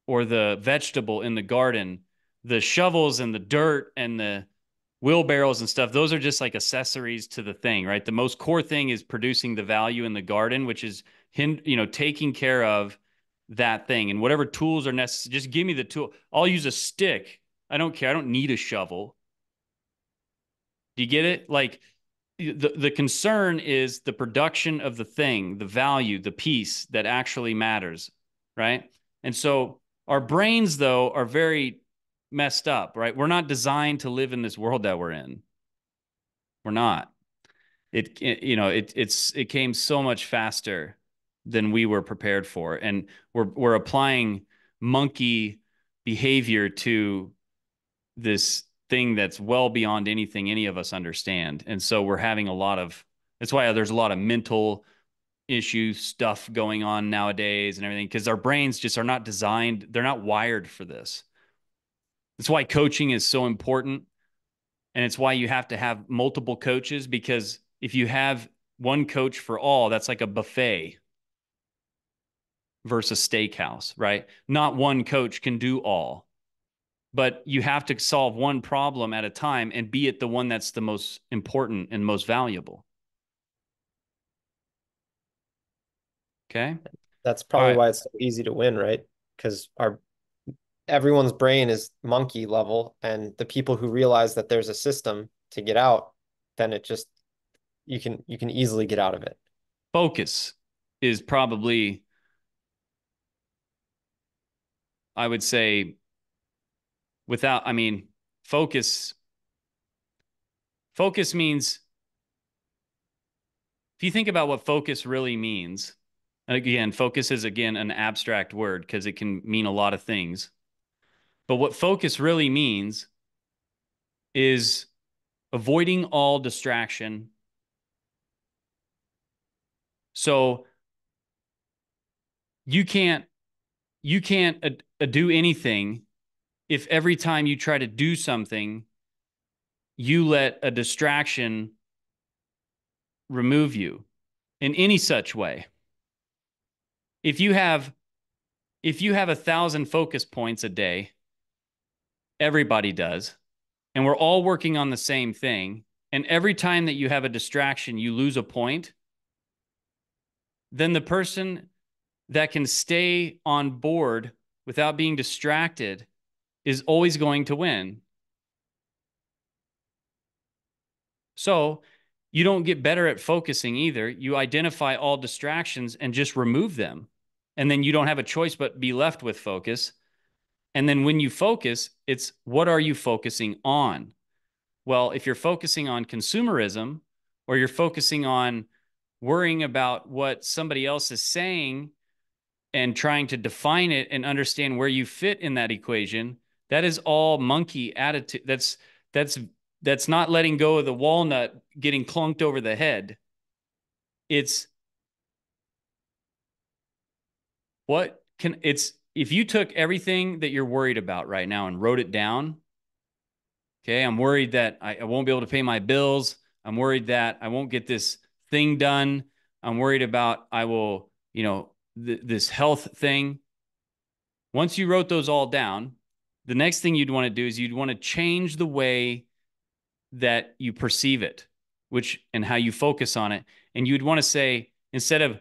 or the vegetable in the garden. The shovels and the dirt and the wheelbarrows and stuff, those are just like accessories to the thing, right? The most core thing is producing the value in the garden, which is taking care of that thing, and whatever tools are necessary. Just give me the tool. I'll use a stick. I don't care. I don't need a shovel. Do you get it? Like the concern is the production of the thing, the value, the piece that actually matters, right? And so our brains, though, are very messed up, right? We're not designed to live in this world that we're in. We're not. It came so much faster than we were prepared for, and we're applying monkey behavior to this thing that's well beyond anything any of us understand. And so we're having that's why there's a lot of mental issue stuff going on nowadays and everything, because our brains just are not designed, they're not wired for this. That's why coaching is so important. And it's why you have to have multiple coaches, because if you have one coach for all, that's like a buffet versus steakhouse, right? Not one coach can do all, but you have to solve one problem at a time and be it the one that's the most important and most valuable. Okay. That's probably why it's so easy to win, right? Because everyone's brain is monkey level, and the people who realize that there's a system to get out, then you can easily get out of it. Focus is probably, I would say, focus means, if you think about what focus really means, and again, focus is an abstract word because it can mean a lot of things. But what focus really means is avoiding all distraction. So you can't do anything if every time you try to do something, you let a distraction remove you in any such way. If you have 1,000 focus points a day, everybody does, and we're all working on the same thing, and every time that you have a distraction, you lose a point, then the person that can stay on board without being distracted is always going to win. So you don't get better at focusing either. You identify all distractions and just remove them. And then you don't have a choice but be left with focus. And then when you focus, it's what are you focusing on? Well, if you're focusing on consumerism, or you're focusing on worrying about what somebody else is saying, and trying to define it and understand where you fit in that equation, that is all monkey attitude. That's not letting go of the walnut getting clunked over the head. It's if you took everything that you're worried about right now and wrote it down, okay, I'm worried that I won't be able to pay my bills. I'm worried that I won't get this thing done. I'm worried about I will, this health thing. Once you wrote those all down, the next thing you'd want to do is you'd want to change the way that you perceive it, and how you focus on it. And you'd want to say, instead of,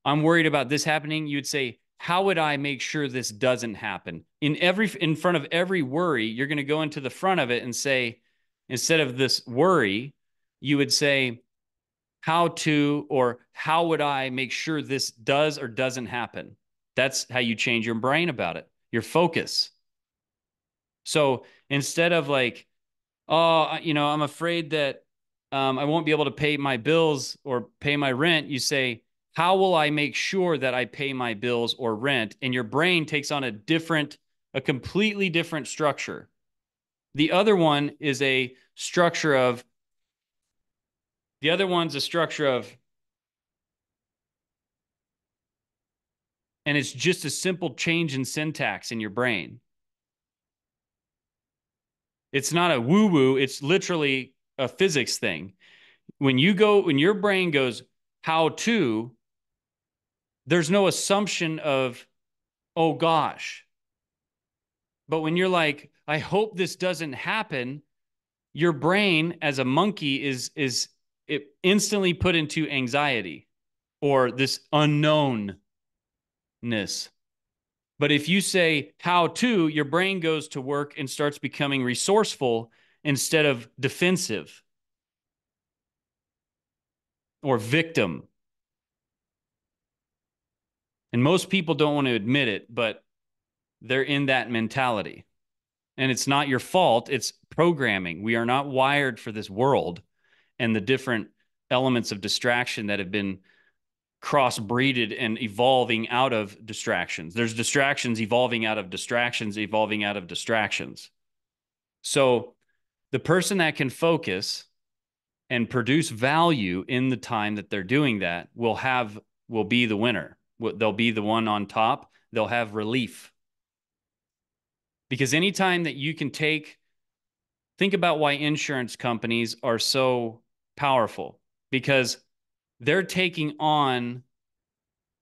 I'm worried about this happening, you'd say, how would I make sure this doesn't happen? In front of every worry, you're going to go into the front of it and say, instead of this worry, you would say, how would I make sure this does or doesn't happen? That's how you change your brain about it, your focus. So instead of like, oh, I'm afraid that I won't be able to pay my bills or pay my rent, you say, how will I make sure that I pay my bills or rent? And your brain takes on a completely different structure. The other one is a structure of, and it's just a simple change in syntax in your brain. It's not a woo-woo, it's literally a physics thing. When your brain goes, how to, there's no assumption of, oh gosh. But when you're like, I hope this doesn't happen, your brain as a monkey is it instantly put into anxiety or this unknownness. But if you say how to, your brain goes to work and starts becoming resourceful instead of defensive or victim. And most people don't want to admit it, but they're in that mentality. And it's not your fault. It's programming. We are not wired for this world and the different elements of distraction that have been crossbreeded and evolving out of distractions. There's distractions evolving out of distractions, evolving out of distractions. So the person that can focus and produce value in the time that they're doing that will be the winner. They'll be the one on top. They'll have relief. Because anytime that you can think about why insurance companies are so powerful, because they're taking on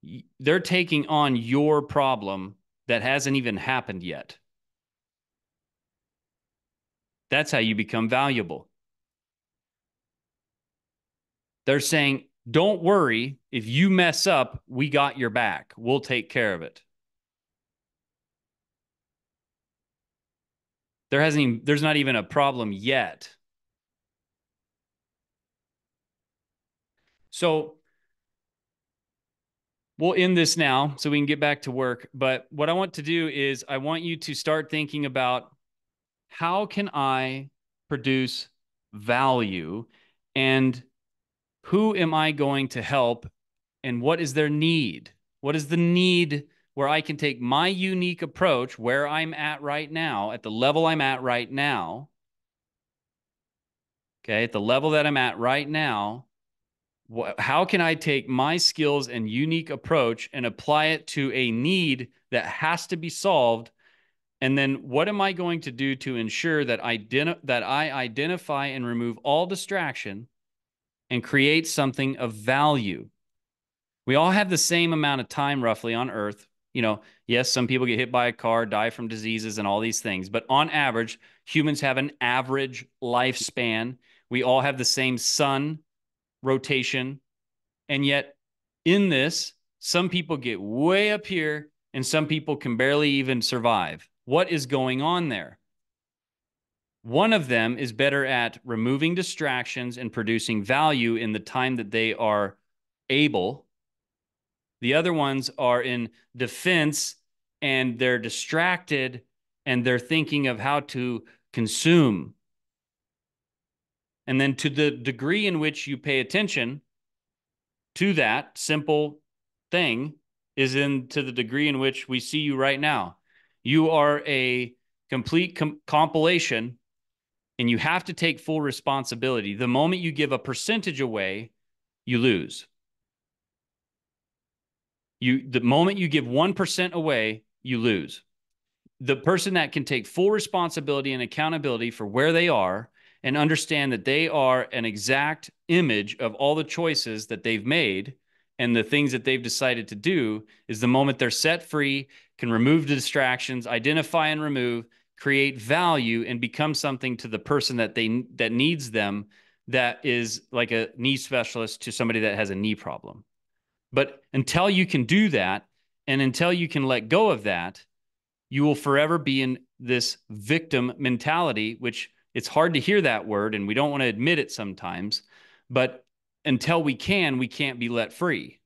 your problem that hasn't even happened yet. That's how you become valuable. They're saying, don't worry, if you mess up, we got your back. We'll take care of it. There's not even a problem yet. So we'll end this now so we can get back to work. But what I want to do is I want you to start thinking about, how can I produce value, and who am I going to help, and what is their need? What is the need where I can take my unique approach where I'm at right now, at the level I'm at right now, okay, at the level that I'm at right now, how can I take my skills and unique approach and apply it to a need that has to be solved? And then what am I going to do to ensure that I identify and remove all distraction and create something of value? We all have the same amount of time roughly on Earth. Yes, some people get hit by a car, die from diseases and all these things, but on average, humans have an average lifespan. We all have the same sun rotation. And yet in this, some people get way up here and some people can barely even survive. What is going on there? One of them is better at removing distractions and producing value in the time that they are able. The other ones are in defense and they're distracted and they're thinking of how to consume. And then to the degree in which you pay attention to that simple thing, is to the degree in which we see you right now. You are a complete compilation, and you have to take full responsibility. The moment you give a percentage away, you lose. The moment you give 1% away, you lose. The person that can take full responsibility and accountability for where they are and understand that they are an exact image of all the choices that they've made and the things that they've decided to do is the moment they're set free, can remove the distractions, identify and remove, create value, and become something to the person that needs them, that is like a knee specialist to somebody that has a knee problem. But until you can do that, and until you can let go of that, you will forever be in this victim mentality, which it's hard to hear that word, and we don't want to admit it sometimes. But until we can't be let free.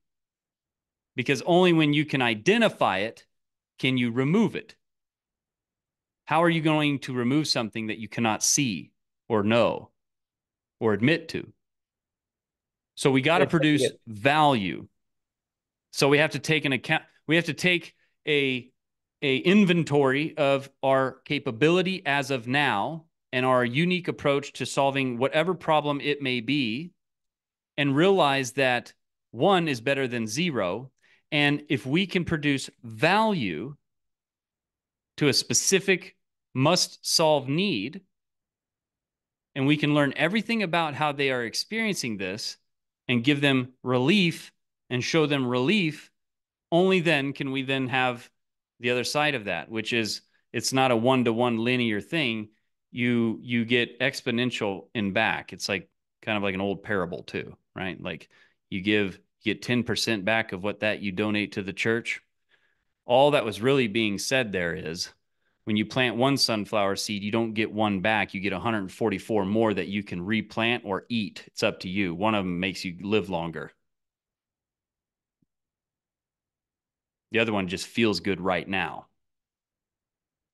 Because only when you can identify it can you remove it. How are you going to remove something that you cannot see or know or admit to? So we got to produce value. So we have to take an account. We have to take a inventory of our capability as of now and our unique approach to solving whatever problem it may be, and realize that 1 is better than 0. And if we can produce value to a specific must-solve need, and we can learn everything about how they are experiencing this and give them relief and show them relief, only then can we then have the other side of that, which is it's not a one-to-one linear thing. You get exponential in back. It's like kind of like an old parable too, right? Like you get 10% back of what that you donate to the church. All that was really being said there is when you plant one sunflower seed, you don't get 1 back. You get 144 more that you can replant or eat. It's up to you. One of them makes you live longer. The other one just feels good right now.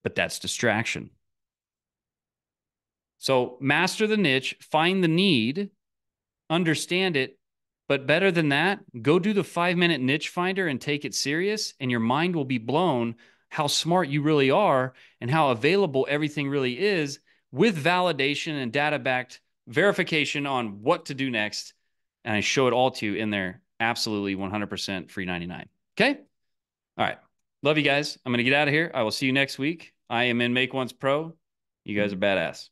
But that's distraction. So master the niche, find the need, understand it, but better than that, go do the 5-minute niche finder and take it serious, and your mind will be blown how smart you really are and how available everything really is, with validation and data-backed verification on what to do next. And I show it all to you in there, absolutely 100% free 99. Okay? All right. Love you guys. I'm going to get out of here. I will see you next week. I am in Make Once Pro. You guys are badass.